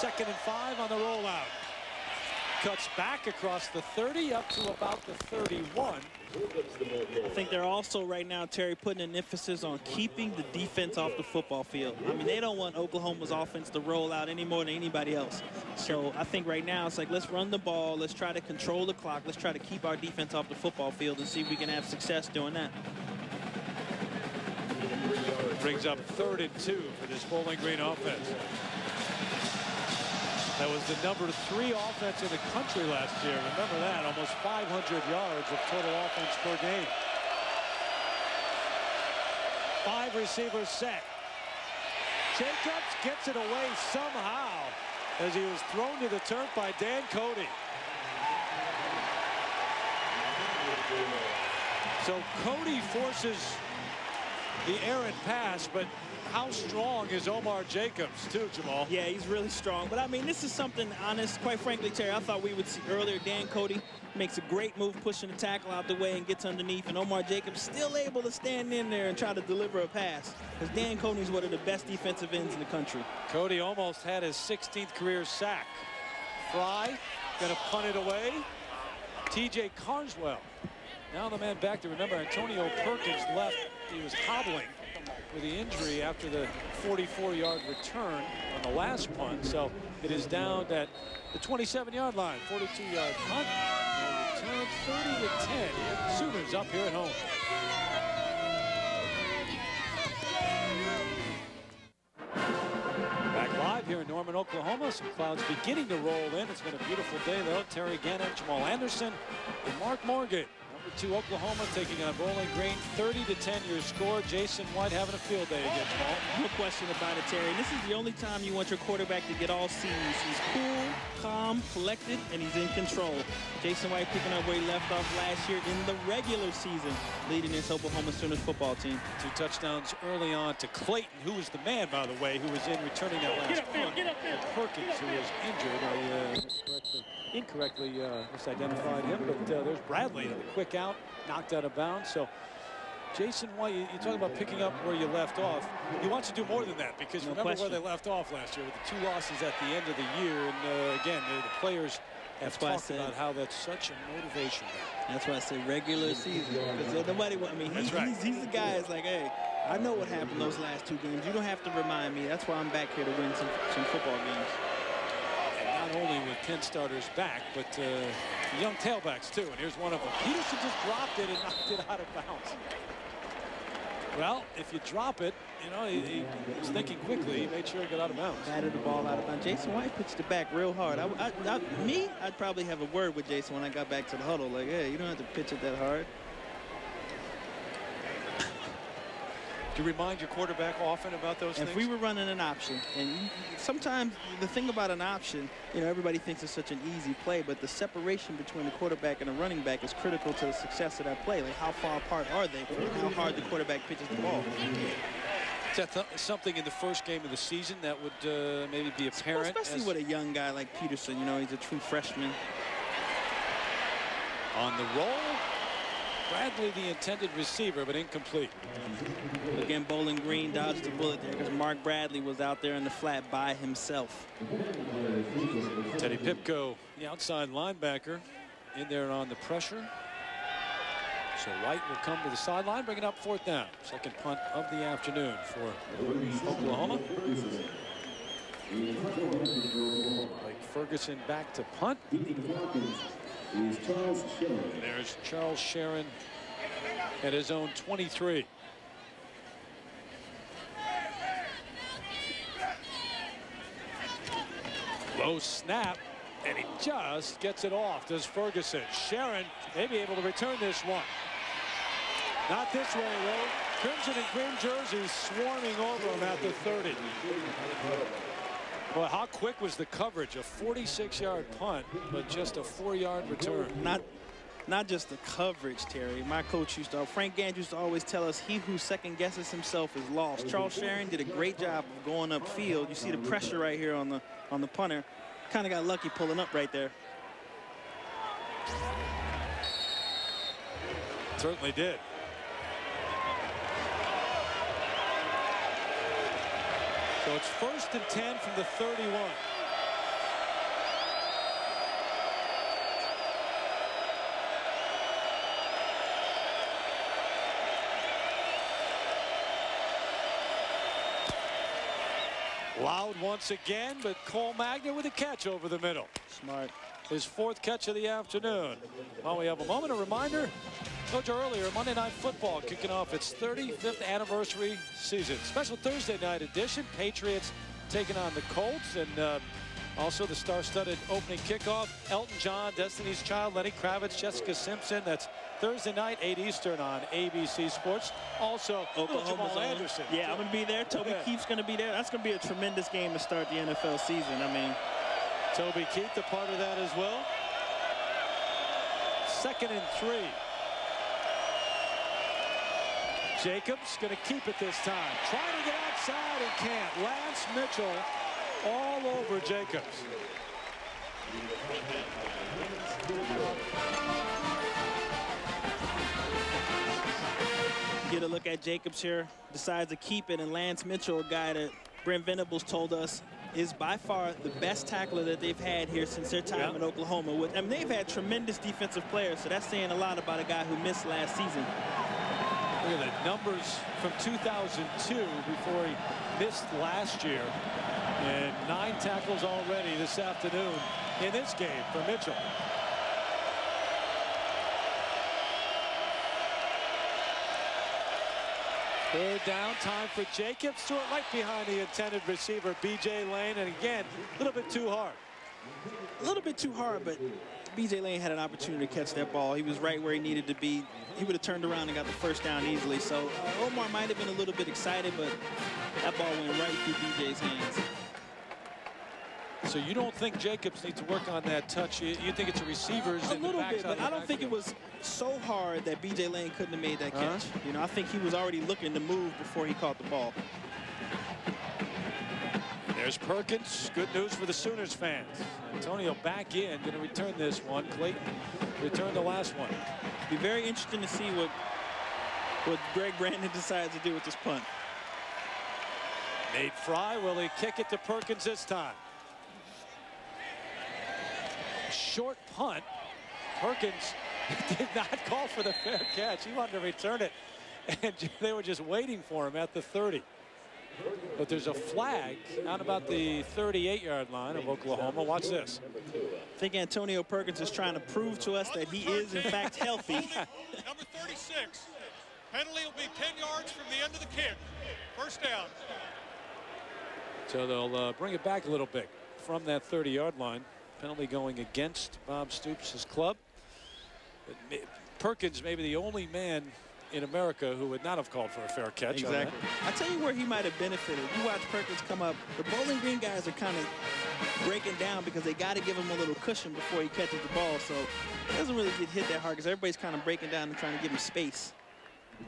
2nd and 5 on the rollout. Cuts back across the 30 up to about the 31. I think they're also right now, Terry, putting an emphasis on keeping the defense off the football field. I mean, they don't want Oklahoma's offense to roll out any more than anybody else. So I think right now it's like, let's run the ball. Let's try to control the clock. Let's try to keep our defense off the football field and see if we can have success doing that. Brings up 3rd and 2 for this Bowling Green offense. That was the number 3 offense in the country last year. Remember that, almost 500 yards of total offense per game. 5 receivers set. Jacobs gets it away somehow as he was thrown to the turf by Dan Cody. So Cody forces the errant pass, but how strong is Omar Jacobs, too, Jamal? Yeah, he's really strong. But, I mean, this is something honest. Quite frankly, Terry, I thought we would see earlier. Dan Cody makes a great move, pushing the tackle out the way and gets underneath. And Omar Jacobs still able to stand in there and try to deliver a pass. Because Dan Cody's one of the best defensive ends in the country. Cody almost had his 16th career sack. Fry going to punt it away. T.J. Carswell. Now the man back to remember Antonio Perkins left. He was hobbling. with the injury after the 44-yard return on the last punt. So it is down at the 27-yard line, 42-yard punt. They'll return 30-10. Sooners up here at home. Back live here in Norman, Oklahoma. Some clouds beginning to roll in. It's been a beautiful day, though. Terry Gannon, Jamal Anderson, and Mark Morgan. Number 2 Oklahoma taking on Bowling Green. 30-10 your score. Jason White having a field day again, Jamal. No question about it, Terry. And this is the only time you want your quarterback to get all C's. He's cool, calm, collected, and he's in control. Jason White picking up where he left off last year in the regular season, leading this Oklahoma Sooners football team. 2 touchdowns early on to Clayton, who was the man, by the way, who was in returning that last punt. Perkins, who was injured. I incorrectly misidentified him, but there's Bradley, the quick out, knocked out of bounds. So Jason White, you talk about picking up where you left off. He wants to do more than that, because remember where they left off last year with the 2 losses at the end of the year. And again, the players have talked about how that's such a motivation. That's why I say regular season, because nobody. I mean, he's the guy. It's like, hey, I know what happened those last 2 games. You don't have to remind me. That's why I'm back here to win some football games. And not only with 10 starters back, but young tailbacks too. And here's one of them. Peterson just dropped it and knocked it out of bounds. Well, if you drop it, you know, he was thinking quickly. He made sure he got out of bounds. Batted the ball out of bounds. Jason White pitched it back real hard. I'd probably have a word with Jason when I got back to the huddle. Like, hey, you don't have to pitch it that hard. Do you remind your quarterback often about those things? If we were running an option, and sometimes the thing about an option, you know, everybody thinks it's such an easy play, but the separation between the quarterback and the running back is critical to the success of that play. Like, how far apart are they from how hard the quarterback pitches the ball? Is that something in the first game of the season that would maybe be apparent? Well, especially with a young guy like Peterson. You know, he's a true freshman. On the roll, Bradley, the intended receiver, but incomplete. Again, Bowling Green dodged the bullet there because Mark Bradley was out there in the flat by himself. Teddy Pipko, the outside linebacker, in there on the pressure. So White will come to the sideline, bring it up 4th down. Second punt of the afternoon for Oklahoma. Blake Ferguson back to punt. There's Charles Sharon at his own 23. Low snap, and he just gets it off. Does Ferguson. Sharon may be able to return this one. Not this way, though. Crimson and green jerseys swarming over him at the 30. Boy, how quick was the coverage? A 46-yard punt, but just a 4-yard return. Not just the coverage, Terry. My coach Frank Gant used to always tell us, he who second guesses himself is lost. Charles Sharon did a great job of going upfield. You see the pressure right here on the punter. Kind of got lucky pulling up right there. Certainly did. So it's 1st and 10 from the 31. Loud once again, but Cole Magna with a catch over the middle. Smart. His 4th catch of the afternoon. While we have a moment, a reminder, told you earlier, Monday Night Football kicking off its 35th anniversary season. Special Thursday night edition, Patriots taking on the Colts, and also the star-studded opening kickoff. Elton John, Destiny's Child, Lenny Kravitz, Jessica Simpson. That's Thursday night, 8 Eastern on ABC Sports. Also, Jamal Anderson. Yeah, I'm going to be there. Toby Keith's going to be there. That's going to be a tremendous game to start the NFL season. I mean, Toby Keith, a part of that as well. 2nd and 3. Jacobs going to keep it this time. Trying to get outside and can't. Lance Mitchell all over Jacobs. Get a look at Jacobs here. Decides to keep it, and Lance Mitchell, a guy that Brent Venables told us is by far the best tackler that they've had here since their time in Oklahoma. I mean, they've had tremendous defensive players, so that's saying a lot about a guy who missed last season. Look at the numbers from 2002 before he missed last year. And 9 tackles already this afternoon in this game for Mitchell. Third down, time for Jacobs. Stewart right behind the intended receiver, B.J. Lane. And again, a little bit too hard. A little bit too hard, but B.J. Lane had an opportunity to catch that ball. He was right where he needed to be. He would have turned around and got the first down easily. So Omar might have been a little bit excited, but that ball went right through B.J.'s hands. So you don't think Jacobs needs to work on that touch? You think it's a receivers? A little bit, but I don't think it was so hard that B.J. Lane couldn't have made that catch. You know, I think he was already looking to move before he caught the ball. There's Perkins. Good news for the Sooners fans. Antonio back in, going to return this one. Clayton returned the last one. Be very interesting to see what Greg Brandon decides to do with this punt. Nate Fry, will he kick it to Perkins this time? Short punt. Perkins did not call for the fair catch. He wanted to return it, and they were just waiting for him at the 30. But there's a flag out about the 38-yard line of Oklahoma. Watch this. I think Antonio Perkins is trying to prove to us that he is, in fact, healthy. Number 36. Penalty will be 10 yards from the end of the kick. First down. So they'll bring it back a little bit from that 30-yard line. Penalty going against Bob Stoops' club. But Perkins may be the only man in America who would not have called for a fair catch. Exactly. I tell you where he might have benefited. You watch Perkins come up. The Bowling Green guys are kind of breaking down because they got to give him a little cushion before he catches the ball. So he doesn't really get hit that hard because everybody's kind of breaking down and trying to give him space.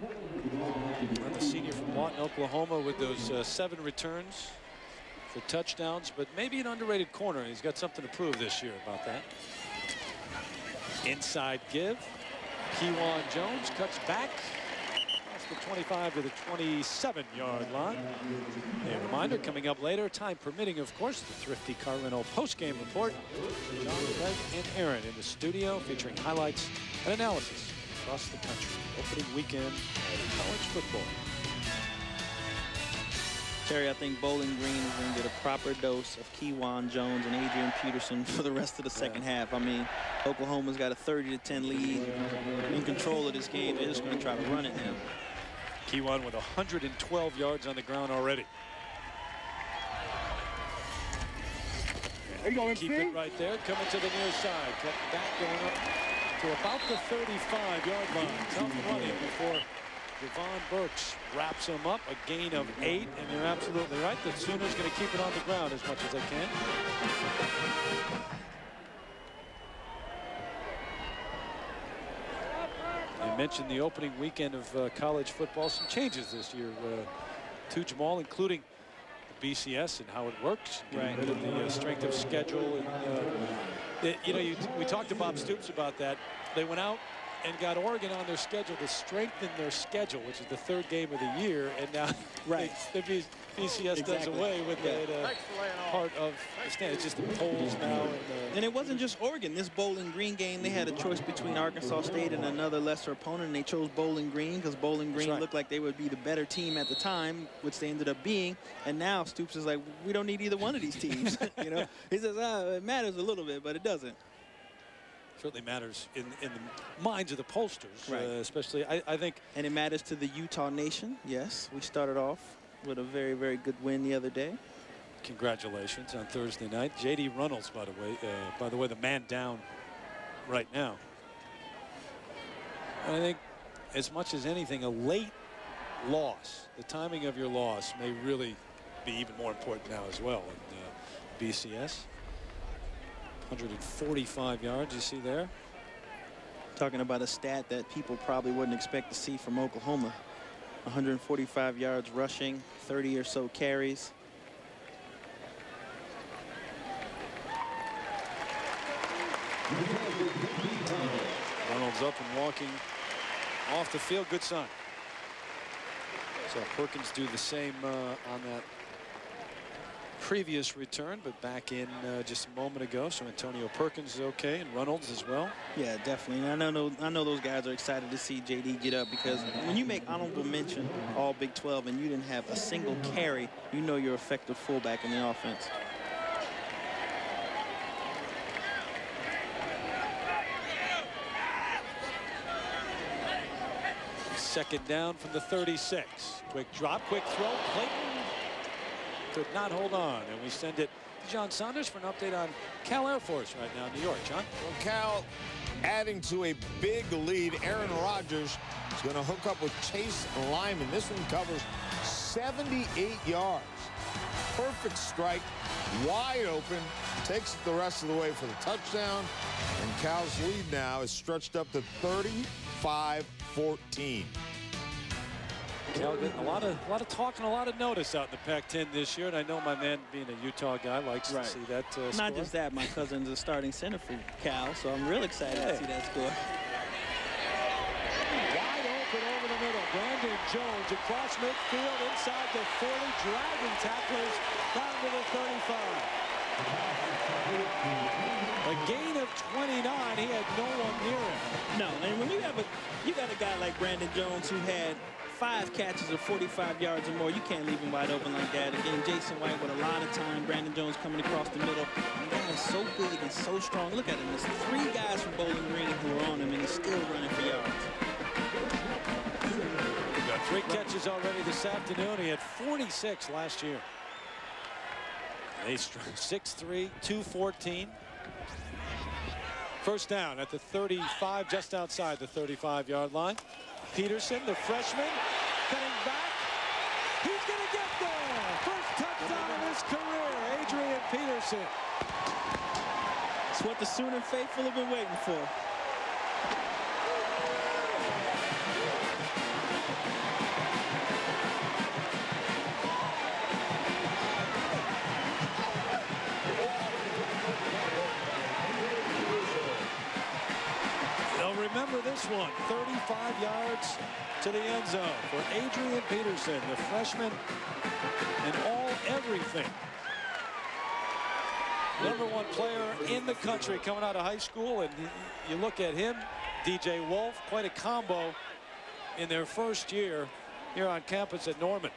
The senior from Lawton, Oklahoma, with those 7 returns for touchdowns, but maybe an underrated corner. He's got something to prove this year about that. Inside give. Kewan Jones cuts back. That's the 25 to the 27-yard line. A reminder coming up later, time permitting, of course, the Thrifty Car Rental post-game report. John, Craig, and Aaron in the studio featuring highlights and analysis across the country. Opening weekend of college football. Terry, I think Bowling Green is going to get a proper dose of Kewan Jones and Adrian Peterson for the rest of the second half. I mean, Oklahoma's got a 30-10 lead, in control of this game. They're just going to try to run it now. Kewan with 112 yards on the ground already. Keep it right there, coming to the near side. Cutting back, going up to about the 35-yard line. Tough running before Javon Burks wraps him up. A gain of 8, and you're absolutely right. The Sooners going to keep it on the ground as much as they can. I mentioned the opening weekend of college football. Some changes this year to Jamal, including the BCS and how it works. Getting rid of the strength of schedule. And, we talked to Bob Stoops about that. They went out and got Oregon on their schedule to strengthen their schedule, which is the 3rd game of the year, and now the BCS does away with that part of the stand. It's just the polls now. And it wasn't just Oregon. This Bowling Green game, they had a choice between Arkansas State and another lesser opponent, and they chose Bowling Green because Bowling Green looked like they would be the better team at the time, which they ended up being. And now Stoops is like, we don't need either one of these teams. He says, it matters a little bit, but it doesn't. Certainly matters in the minds of the pollsters, especially, I think. And it matters to the Utah Nation. Yes, we started off with a very, very good win the other day. Congratulations on Thursday night. J.D. Runnels, by the way, the man down right now. And I think, as much as anything, a late loss, the timing of your loss may really be even more important now as well in BCS. 145 yards, you see there. Talking about a stat that people probably wouldn't expect to see from Oklahoma. 145 yards rushing, 30 or so carries. Reynolds up and walking off the field, good sign. So Perkins do the same on that previous return, but back in just a moment ago. So Antonio Perkins is okay, and Reynolds as well. Yeah, definitely. And I know those guys are excited to see JD get up, because when you make honorable mention all Big 12 and you didn't have a single carry, you know you're effective fullback in the offense. Second down from the 36. Quick drop, quick throw. Clayton could not hold on, and we send it to John Saunders for an update on Cal Air Force right now in New York. John? Well, Cal adding to a big lead. Aaron Rodgers is going to hook up with Chase Lyman. This one covers 78 yards. Perfect strike, wide open, takes it the rest of the way for the touchdown, and Cal's lead now is stretched up to 35-14. Cal getting a lot of talk and a lot of notice out in the Pac-10 this year, and I know my man, being a Utah guy, likes to see that score. Not just that, my cousin's a starting center for Cal, so I'm real excited to see that score. Wide open over the middle. Brandon Jones across midfield, inside the 40, dragging tacklers down to the 35. A gain of 29. He had no one near him. No, and when you got a guy like Brandon Jones who had 5 catches of 45 yards or more, you can't leave him wide open like that. Again, Jason White with a lot of time. Brandon Jones coming across the middle. The guy is so big and so strong. Look at him. There's 3 guys from Bowling Green who are on him, and he's still running for yards. He got 3 catches already this afternoon. He had 46 last year. They 6'3", 214. First down at the 35, just outside the 35-yard line. Peterson, the freshman, cutting back. He's going to get there. First touchdown of his career, Adrian Peterson. It's what the Sooner faithful have been waiting for. Remember this one, 35 yards to the end zone for Adrian Peterson, the freshman, and everything. #1 player in the country coming out of high school, and you look at him, DJ Wolf, quite a combo in their first year here on campus at Norman.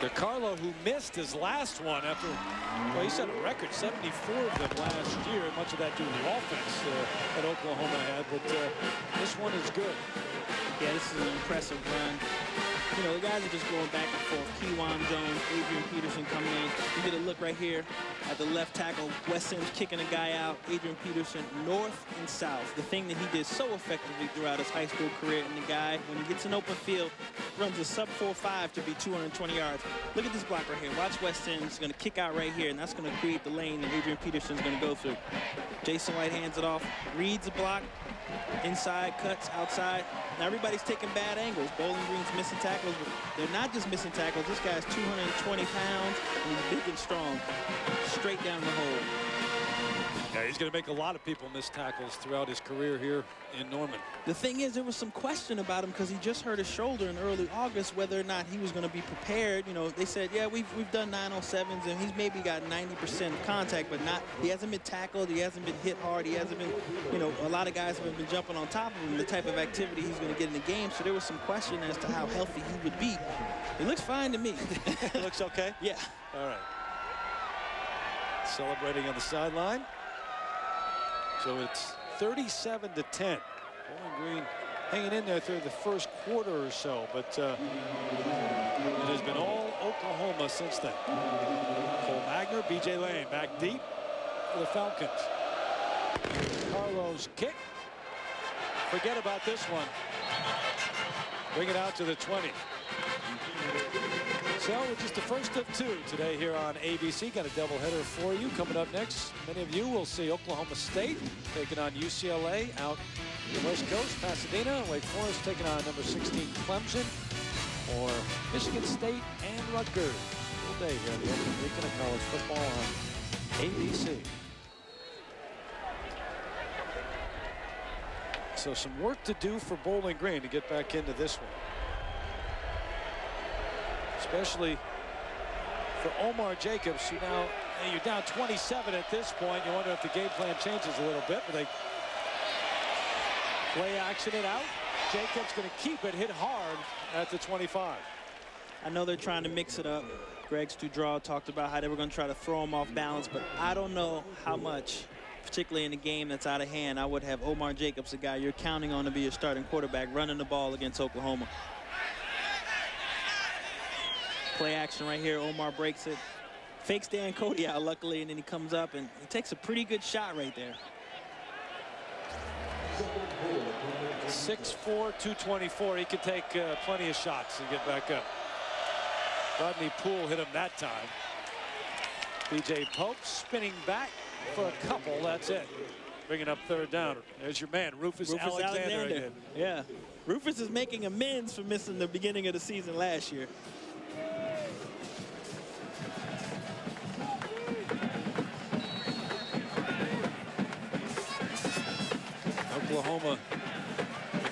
DeCarlo, who missed his last one after, well, he set a record 74 of them last year. Much of that due to the offense that Oklahoma had, but this one is good. Yeah, this is an impressive run. You know, the guys are just going back and forth. Kewan Jones, Adrian Peterson coming in. You get a look right here at the left tackle. Wes Sims kicking a guy out. Adrian Peterson, north and south. The thing that he did so effectively throughout his high school career. And the guy, when he gets an open field, runs a sub 4.5 to be 220 yards. Look at this block right here. Watch Wes Sims going to kick out right here, and that's going to create the lane that Adrian Peterson's going to go through. Jason White hands it off, reads the block, inside, cuts, outside. Now everybody's taking bad angles. Bowling Green's missing tackles, but they're not just missing tackles. This guy's 220 pounds, and he's big and strong. Straight down the hole. Yeah, he's going to make a lot of people miss tackles throughout his career here in Norman. The thing is, there was some question about him because he just hurt his shoulder in early August, whether or not he was going to be prepared. You know, they said, yeah, we've done 907s, and he's maybe got 90% contact, but not. He hasn't been tackled. He hasn't been hit hard. He hasn't been, you know, a lot of guys have been jumping on top of him, the type of activity he's going to get in the game. So there was some question as to how healthy he would be. He looks fine to me. It looks okay? Yeah. All right. Celebrating on the sideline. So it's 37-10. Bowling Green hanging in there through the first quarter or so, but it has been all Oklahoma since then. Cole Magner, B.J. Lane back deep for the Falcons. Carlos kick. Forget about this one. Bring it out to the 20. So it's just the first of 2 today here on ABC. Got a doubleheader for you coming up next. Many of you will see Oklahoma State taking on UCLA out the West Coast. Pasadena, Wake Forest taking on number 16 Clemson, or Michigan State and Rutgers. Full day here on the opening weekend of college football on ABC. So some work to do for Bowling Green to get back into this one. especially for Omar Jacobs, who now, you're down 27 at this point. You wonder if the game plan changes a little bit, but they play action it out. Jacobs going to keep it, hit hard at the 25. I know they're trying to mix it up. Greg Studraw talked about how they were going to try to throw him off balance, but I don't know how much, particularly in a game that's out of hand, I would have Omar Jacobs, a guy you're counting on to be your starting quarterback, running the ball against Oklahoma. Play action right here. Omar breaks it. Fakes Dan Cody out, luckily, and then he comes up and he takes a pretty good shot right there. 6'4", 224. He could take plenty of shots and get back up. Rodney Poole hit him that time. B.J. Pope spinning back for a couple. That's it. Bringing up third down. There's your man, Rufus Alexander again. Yeah. Rufus is making amends for missing the beginning of the season last year. Oklahoma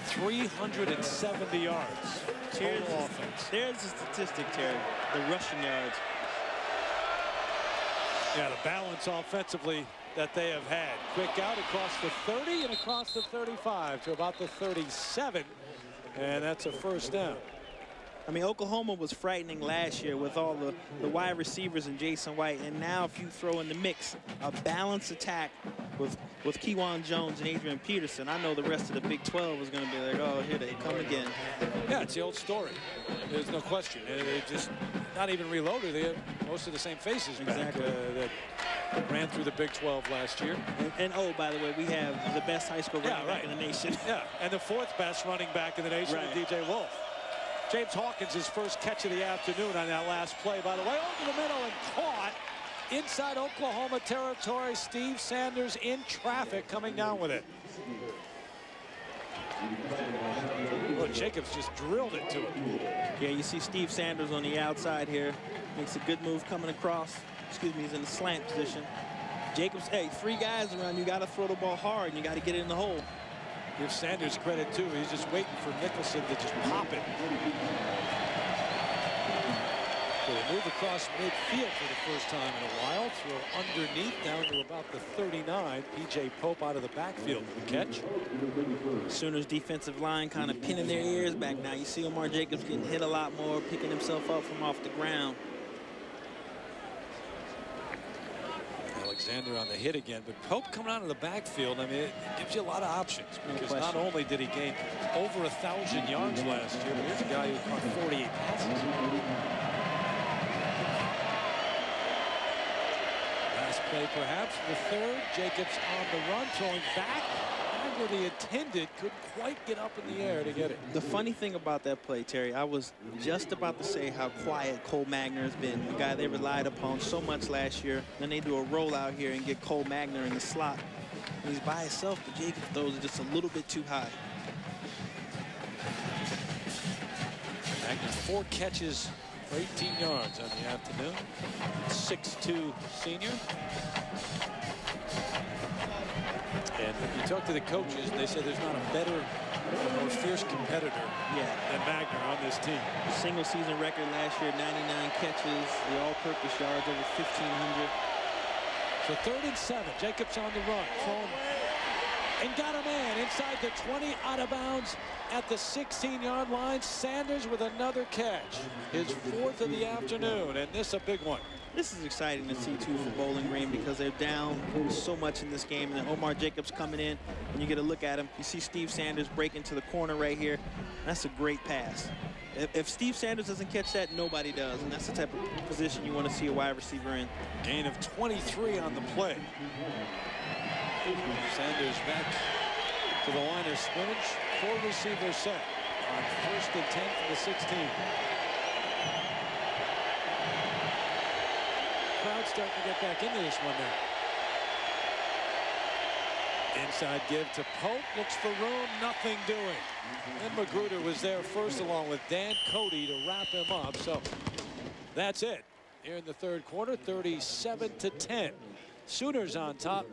370 yards total offense. There's the statistic, Terry, the rushing yards. Yeah, the balance offensively that they have had. Quick out across the 30 and across the 35 to about the 37, and that's a first down. I mean, Oklahoma was frightening last year with all the wide receivers and Jason White, and now if you throw in the mix a balanced attack with Kewan Jones and Adrian Peterson, I know the rest of the Big 12 is going to be like, oh, here they come again. Yeah, it's the old story. There's no question. They just not even reloaded. They have most of the same faces back that ran through the Big 12 last year. And oh, by the way, we have the best high school running back in the nation. Yeah, and the fourth best running back in the nation, DJ Wolf. James Hawkins, his first catch of the afternoon on that last play, by the way, over the middle and caught inside Oklahoma territory. Steve Sanders in traffic coming down with it. Well, Jacobs just drilled it to him. Yeah, you see Steve Sanders on the outside here. Makes a good move coming across. Excuse me, he's in the slant position. Jacobs, hey, 3 guys around. You got to throw the ball hard, and you got to get it in the hole. Give Sanders credit, too. He's just waiting for Nicholson to just pop it. So they move across midfield for the first time in a while. Throw underneath down to about the 39. P.J. Pope out of the backfield with the catch. Sooners defensive line kind of pinning their ears back now. You see Omar Jacobs getting hit a lot more, picking himself up from off the ground. Alexander on the hit again, but Pope coming out of the backfield, I mean, it gives you a lot of options because not only did he gain over 1,000 yards last year, but here's a guy who caught 48 passes. Last play perhaps, the third. Jacobs on the run, throwing back. And where the intended couldn't quite get up in the air to get it. The funny thing about that play, Terry, I was just about to say how quiet Cole Magner has been, the guy they relied upon so much last year. Then they do a rollout here and get Cole Magner in the slot. And he's by himself, but Jacobs throws it just a little bit too high. Magner 4 catches for 18 yards on the afternoon. 6'2" senior. And you talk to the coaches, and they say there's not a better, more fierce competitor than Magner on this team. Single season record last year, 99 catches, the all-purpose yards, over 1,500. So 3rd and 7. Jacobs on the run, thrown, and got a man inside the 20, out of bounds at the 16-yard line. Sanders with another catch, his 4th of the afternoon, and this a big one. This is exciting to see, too, for Bowling Green because they're down so much in this game. And then Omar Jacobs coming in, and you get a look at him. You see Steve Sanders break into the corner right here. That's a great pass. If Steve Sanders doesn't catch that, nobody does. And that's the type of position you want to see a wide receiver in. Gain of 23 on the play. Sanders back to the line of scrimmage. 4 receivers set on 1st and 10 from the 16. Crowd starting to get back into this one now. Inside give to Pope, looks for room, nothing doing. And Magruder was there first along with Dan Cody to wrap him up. So that's it. Here in the 3rd quarter, 37-10. Sooners on top.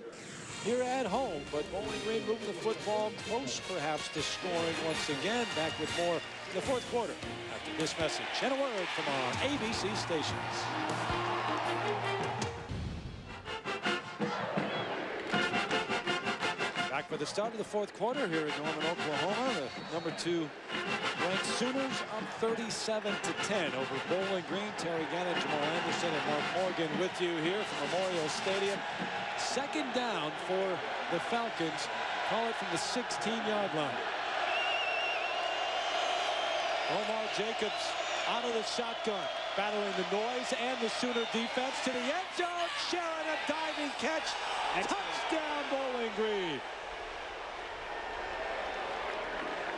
here at home. But Bowling Green moving the football close, perhaps, to scoring once again. Back with more in the fourth quarter after this message and a word from our ABC stations. Back for the start of the fourth quarter here in Norman, Oklahoma. The number 2 ranked Sooners up 37-10 over Bowling Green. Terry Gannon, Jamal Anderson, and Mark Morgan with you here from Memorial Stadium. Second down for the Falcons. Call it from the 16-yard line. Omar Jacobs out of the shotgun, battling the noise and the Sooner defense to the end zone. Sharon, a diving catch. Touchdown, Bowling Green.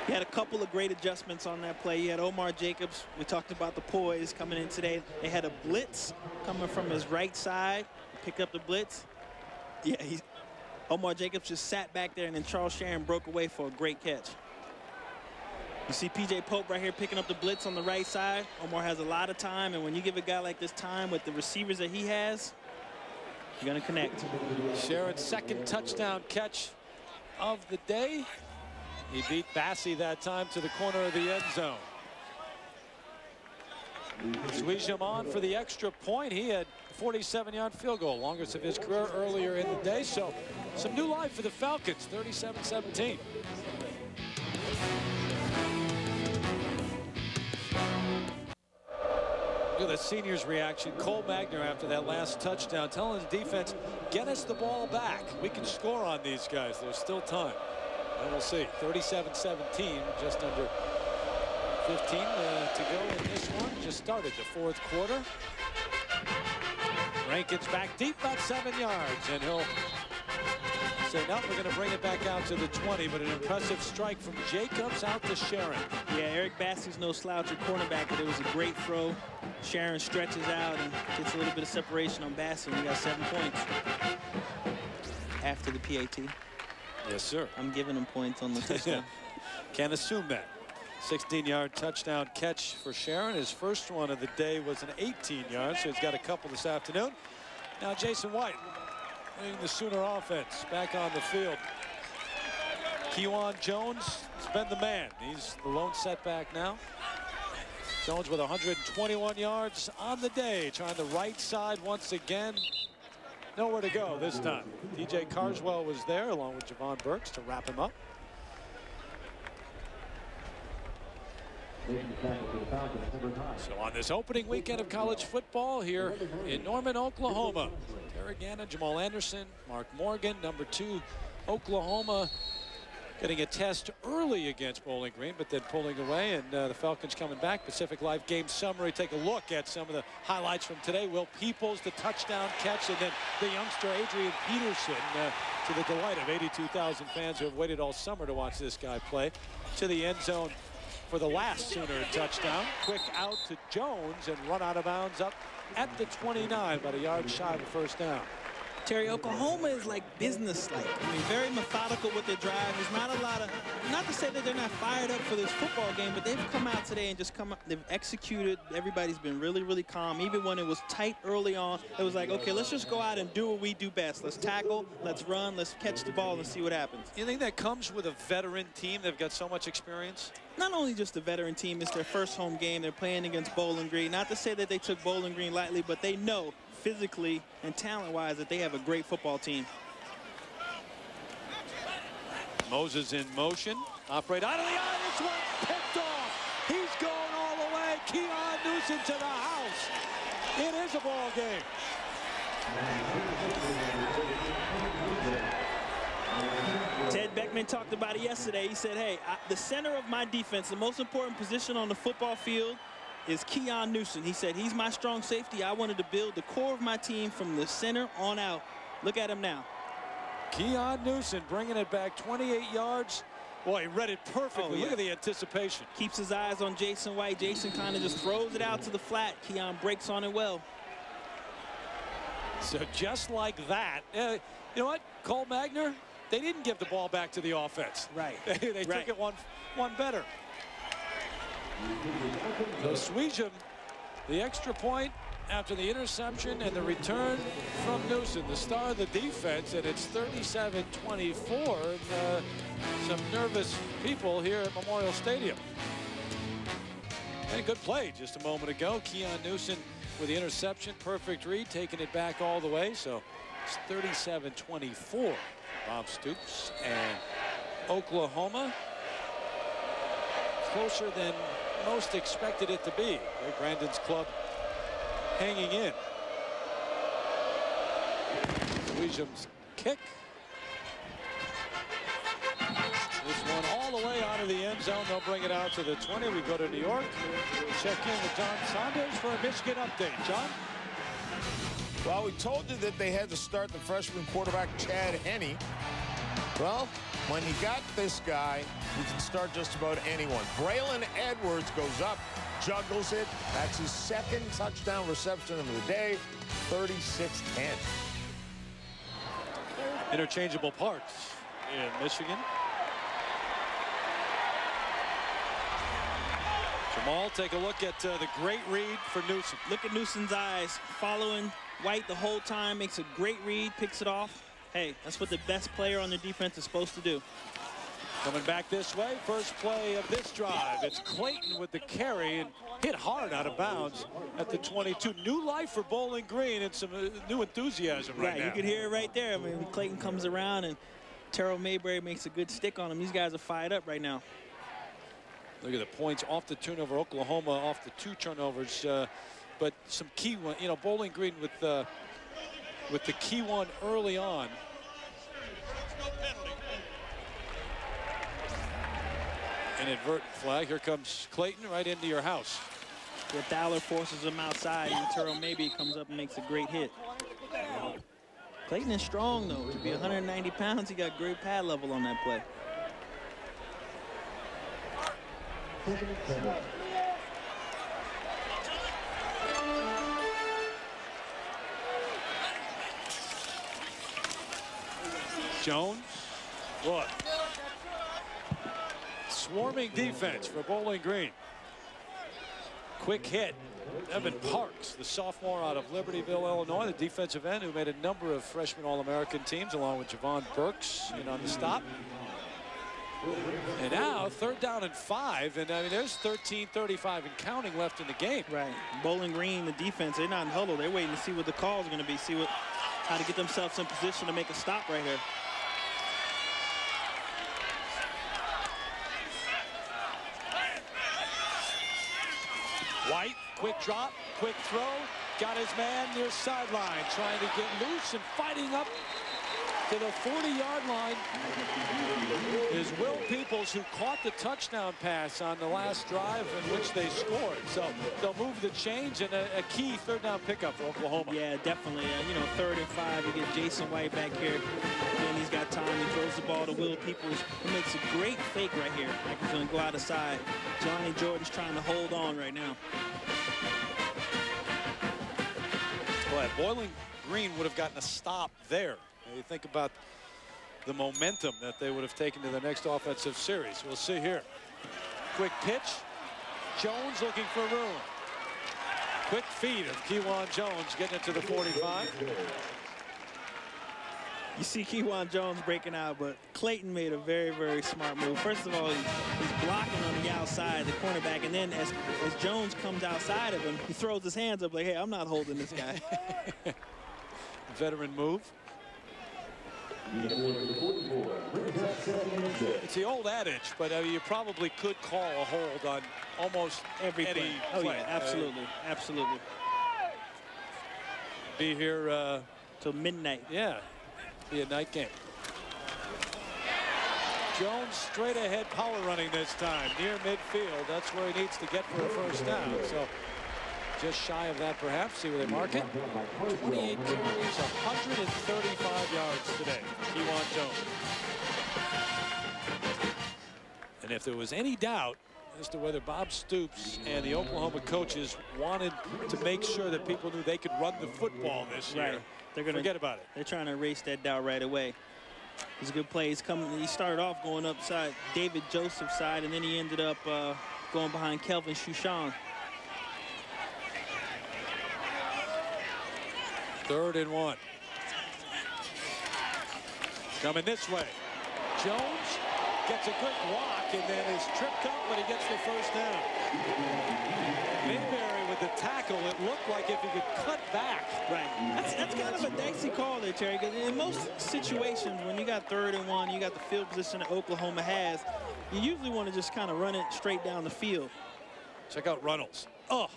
He had a couple of great adjustments on that play. He had Omar Jacobs. We talked about the poise coming in today. They had a blitz coming from his right side. Picked up the blitz. Yeah, Omar Jacobs just sat back there, and then Charles Sharon broke away for a great catch. You see P.J. Pope right here picking up the blitz on the right side. Omar has a lot of time, and when you give a guy like this time with the receivers that he has, you're going to connect. Sharon's second touchdown catch of the day. He beat Bassey that time to the corner of the end zone. Sweesham on for the extra point. He had a 47-yard field goal, longest of his career earlier in the day. So some new life for the Falcons, 37-17. Look at the senior's reaction. Cole Magner after that last touchdown, telling his defense, get us the ball back. We can score on these guys. There's still time. And we'll see. 37-17, just under 15 to go in this one. Just started the fourth quarter. Rankin's back deep, about 7 yards, and he'll say, no, we're going to bring it back out to the 20, but an impressive strike from Jacobs out to Sharon. Yeah, Eric Bassey's no slouch at cornerback, but it was a great throw. Sharon stretches out and gets a little bit of separation on Bassey, and he got 7 points after the PAT. Yes, sir. I'm giving him points on the touchdown. Can't assume that. 16-yard touchdown catch for Sharon. His first one of the day was an 18-yard, so he's got a couple this afternoon. Now Jason White, leading the Sooner offense, back on the field. Kejuan Jones has been the man. He's the lone setback now. Jones with 121 yards on the day, trying the right side once again. Nowhere to go this time. DJ Carswell was there along with Javon Burks to wrap him up. So on this opening weekend of college football here in Norman, Oklahoma, Terry Gannon, Jamal Anderson, Mark Morgan, number 2, Oklahoma, getting a test early against Bowling Green, but then pulling away, and the Falcons coming back. Pacific Life game summary. Take a look at some of the highlights from today. Will Peoples, the touchdown catch, and then the youngster Adrian Peterson, to the delight of 82,000 fans who have waited all summer to watch this guy play, to the end zone for the last Sooner touchdown. Quick out to Jones and run out of bounds up at the 29, about a yard shy of the first down. Terry, Oklahoma is like business-like. I mean, very methodical with their drive. There's not a lot of, not to say that they're not fired up for this football game, but they've come out today and just they've executed. Everybody's been really, really calm. Even when it was tight early on, it was like, okay, let's just go out and do what we do best. Let's tackle, let's run, let's catch the ball and see what happens. You think that comes with a veteran team? They've got so much experience? Not only just a veteran team, it's their first home game. They're playing against Bowling Green. Not to say that they took Bowling Green lightly, but they know physically and talent-wise that they have a great football team. Moses in motion. Operate out of the eye. This one picked off. He's going all the way. Kejuan Newsom to the house. It is a ball game. Ted Beckman talked about it yesterday. He said, hey, the center of my defense, the most important position on the football field is Kejuan Newsom. He said, he's my strong safety. I wanted to build the core of my team from the center on out. Look at him now. Kejuan Newsom bringing it back 28 yards. Boy, he read it perfectly. Look at the anticipation. Keeps his eyes on Jason White. Jason kind of just throws it out to the flat. Kejuan breaks on it well. So just like that, you know what, Cole Magner, they didn't give the ball back to the offense. Right. They took it one better. So Sweesham, the extra point, after the interception and the return from Newsom, the star of the defense, and it's 37-24. Some nervous people here at Memorial Stadium. And a good play just a moment ago. Keon Newsom with the interception, perfect read, taking it back all the way. So it's 37-24. Bob Stoops and Oklahoma closer than most expected it to be. Brandon's club hanging in. Williams kick. This one all the way out of the end zone. They'll bring it out to the 20. We go to New York. Check in with John Saunders for a Michigan update. John? Well, we told you that they had to start the freshman quarterback, Chad Henne. Well, when you got this guy, you can start just about anyone. Braylon Edwards goes up, juggles it. That's his second touchdown reception of the day, 36-10. Interchangeable parts in Michigan. Jamal, take a look at the great read for Newsom. Look at Newsom's eyes, following White the whole time, makes a great read, picks it off. Hey, that's what the best player on the defense is supposed to do. Coming back this way, first play of this drive. It's Clayton with the carry and hit hard out of bounds at the 22. New life for Bowling Green and some new enthusiasm right now. You can hear it right there. I mean, when Clayton comes around and Terrell Mayberry makes a good stick on him, these guys are fired up right now. Look at the points off the turnover. Oklahoma off the 2 turnovers. But some key one, you know, Bowling Green with the key one early on. Inadvertent flag. Here comes Clayton right into your house. Yeah, Thaler forces him outside, and Terrell maybe comes up and makes a great hit. Clayton is strong, though. To be 190 pounds, he got great pad level on that play. Jones, look. Swarming defense for Bowling Green. Quick hit. Evan Parks, the sophomore out of Libertyville, Illinois, the defensive end who made a number of freshman All-American teams along with Javon Burks in on the stop. And now 3rd down and 5, and I mean there's 13:35 and counting left in the game. Right. Bowling Green, the defense, they're not in huddle. They're waiting to see what the call is going to be, see how to get themselves in position to make a stop right here. White, quick drop, quick throw, got his man near sideline, trying to get loose and fighting up to the 40-yard line is Will Peoples, who caught the touchdown pass on the last drive in which they scored. So they'll move the change and a key 3rd down pickup for Oklahoma. Yeah, definitely. You know, 3rd and 5, you get Jason White back here. And he's got time. He throws the ball to Will Peoples, who makes a great fake right here. Like he's going to go out of side. Johnny Jordan's trying to hold on right now. Boy, Bowling Green would have gotten a stop there. You think about the momentum that they would have taken to the next offensive series. We'll see here. Quick pitch. Jones looking for room. Quick feed of Kewan Jones getting it to the 45. You see Kewan Jones breaking out, but Clayton made a very, very smart move. First of all, he's blocking on the outside, the cornerback, and then as Jones comes outside of him, he throws his hands up like, hey, I'm not holding this guy. Veteran move. It's the old adage, but you probably could call a hold on almost every any play. Oh, play. yeah, absolutely, absolutely. Be here till midnight. Yeah, be a night game. Jones straight ahead power running this time, near midfield. That's where he needs to get for a 1st down. So just shy of that, perhaps. See where they mark it. 28 carries, 135 yards today. Kewan Jones. And if there was any doubt as to whether Bob Stoops and the Oklahoma coaches wanted to make sure that people knew they could run the football this year, they're gonna forget about it. They're trying to erase that doubt right away. It's a good play. He's coming. He started off going upside David Joseph's side, and then he ended up going behind Kelvin Chouchon. 3rd and 1. Coming this way. Jones gets a good block and then is tripped up, but he gets the first down. Mayberry with the tackle. It looked like if he could cut back. Right. That's kind of a dicey call there, Terry, because in most situations, when you got 3rd and 1, you got the field position that Oklahoma has, you usually want to just kind of run it straight down the field. Check out Runnels. Oh.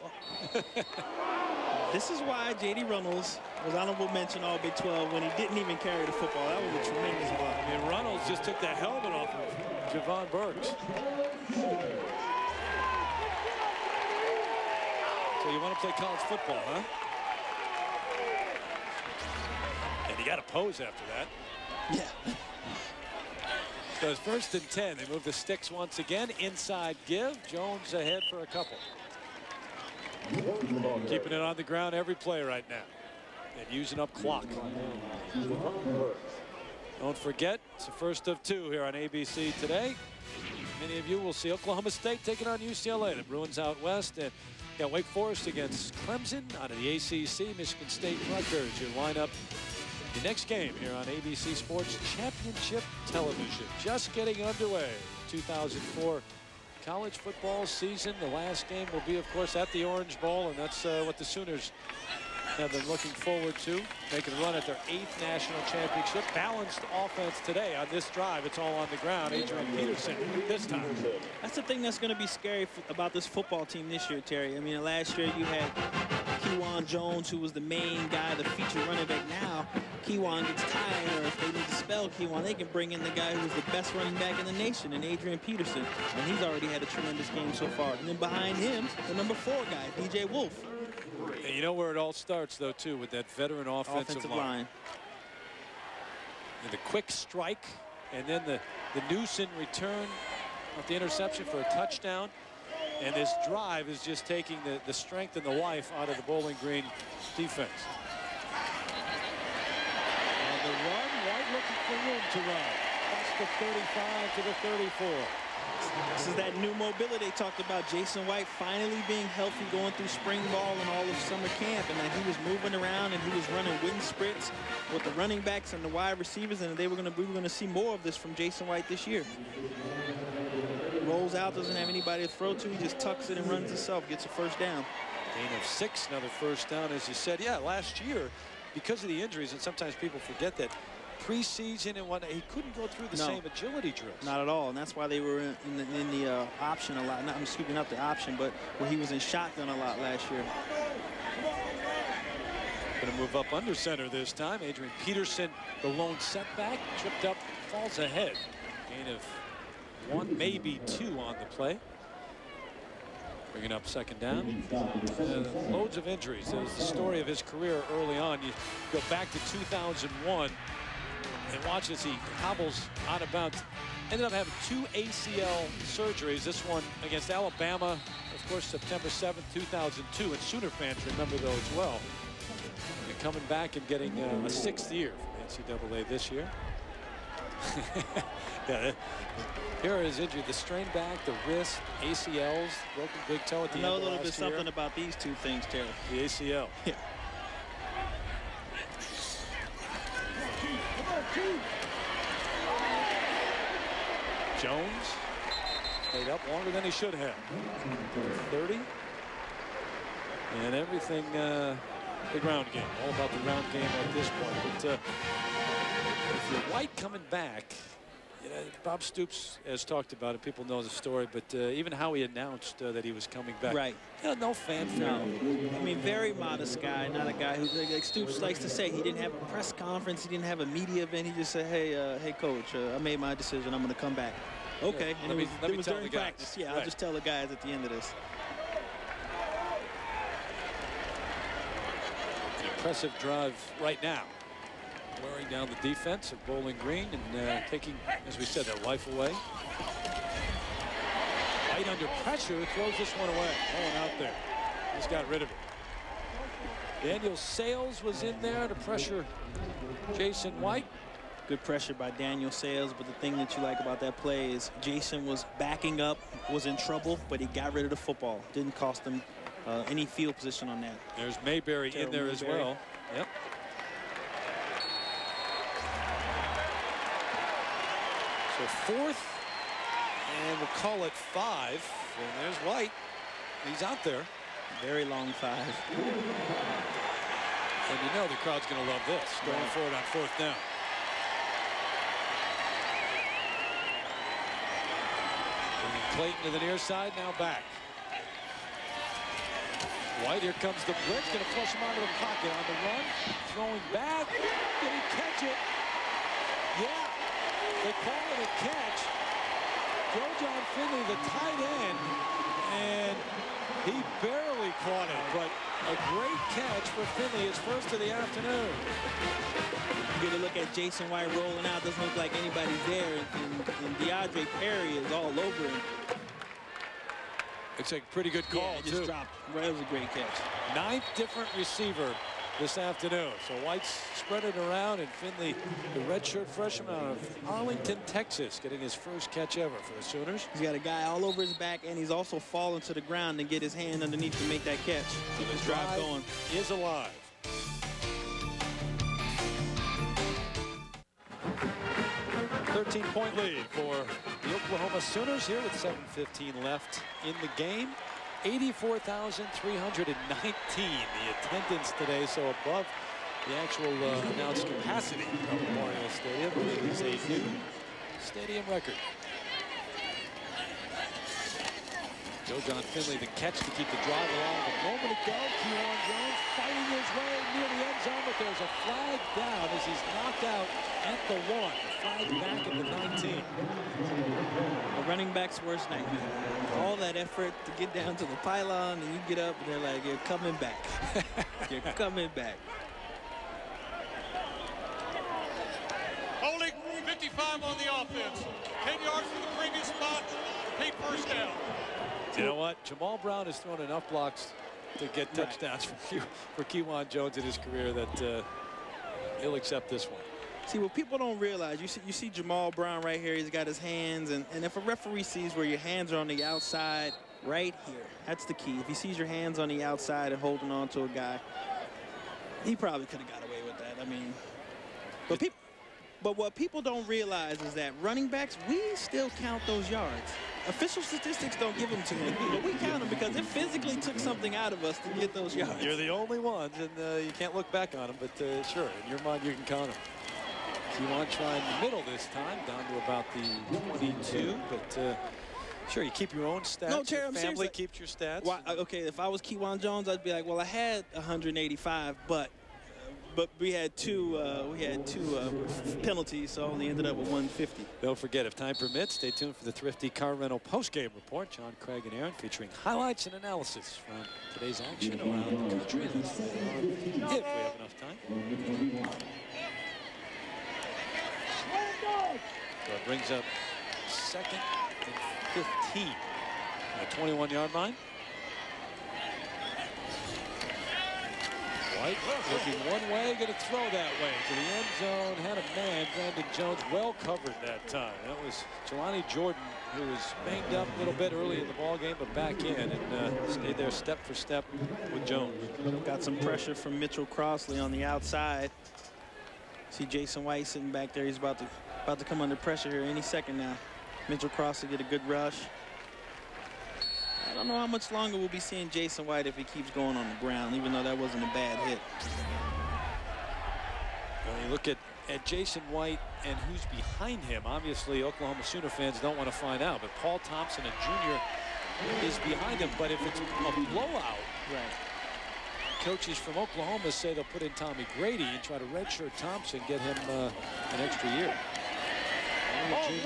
This is why J.D. Runnels was honorable mention all Big 12 when he didn't even carry the football. That was a tremendous block. And Runnels just took the helmet off of Javon Burks. So you want to play college football, huh? And you got to pose after that. Yeah. So it's 1st and 10. They move the sticks once again. Inside give. Jones ahead for a couple. Keeping it on the ground every play right now. And using up clock. Don't forget, it's the first of 2 here on ABC today. Many of you will see Oklahoma State taking on UCLA. The Bruins out west. And got Wake Forest against Clemson out of the ACC. Michigan State Rutgers. Your lineup. The next game here on ABC Sports Championship Television. Just getting underway. 2004 college football season. The last game will be, of course, at the Orange Bowl, and that's what the Sooners have been looking forward to. Making a run at their 8th national championship. Balanced offense today on this drive. It's all on the ground. Adrian Peterson this time. That's the thing that's going to be scary about this football team this year, Terry. I mean, last year you had Kewan Jones, who was the main guy, the feature running back. Now Kewan gets tired, or if they need to spell Kewan, they can bring in the guy who's the best running back in the nation, and Adrian Peterson. And he's already had a tremendous game so far. And then behind him, the number 4 guy, DJ Wolf. And you know where it all starts, though, too, with that veteran offensive line. And the quick strike, and then the Newsom return of the interception for a touchdown. And this drive is just taking the strength and the life out of the Bowling Green defense. On the run, White looking for room to run. That's the 35 to the 34. This is that new mobility they talked about. Jason White finally being healthy, going through spring ball and all of summer camp, and that he was moving around and he was running wind sprints with the running backs and the wide receivers, and we were going to see more of this from Jason White this year. Rolls out, doesn't have anybody to throw to. He just tucks it and runs himself, gets a first down. Gain of 6, another first down, as you said. Yeah, last year, because of the injuries, and sometimes people forget that, preseason and whatnot, he couldn't go through the same agility drills. Not at all, and that's why they were in the option a lot. Not, excuse me, not the option, but where he was in shotgun a lot last year. Going to move up under center this time. Adrian Peterson, the lone setback, tripped up, falls ahead. Gain of 1, maybe 2 on the play. Bringing up 2nd down. Loads of injuries. It was the story of his career early on. You go back to 2001 and watch as he hobbles out of bounds. Ended up having 2 ACL surgeries. This one against Alabama, of course, September 7th, 2002. And Sooner fans remember those well. And coming back and getting a 6th year from NCAA this year. Yeah, here is injury, the strained back, the wrist, ACLs, broken big toe at the end of last year. I know a little bit something about these 2 things, Terry. The ACL. Yeah. Jones stayed up longer than he should have. 30. And everything, the ground game. All about the ground game at this point. But if you're White coming back, you know, Bob Stoops has talked about it. People know the story, but even how he announced that he was coming back. Right. You know, no fanfare. No. I mean, very modest guy, not a guy who, like Stoops likes to say, he didn't have a press conference, he didn't have a media event. He just said, hey, coach, I made my decision. I'm going to come back. Okay. Yeah, and it was tell during the guys. practice. Yeah, right. I'll just tell the guys at the end of this. An impressive drive right now. Wearing down the defense of Bowling Green and taking, as we said, their life away. White under pressure, throws this one away. Going out there. He's got rid of it. Daniel Sales was in there to pressure Jason White. Good pressure by Daniel Sales, but the thing that you like about that play is Jason was backing up, was in trouble, but he got rid of the football. Didn't cost him any field position on that. There's Mayberry in there as well. Yep. So 4th, and we'll call it 5. And there's White. He's out there. Very long 5. And you know the crowd's going to love this. Going for it on 4th down. Bringing Clayton to the near side, now back. White, here comes the blitz, going to flush him out of the pocket on the run. Throwing back. Did he catch it? Yeah, they call it a catch. John Finley, the tight end, and he barely caught it, but a great catch for Finley, his first of the afternoon. You get a look at Jason White rolling out. Doesn't look like anybody's there, and DeAndre Perry is all over him. It's a pretty good call, just too. dropped. That was a great catch. 9th different receiver this afternoon. So White's spread it around, and Finley, the redshirt freshman out of Arlington, Texas, getting his first catch ever for the Sooners. He's got a guy all over his back, and he's also fallen to the ground and get his hand underneath to make that catch. Keep his drive going. Is alive. A 13-point lead for the Oklahoma Sooners here with 7:15 left in the game. 84,319 the attendance today, so above the actual announced capacity of Memorial Stadium. It is a new stadium record. John Finley, the catch to keep the drive along. A moment ago, Kewan Jones fighting his way near the end zone, but there's a flag down as he's knocked out at the 1. Flag back at the 19. A running back's worst nightmare. All that effort to get down to the pylon, and you get up, and they're like, "You're coming back. You're coming back." Holding 55 on the offense. 10 yards from the previous spot. Repeat first down. You know what? Jamal Brown has thrown enough blocks to get touchdowns for Kewan Jones in his career that he'll accept this one. See, what people don't realize, you see Jamal Brown right here. He's got his hands, and if a referee sees where your hands are on the outside right here, that's the key. If he sees your hands on the outside and holding on to a guy, he probably could have got away with that. I mean, but what people don't realize is that running backs, we still count those yards. Official statistics don't give them to him, but we count them because it physically took something out of us to get those yards. You're the only ones, and you can't look back on them, but sure, in your mind, you can count them. Kewan trying the middle this time, down to about the 22, but sure, you keep your own stats. No, Terry, your I'm family serious. keeps your stats. Why, okay, if I was Kewan Jones, I'd be like, well, I had 185, but we had two penalties, so I only ended up with 150. Don't forget, if time permits, stay tuned for the Thrifty Car Rental postgame report. John, Craig, and Aaron featuring highlights and analysis from today's action around the country. That's if we have enough time. So it brings up 2nd and 15 at the 21-yard line. White looking one way, going to throw that way to the end zone. Had a man, Brandon Jones, well covered that time. That was Jelani Jordan, who was banged up a little bit early in the ball game, but back in and stayed there step for step with Jones. Got some pressure from Mitchell Crossley on the outside. See Jason White sitting back there. He's about to come under pressure here any second now. Mitchell Crossley get a good rush. I don't know how much longer we'll be seeing Jason White if he keeps going on the ground, even though that wasn't a bad hit. When you look at Jason White and who's behind him, obviously Oklahoma Sooner fans don't want to find out, but Paul Thompson, a junior, is behind him. But if it's a blowout, coaches from Oklahoma say they'll put in Tommy Grady and try to redshirt Thompson, get him an extra year. Junior.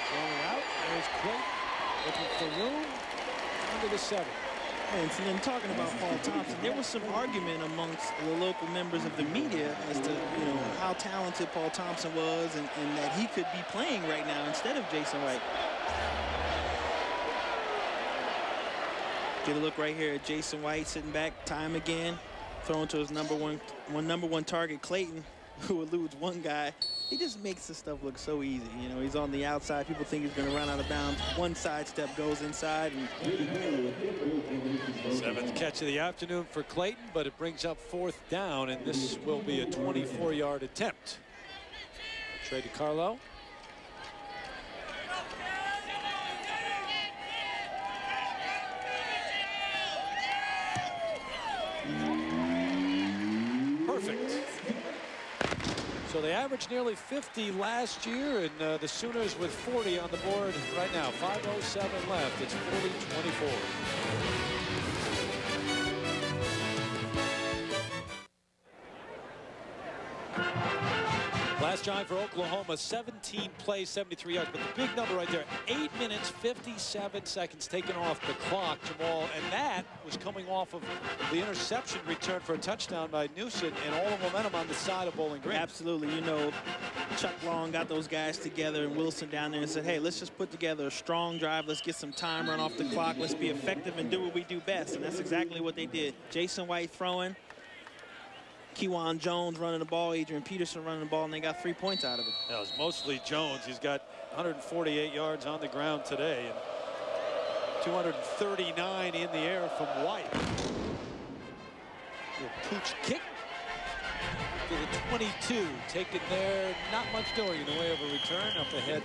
Going out, there's Clayton. Looking for room under the 7. And see, in talking about Paul Thompson, there was some argument amongst the local members of the media as to, how talented Paul Thompson was and that he could be playing right now instead of Jason White. Get a look right here at Jason White sitting back, time again, throwing to his number one target, Clayton, who eludes one guy. He just makes this stuff look so easy. He's on the outside. People think he's going to run out of bounds. One sidestep goes inside. And 7th catch of the afternoon for Clayton, but it brings up 4th down, and this will be a 24-yard attempt. Trey DiCarlo they averaged nearly 50 last year, and the Sooners with 40 on the board right now. 5:07 left. It's 40-24. Last drive for Oklahoma, 17 plays, 73 yards. But the big number right there, 8 minutes, 57 seconds taken off the clock, Jamal. And that was coming off of the interception return for a touchdown by Newsom, and all the momentum on the side of Bowling Green. Absolutely. You know, Chuck Long got those guys together and Wilson down there and said, hey, let's just put together a strong drive. Let's get some time run off the clock. Let's be effective and do what we do best. And that's exactly what they did. Jason White throwing. Kewan Jones running the ball, Adrian Peterson running the ball, and they got 3 points out of it. That was mostly Jones. He's got 148 yards on the ground today and 239 in the air from White. Little pooch kick to the 22. Taken there, not much doing in the way of a return. Up ahead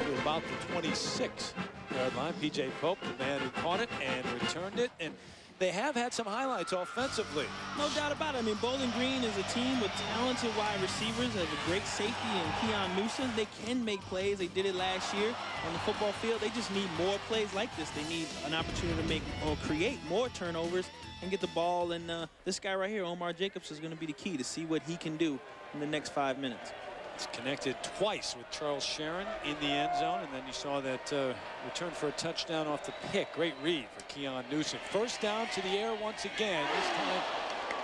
to about the 26-yard line. P.J. Pope, the man who caught it and returned it. And they have had some highlights offensively. No doubt about it. I mean, Bowling Green is a team with talented wide receivers, has a great safety in Keon Newsom. They can make plays. They did it last year on the football field. They just need more plays like this. They need an opportunity to make or create more turnovers and get the ball. And this guy right here, Omar Jacobs, is going to be the key to see what he can do in the next 5 minutes. It's connected twice with Charles Sharon in the end zone, and then you saw that return for a touchdown off the pick. Great read for Keon Newsom. First down to the air once again. This time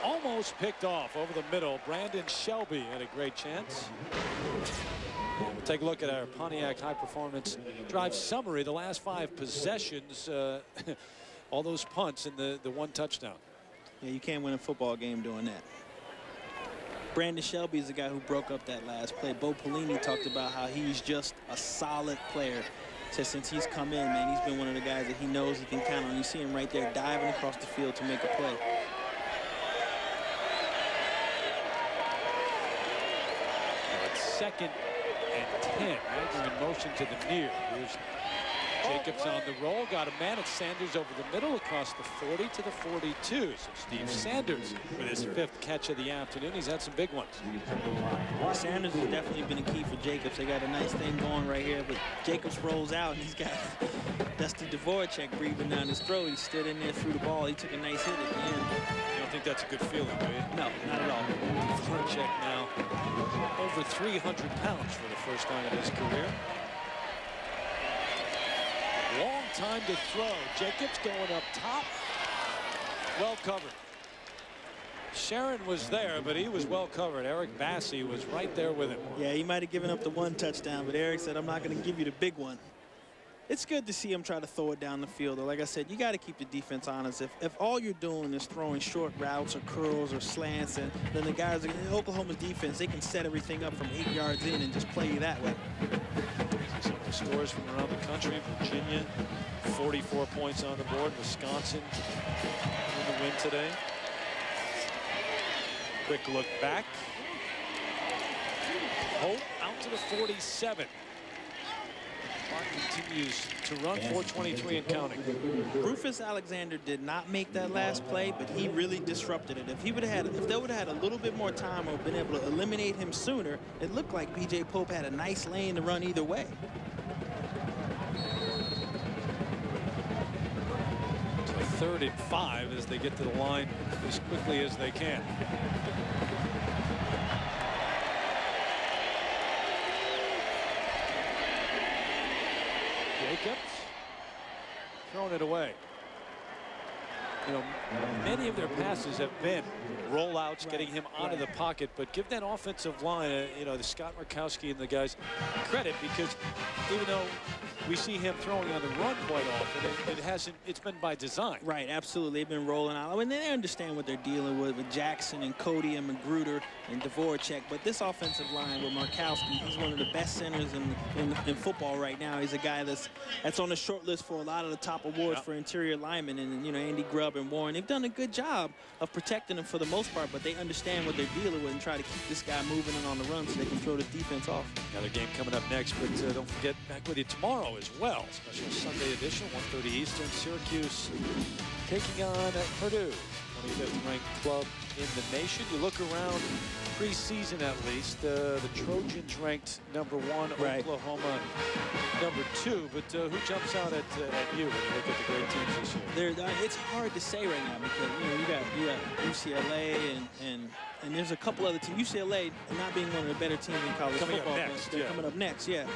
almost picked off over the middle. Brandon Shelby had a great chance. We'll take a look at our Pontiac High Performance Drive summary. The last 5 possessions, all those punts and the 1 touchdown. Yeah, you can't win a football game doing that. Brandon Shelby is the guy who broke up that last play. Bo Pelini talked about how he's just a solid player. Says since he's come in, man, he's been one of the guys that he knows he can count on. You see him right there diving across the field to make a play. It's 2nd and 10. Agnew in motion to the near. Here's Jacobs on the roll. Got a man. It's Sanders over the middle across the 40 to the 42. So Steve Sanders with his 5th catch of the afternoon. He's had some big ones. Sanders has definitely been a key for Jacobs. They got a nice thing going right here, but Jacobs rolls out and he's got Dusty Dvorak breathing down his throat. He stood in there through the ball. He took a nice hit at the end. You don't think that's a good feeling, do you? No, not at all. Dvorak now over 300 pounds for the first time in his career. Long time to throw. Jacobs going up top. Well covered. Sharon was there, but he was well covered. Eric Bassey was right there with him. Yeah, he might have given up the 1 touchdown, but Eric said, I'm not going to give you the big one. It's good to see him try to throw it down the field. Like I said, you got to keep the defense honest. If all you're doing is throwing short routes or curls or slants, and then the guys in Oklahoma's defense, they can set everything up from 8 yards in and just play you that way. Some of the scores from around the country. Virginia, 44 points on the board. Wisconsin in the win today. Quick look back. Hope out to the 47. Clock continues to run. 4:23 and counting. Rufus Alexander did not make that last play, but he really disrupted it. If they would have had a little bit more time or been able to eliminate him sooner, it looked like P.J. Pope had a nice lane to run either way. So 3rd and 5 as they get to the line as quickly as they can. Jacobs throwing it away. You know, many of their passes have been rollouts, getting him out of the pocket, but give that offensive line, you know, the Scott Murkowski and the guys credit, because even though we see him throwing on the run quite often, it's been by design. Right, absolutely. They've been rolling out. I mean, they understand what they're dealing with Jackson and Cody and Magruder and Dvorak. But this offensive line with Murkowski, he's one of the best centers in football right now. He's a guy that's on the short list for a lot of the top awards for interior linemen. And, you know, Andy Grubb and Warren, they've done a good job of protecting him for the most part, but they understand what they're dealing with and try to keep this guy moving and on the run so they can throw the defense off. Another game coming up next, but don't forget, back with you tomorrow as well. Special Sunday edition, 1:30 Eastern. Syracuse taking on Purdue, 25th ranked club in the nation. You look around preseason at least. The Trojans ranked #1, Right. Oklahoma #2. But who jumps out at you when you look at the great teams this year? It's hard to say right now because you got UCLA and there's a couple other teams. UCLA not being one of the better teams in college Coming football. up next, They're yeah. coming up next, yeah.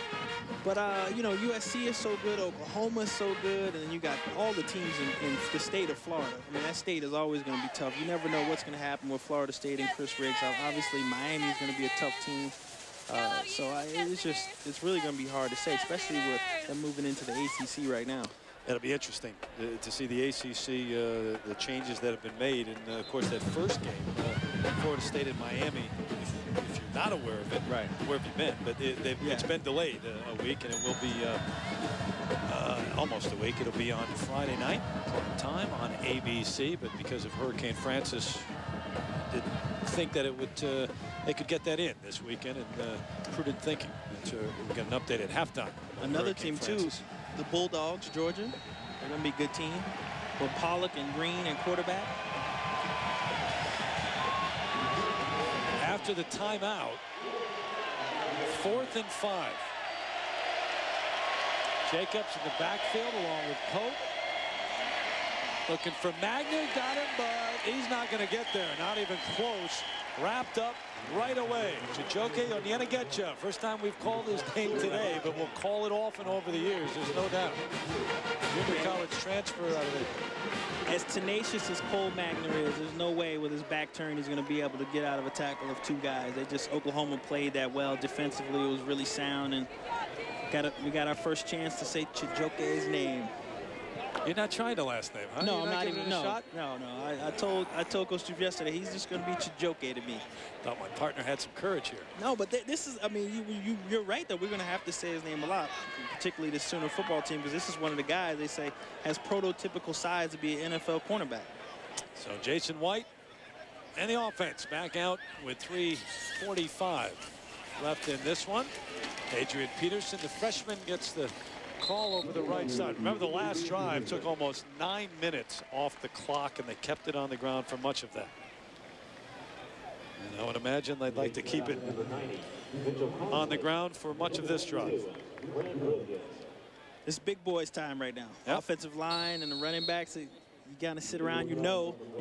But USC is so good, Oklahoma is so good, and then you got all the teams in the state of Florida. I mean, that state is always going to be tough. You never know what's going to happen with Florida State and Chris Riggs. Obviously, Miami is going to be a tough team. It's really going to be hard to say, especially with them moving into the ACC right now. It'll be interesting to see the ACC, the changes that have been made. And, of course, that first game, Florida State and Miami, if you're not aware of it, right, where have you been? But it's been delayed a week, and it will be almost a week. It'll be on Friday night time on ABC. But because of Hurricane Francis, didn't think that they could get that in this weekend, and prudent thinking. So we got an update at halftime. Another team, too, the Bulldogs, Georgia. They're going to be a good team with Pollock and Green and quarterback. After the timeout, 4th and 5. Jacobs in the backfield along with Pope. Looking for Magner, got him, but he's not going to get there. Not even close. Wrapped up right away. Chijoke Onyenagetcha. First time we've called his name today, but we'll call it often over the years. There's no doubt. Junior college transfer out of it. As tenacious as Cole Magner is, there's no way with his back turn he's going to be able to get out of a tackle of two guys. Oklahoma played that well defensively. It was really sound, and we got our first chance to say Chijoke's name. You're not trying the last name, huh? No, You're I'm not even. giving it a shot? No. I told Coach Steve yesterday he's just going to be Chijoke to me. Thought my partner had some courage here. No, but this is. I mean, you're right that we're going to have to say his name a lot, particularly the Sooner football team, because this is one of the guys they say has prototypical size to be an NFL cornerback. So Jason White and the offense back out with 3:45 left in this one. Adrian Peterson, the freshman, gets the call over the right side. Remember, the last drive took almost 9 minutes off the clock, and they kept it on the ground for much of that. And I would imagine they'd like to keep it on the ground for much of this drive. It's big boys time right now. Yep. Offensive line and the running backs, you got to sit around. You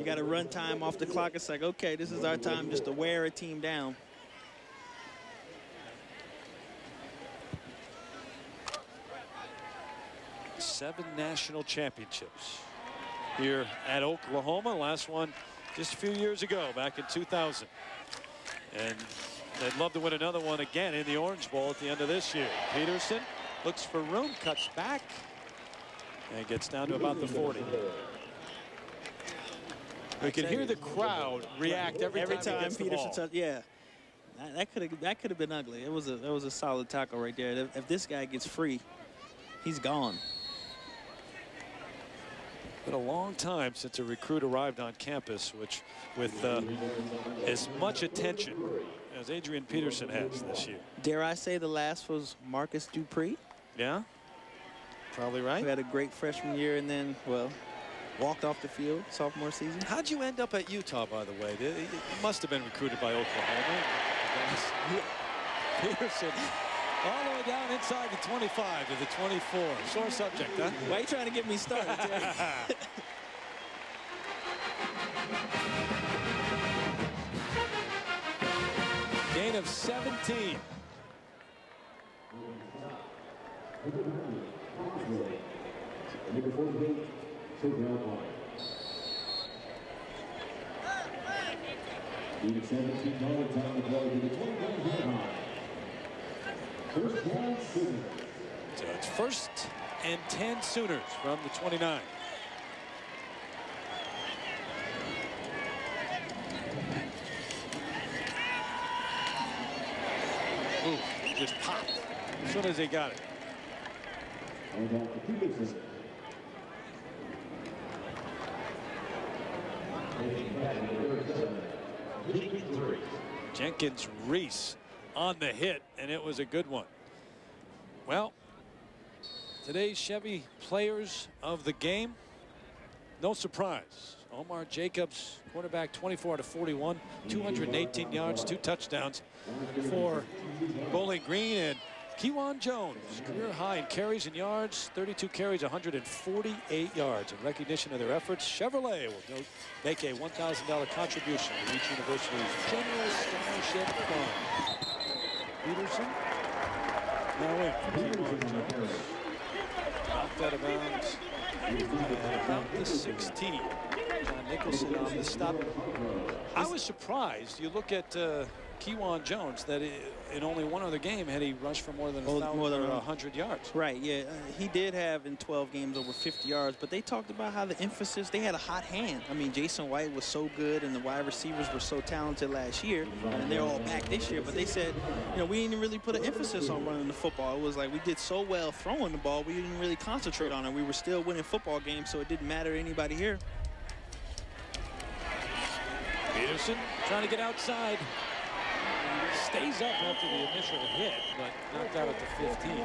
got to run time off the clock. It's like, okay, this is our time just to wear a team down. Seven national championships here at Oklahoma. Last one just a few years ago, back in 2000. And they'd love to win another one again in the Orange Bowl at the end of this year. Peterson looks for room, cuts back, and gets down to about the 40. We can hear the crowd react every time Peterson touched. Yeah, that could have been ugly. It was a solid tackle right there. If this guy gets free, he's gone. Been a long time since a recruit arrived on campus, which with as much attention as Adrian Peterson has this year. Dare I say the last was Marcus Dupree? Yeah, probably right. Who had a great freshman year and then, well, walked off the field sophomore season. How'd you end up at Utah, by the way? It must have been recruited by Oklahoma. Peterson all the way down inside the 25 to the 24. Sore subject, huh? Why are you trying to get me started, Terry? Gain of 17. Even 17 yards on the play to the 21-yard line. First down, Sooners. So it's 1st and 10 Sooners from the 29. Ooh, just popped as soon as they got it. And off to Peterson. Jenkins Reese on the hit, and it was a good one. Well, today's Chevy players of the game. no surprise. Omar Jacobs, quarterback, 24 out of 41, 218 yards, 2 touchdowns for Bowling Green. And Kewan Jones, career high in carries and yards, 32 carries, 148 yards. In recognition of their efforts, Chevrolet will make a $1,000 contribution to each university's general scholarship fund. Peterson now in for Kewan Jones. Knocked out of bounds at about the 16. John Nicholson on the stop. I was surprised. You look at Kewan Jones, that in only one other game had he rushed for more than 100 yards. Right, yeah. He did have in 12 games over 50 yards, but they talked about how the emphasis, they had a hot hand. I mean, Jason White was so good and the wide receivers were so talented last year, and they're all back this year, but they said, you know, we didn't really put an emphasis on running the football. It was like we did so well throwing the ball, we didn't really concentrate on it. We were still winning football games, so it didn't matter to anybody here. Peterson trying to get outside. Stays up after the initial hit, but knocked out at the 15.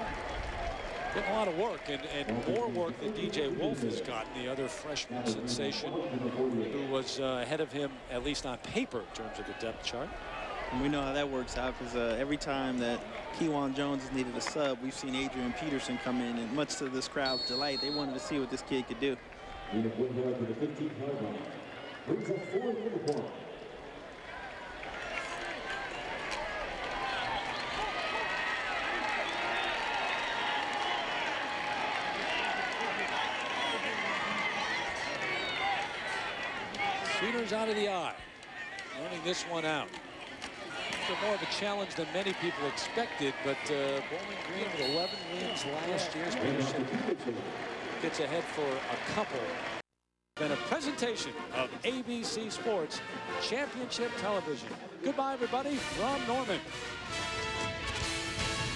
Getting a lot of work, and more work than DJ Wolf has gotten, the other freshman sensation who was ahead of him, at least on paper, in terms of the depth chart. And we know how that works out, because every time that Kewan Jones has needed a sub, we've seen Adrian Peterson come in, and much to this crowd's delight, they wanted to see what this kid could do. Sooners out of the eye, running this one out. More of a challenge than many people expected, but Bowling Green with 11 wins last year. Peterson gets ahead for a couple. Been a presentation of ABC Sports Championship Television. Goodbye, everybody, from Norman.